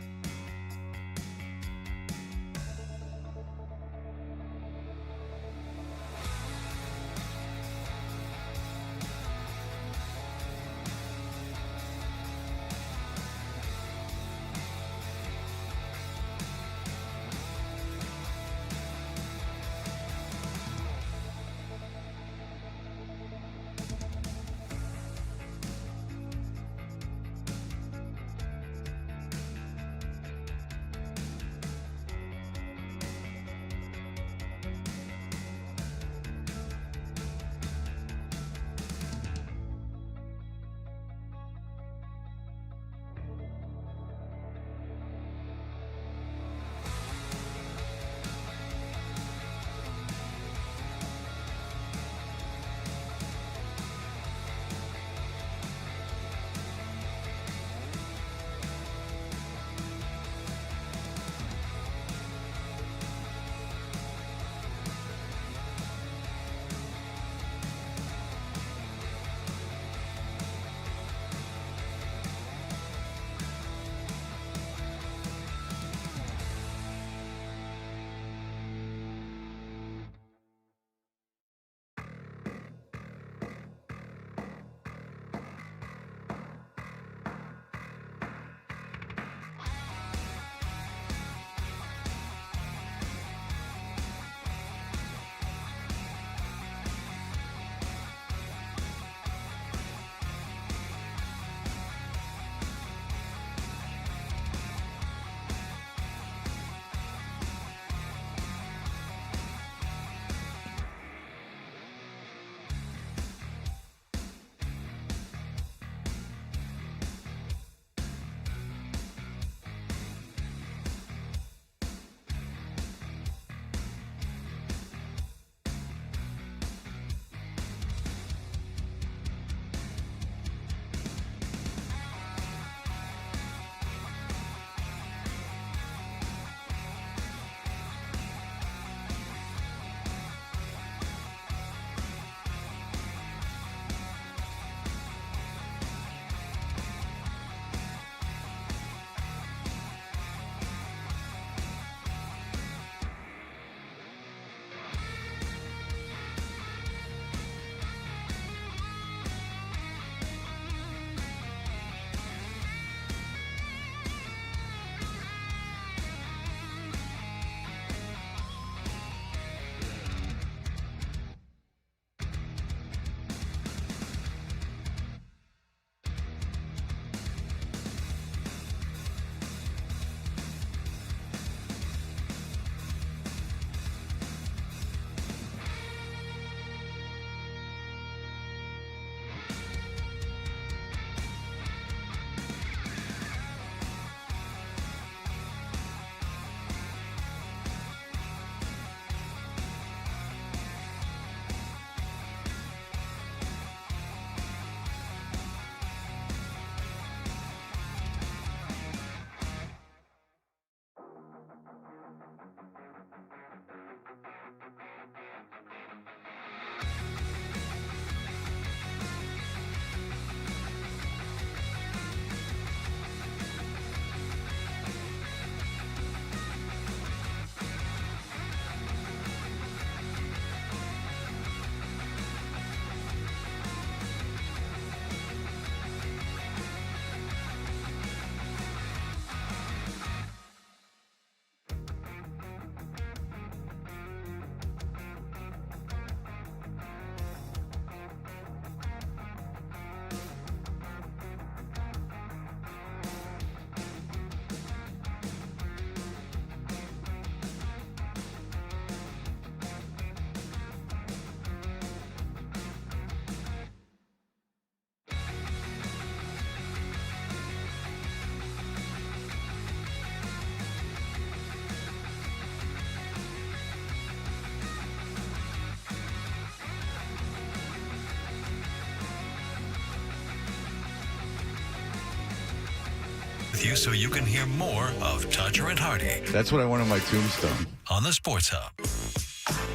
B: you so you can hear more of Toucher and Hardy
F: That's what I want on my tombstone.
B: on the Sports Hub.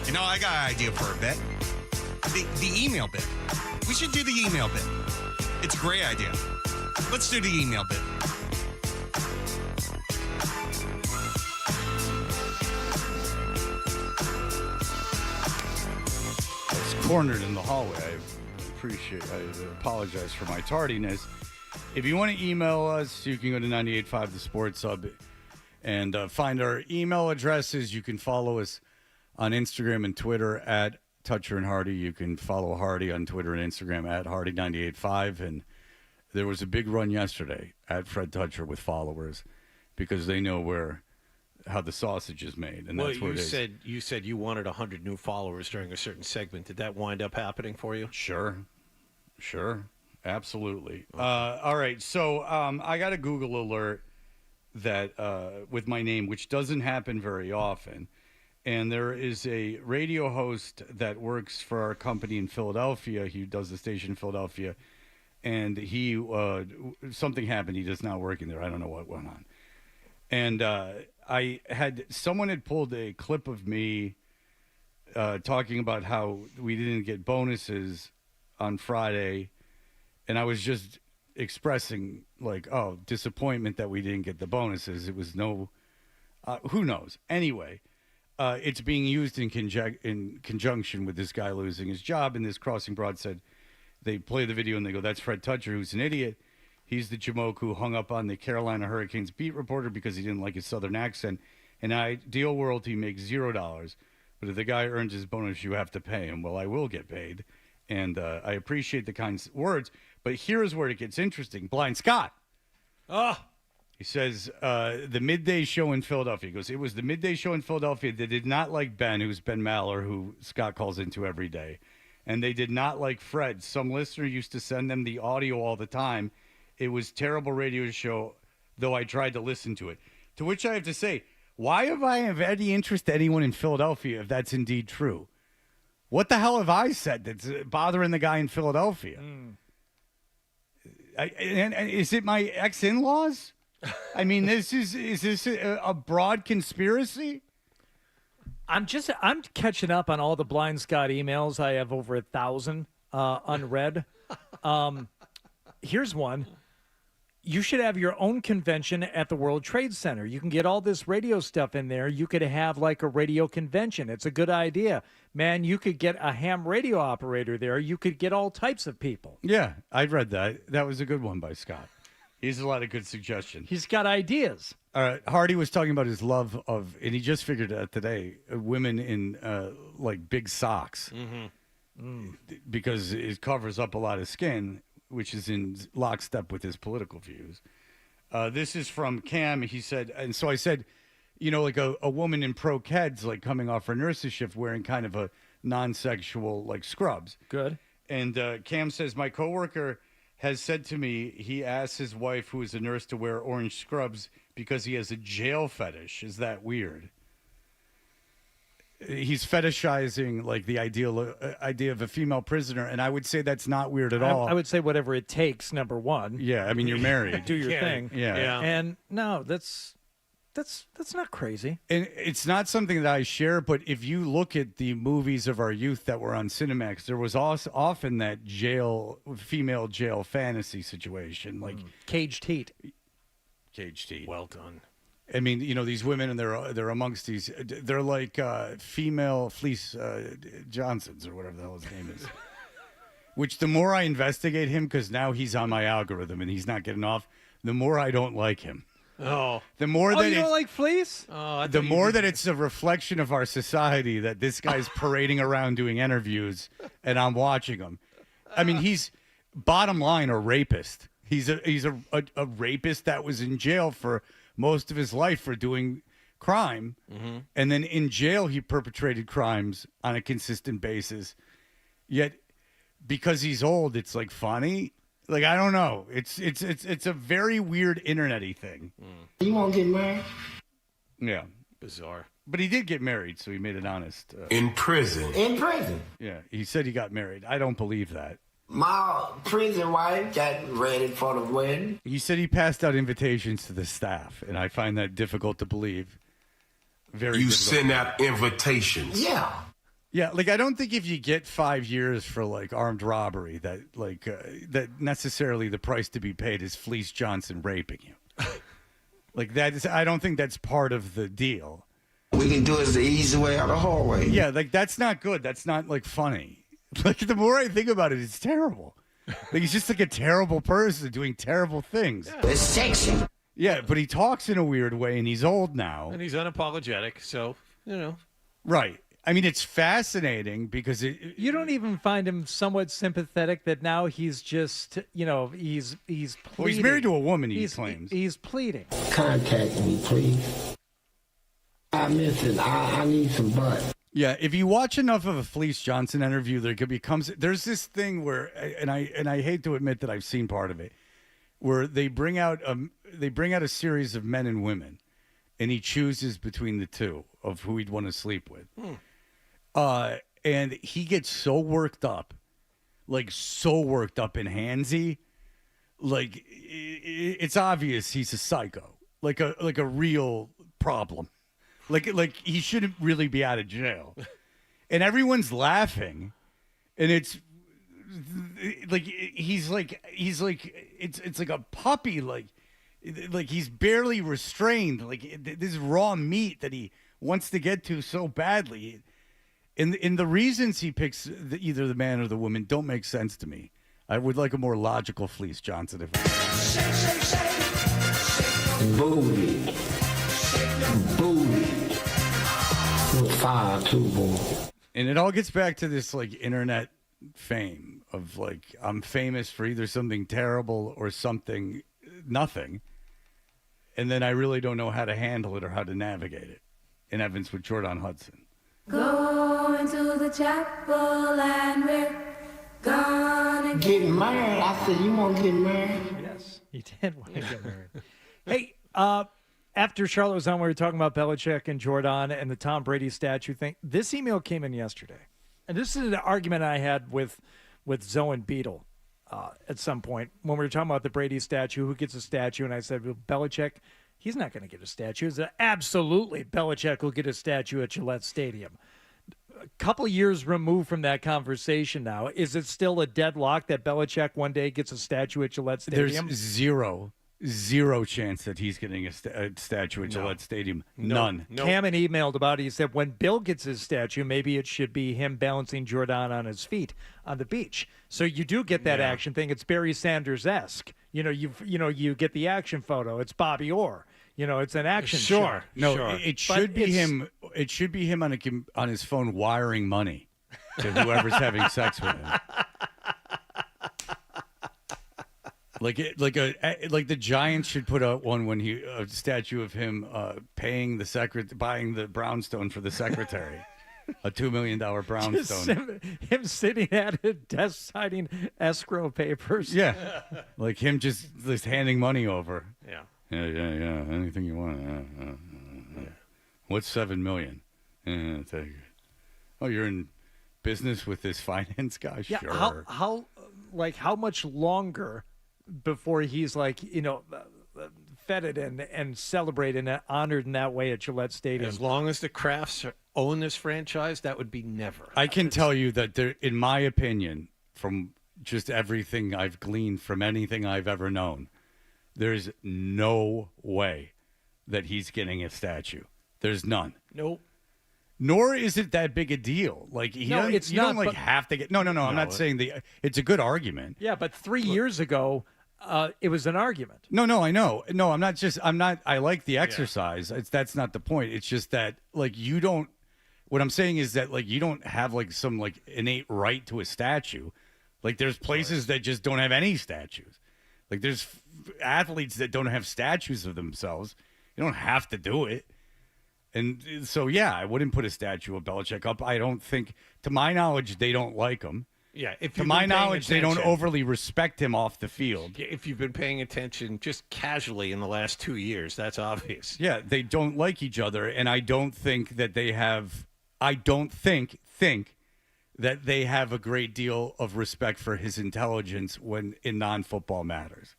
T: You know, I got an idea for a bit. The email bit. We should do the email bit. It's a great idea. Let's do the email bit.
F: I was cornered in the hallway. I apologize for my tardiness. If you want to email us, you can go to 98.5 The Sports Hub and find our email addresses. You can follow us on Instagram and Twitter at Toucher and Hardy. You can follow Hardy on Twitter and Instagram at Hardy985. And there was a big run yesterday at Fred Toucher with followers because they know how the sausage is made, and that's what it is.
C: You said you wanted 100 new followers during a certain segment. Did that wind up happening for you?
F: Sure, absolutely. Okay. All right, so I got a Google alert that with my name, which doesn't happen very often, and there is a radio host that works for our company in Philadelphia. He does the station in Philadelphia, and he something happened. He does not working there. I don't know what went on. And someone had pulled a clip of me talking about how we didn't get bonuses on Friday, and I was just expressing disappointment that we didn't get the bonuses. It was who knows. Anyway, it's being used in conjunction with this guy losing his job, and this Crossing Broad said they play the video and they go, "That's Fred Toucher, who's an idiot. He's the jamoke who hung up on the Carolina Hurricanes beat reporter because he didn't like his southern accent. In an ideal world, he makes $0. But if the guy earns his bonus, you have to pay him." Well, I will get paid. And I appreciate the kind words. But here's where it gets interesting. Blind Scott. He says, the midday show in Philadelphia. He goes, it was the midday show in Philadelphia that did not like Ben, who's Ben Maller, who Scott calls into every day. And they did not like Fred. Some listener used to send them the audio all the time. It was terrible radio show, though I tried to listen to it. To which I have to say, why have I have any interest to anyone in Philadelphia if that's indeed true? What the hell have I said that's bothering the guy in Philadelphia? And is it my ex-in-laws? I mean, is this a broad conspiracy?
G: I'm catching up on all the Blind Scott emails. I have over 1,000 unread. Here's one. You should have your own convention at the World Trade Center. You can get all this radio stuff in there. You could have like a radio convention. It's a good idea. Man, you could get a ham radio operator there. You could get all types of people.
F: Yeah, I read that. That was a good one by Scott. He has a lot of good suggestions.
G: He's got ideas.
F: Hardy was talking about his love of, and he just figured out today, women in like big socks. Because it covers up a lot of skin, which is in lockstep with his political views. This is from Cam. He said, and so I said, you know, like a woman in pro-keds, like coming off her nurse's shift wearing kind of a non-sexual, like scrubs.
G: Good.
F: And Cam says, my coworker has said to me, he asked his wife, who is a nurse, to wear orange scrubs because he has a jail fetish. Is that weird? He's fetishizing like the idea of a female prisoner, and I would say that's not weird at all.
G: I would say whatever it takes. Number one.
F: Yeah, I mean you're married.
G: Do your thing.
F: Yeah.
G: And no, that's not crazy.
F: And it's not something that I share, but if you look at the movies of our youth that were on Cinemax, there was also often that female jail fantasy situation, like
G: Caged Heat.
F: Caged Heat.
C: Well done.
F: I mean, you know, these women, and they're amongst these. They're like female Fleece Johnsons or whatever the hell his name is. Which the more I investigate him, because now he's on my algorithm and he's not getting off, the more I don't like him. The more that
G: you don't like Fleece?
F: The more that it's a reflection of our society that this guy's parading around doing interviews and I'm watching him. I mean, he's bottom line a rapist. He's a rapist that was in jail for most of his life for doing crime. And then in jail, he perpetrated crimes on a consistent basis. Yet because he's old, it's like funny. Like, I don't know. It's a very weird internet-y thing.
U: You want to get married?
F: Yeah.
C: Bizarre.
F: But he did get married, so he made it honest.
U: In prison. In prison.
F: Yeah, he said he got married. I don't believe that.
U: My prison wife got ready for the wedding.
F: He said he passed out invitations to the staff, and I find that difficult to believe. Very
O: You
F: difficult.
O: send out invitations.
U: Yeah.
F: Yeah, like I don't think if you get 5 years for like armed robbery, that that necessarily the price to be paid is Fleece Johnson raping you. Like that is, I don't think that's part of the deal.
U: We can do it the easy way or the hard way.
F: Yeah, like that's not good. That's not like funny. Like the more I think about it, it's terrible. Like he's just like a terrible person doing terrible things.
U: It's sexy.
F: Yeah, but he talks in a weird way, and he's old now.
C: And he's unapologetic, so, you know.
F: Right. I mean, it's fascinating because
G: you don't even find him somewhat sympathetic that now he's just, he's pleading.
F: Well, he's married to a woman, he claims.
G: He's pleading.
U: Contact me, please. I miss it. I need some butt.
F: Yeah, if you watch enough of a Fleece Johnson interview, there's this thing where, and I hate to admit that I've seen part of it, where they bring out a series of men and women, and he chooses between the two of who he'd want to sleep with. And he gets so worked up and handsy, like it's obvious he's a psycho, like a real problem. Like he shouldn't really be out of jail. And everyone's laughing, and it's like he's like it's like a puppy, like he's barely restrained, like this raw meat that he wants to get to so badly. And the reasons he picks either the man or the woman don't make sense to me. I would like a more logical Fleece Johnson if
U: Booty. Booty. Fire too, boy.
F: And it all gets back to this like internet fame of like I'm famous for either something terrible or something nothing. And then I really don't know how to handle it or how to navigate it. In Evans with Jordyn Hudson.
E: Going to the chapel and we're gonna
U: get married. I said, you want to get married?
G: Yes, he did want to get married. Hey, after Charlotte was on, we were talking about Belichick and Jordan and the Tom Brady statue thing. This email came in yesterday. And this is an argument I had with Zoe and Beetle at some point when we were talking about the Brady statue, who gets a statue. And I said, well, Belichick, he's not going to get a statue. It's absolutely Belichick will get a statue at Gillette Stadium. A couple years removed from that conversation now, is it still a deadlock that Belichick one day gets a statue at Gillette Stadium?
F: There's zero chance that he's getting a statue at Gillette Stadium. None.
G: Cameron emailed about it. He said when Bill gets his statue, maybe it should be him balancing Jordan on his feet on the beach. So you do get that action thing. It's Barry Sanders-esque. You get the action photo. It's Bobby Orr. It's an action shot.
F: No, it should be him. It should be him on his phone wiring money to whoever's having sex with him. Like the Giants should put out one when a statue of him buying the brownstone for the secretary, a $2 million brownstone.
G: Him sitting at a desk signing escrow papers.
F: Yeah, like him just handing money over.
C: Yeah.
F: Yeah. Anything you want. What's $7 million? Thank you. Oh, you're in business with this finance guy?
G: Yeah.
F: Sure.
G: How much longer before he's feted and celebrated and honored in that way at Gillette Stadium?
C: As long as the Crafts own this franchise, that would be never.
F: I can tell you that there, in my opinion, from just everything I've gleaned from anything I've ever known, there's no way that he's getting a statue. There's none.
C: Nope.
F: Nor is it that big a deal. Like you don't have to get. No. I'm not saying it's a good argument.
G: Yeah, but 3 years ago, it was an argument.
F: No, I know. No, I'm not. I like the exercise. That's not the point. It's just that you don't. What I'm saying is that you don't have some innate right to a statue. There's places that just don't have any statues. There's athletes that don't have statues of themselves. You don't have to do it. And so, I wouldn't put a statue of Belichick up. I don't think, to my knowledge, they don't like him.
C: Yeah.
F: To my knowledge, they don't overly respect him off the field.
C: If you've been paying attention just casually in the last 2 years, that's obvious.
F: Yeah, they don't like each other, and I don't think that they have. I don't think that they have a great deal of respect for his intelligence when in non-football matters.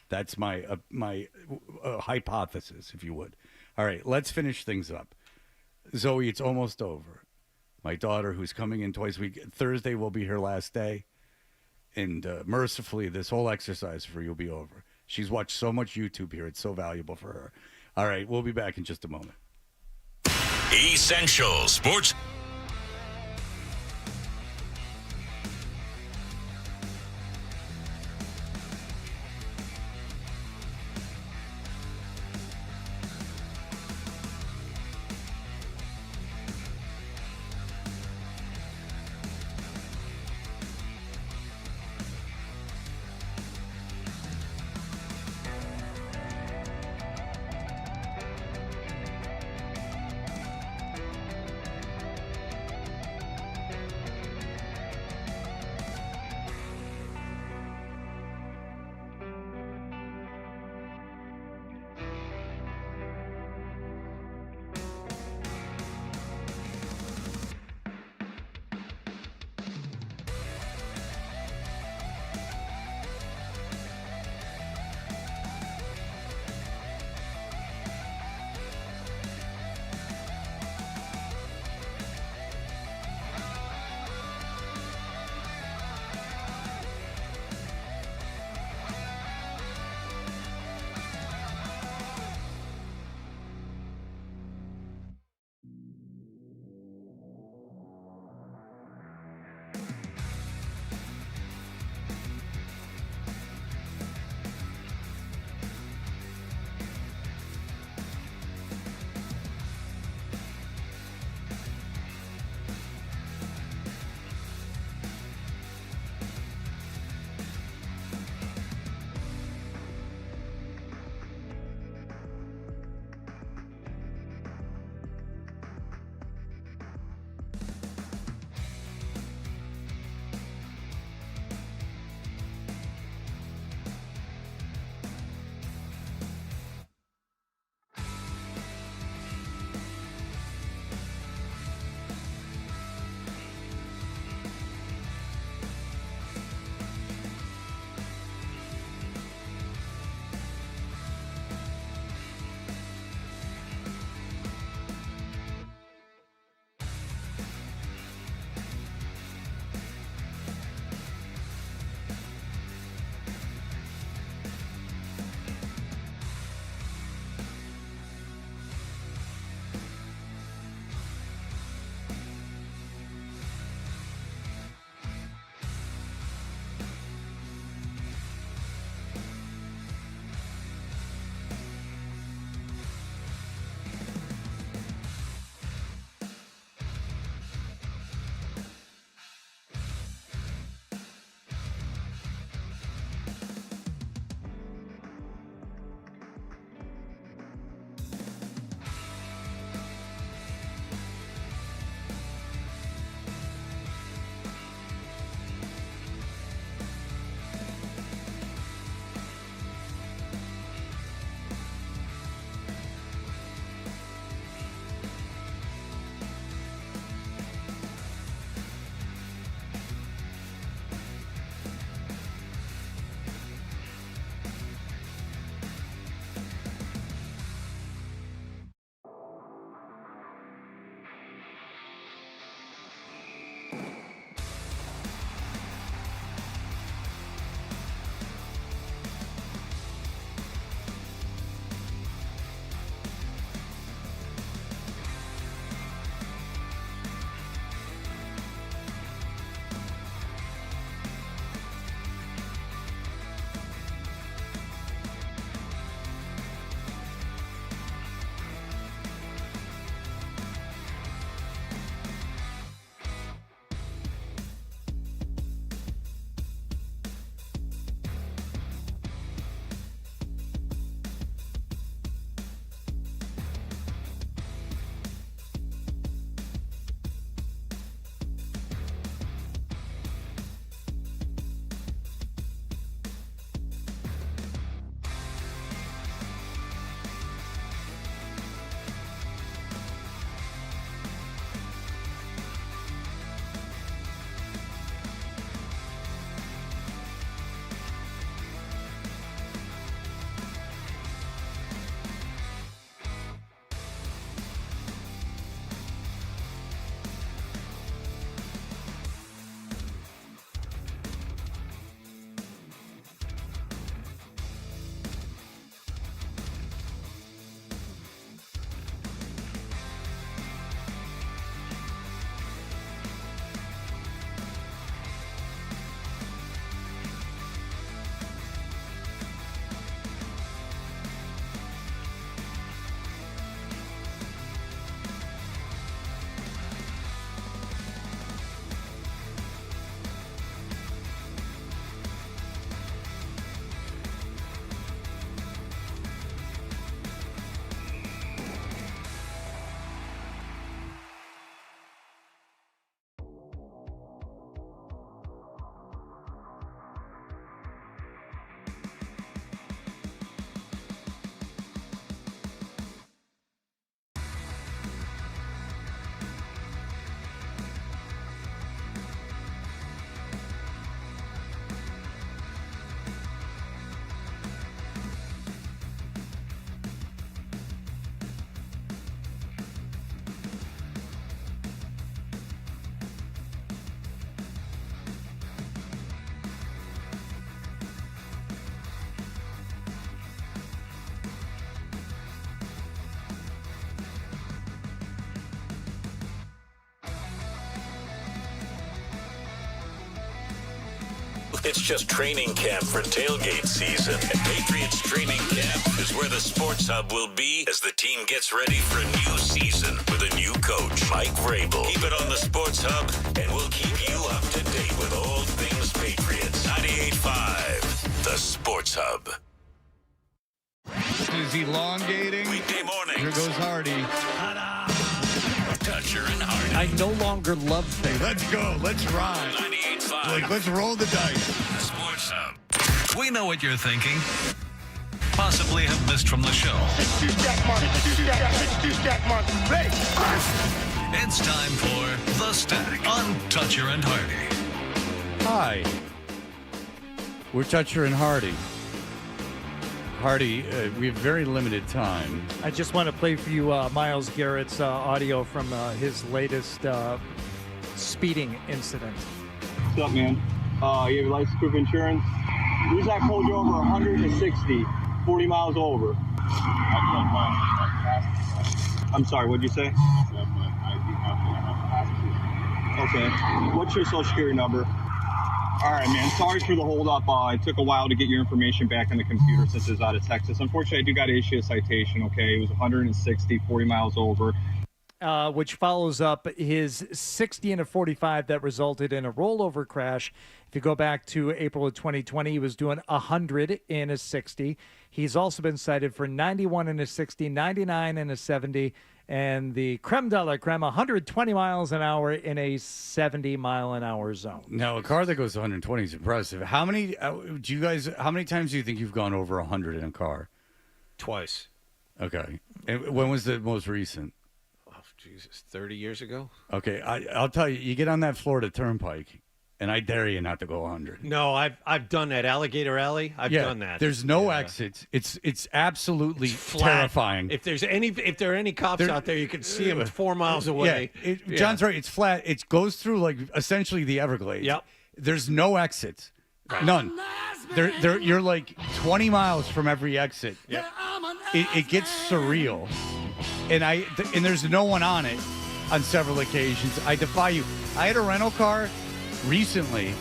F: That's my hypothesis, if you would. All right, let's finish things up. Zoe, it's almost over. My daughter, who's coming in twice a week, Thursday will be her last day. And mercifully, this whole exercise for you will be over. She's watched so much YouTube here. It's so valuable for her. All right, we'll be back in just a moment.
A: Essential Sports. It's just training camp for tailgate season. And Patriots training camp is where the Sports Hub will be as the team gets ready for a new season with a new coach, Mike Vrabel. Keep it on the Sports Hub, and we'll keep you up to date with all things Patriots. 98.5, the Sports Hub.
F: Is elongating.
A: Weekday morning.
F: Here goes Hardy.
A: Toucher and Hardy.
G: I no longer love things.
F: Let's go. Let's ride.
A: 98.5.
F: Like, let's roll the dice.
A: The Sports Hub.
B: We know what you're thinking. Possibly have missed from the show. It's time for The Stack on Toucher and Hardy.
F: Hi. We're Toucher and Hardy. Hardy, we have very limited time.
G: I just want to play for you Myles Garrett's audio from his latest speeding incident.
J: What's up, man? You have license proof insurance. Who's that pulled you over 160, 40 miles over? I'm sorry, what'd you say? Okay. What's your social security number? All right, man. Sorry for the holdup. It took a while to get your information back on the computer since it was out of Texas. Unfortunately, I do got to issue a citation, okay? It was 160, 40 miles over.
G: Which follows up his 60 and a 45 that resulted in a rollover crash. If you go back to April of 2020, he was doing 100 in a 60. He's also been cited for 91 in a 60, 99 in a 70, and the creme de la creme, 120 miles an hour in a 70-mile-an-hour zone.
F: Now, a car that goes 120 is impressive. How many times do you think you've gone over 100 in a car?
C: Twice.
F: Okay. And when was the most recent?
C: Oh, Jesus, 30 years ago?
F: Okay, I'll tell you, you get on that Florida Turnpike, and I dare you not to go 100.
C: No, I've done that. Alligator Alley, I've done that.
F: There's no exits. It's absolutely terrifying.
C: If there are any cops out there, you can see them 4 miles away.
F: Yeah, John's right. It's flat. It goes through like essentially the Everglades.
C: Yep.
F: There's no exits. Right. None. You're like 20 miles from every exit.
C: Yep.
F: It gets surreal. And there's no one on it on several occasions. I defy you. I had a rental car recently.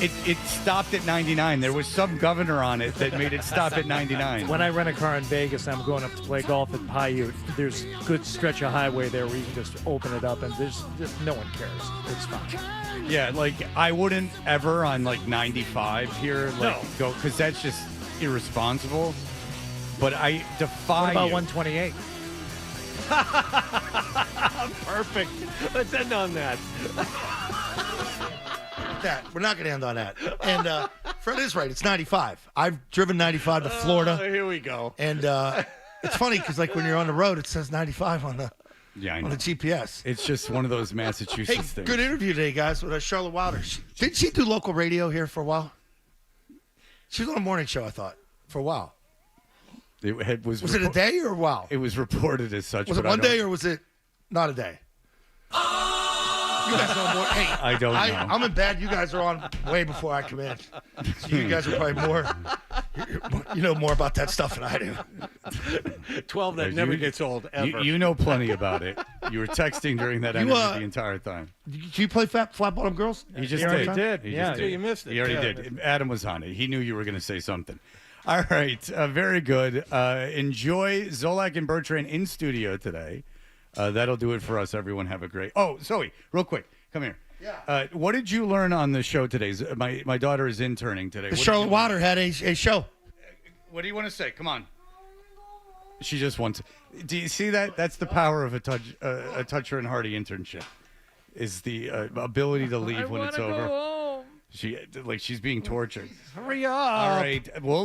F: It stopped at 99. There was some governor on it that made it stop at 99.
G: When I rent a car in Vegas and I'm going up to play golf at Paiute, there's a good stretch of highway there where you can just open it up and there's just no one cares. It's fine.
F: Yeah, like I wouldn't ever on like 95 here go because that's just irresponsible. But I defy
G: What about
F: you.
G: 128?
C: Perfect. Let's end on that.
L: We're not going to end on that. And Fred is right. It's 95. I've driven 95 to Florida.
C: Here we go.
L: And it's funny because like when you're on the road, it says 95 on the
F: I know.
L: on the GPS.
F: It's just one of those Massachusetts
L: Hey,
F: things.
L: good interview today, guys, with Charlotte Wilder. Didn't she do local radio here for a while? She was on a morning show, I thought, for a while.
F: Was
L: it a day or a while?
F: It was reported as such.
L: Was it one day or was it not a day? You guys know more. Hey,
F: I don't know.
L: I'm in bed. You guys are on way before I come in. So you guys are probably more. You know more about that stuff than I do.
C: 12 that never gets old ever.
F: You know plenty about it. You were texting during that interview the entire time.
L: Did you play flat bottom girls?
F: He just
G: did.
F: Yeah,
C: you missed it.
F: He already did. Adam was on it. He knew you were going to say something. All right, very good. Enjoy Zolak and Bertrand in studio today. That'll do it for us. Everyone have a great... Oh, Zoe, real quick. Come here. Yeah. What did you learn on the show today? My daughter is interning today.
L: The Charlotte Wilder had a show.
F: What do you want to say? Come on. She just wants... Do you see that? That's the power of a Toucher and Hardy internship, is the ability to leave when it's over.
G: Go home.
F: She's being tortured.
C: Hurry up.
F: All right. We'll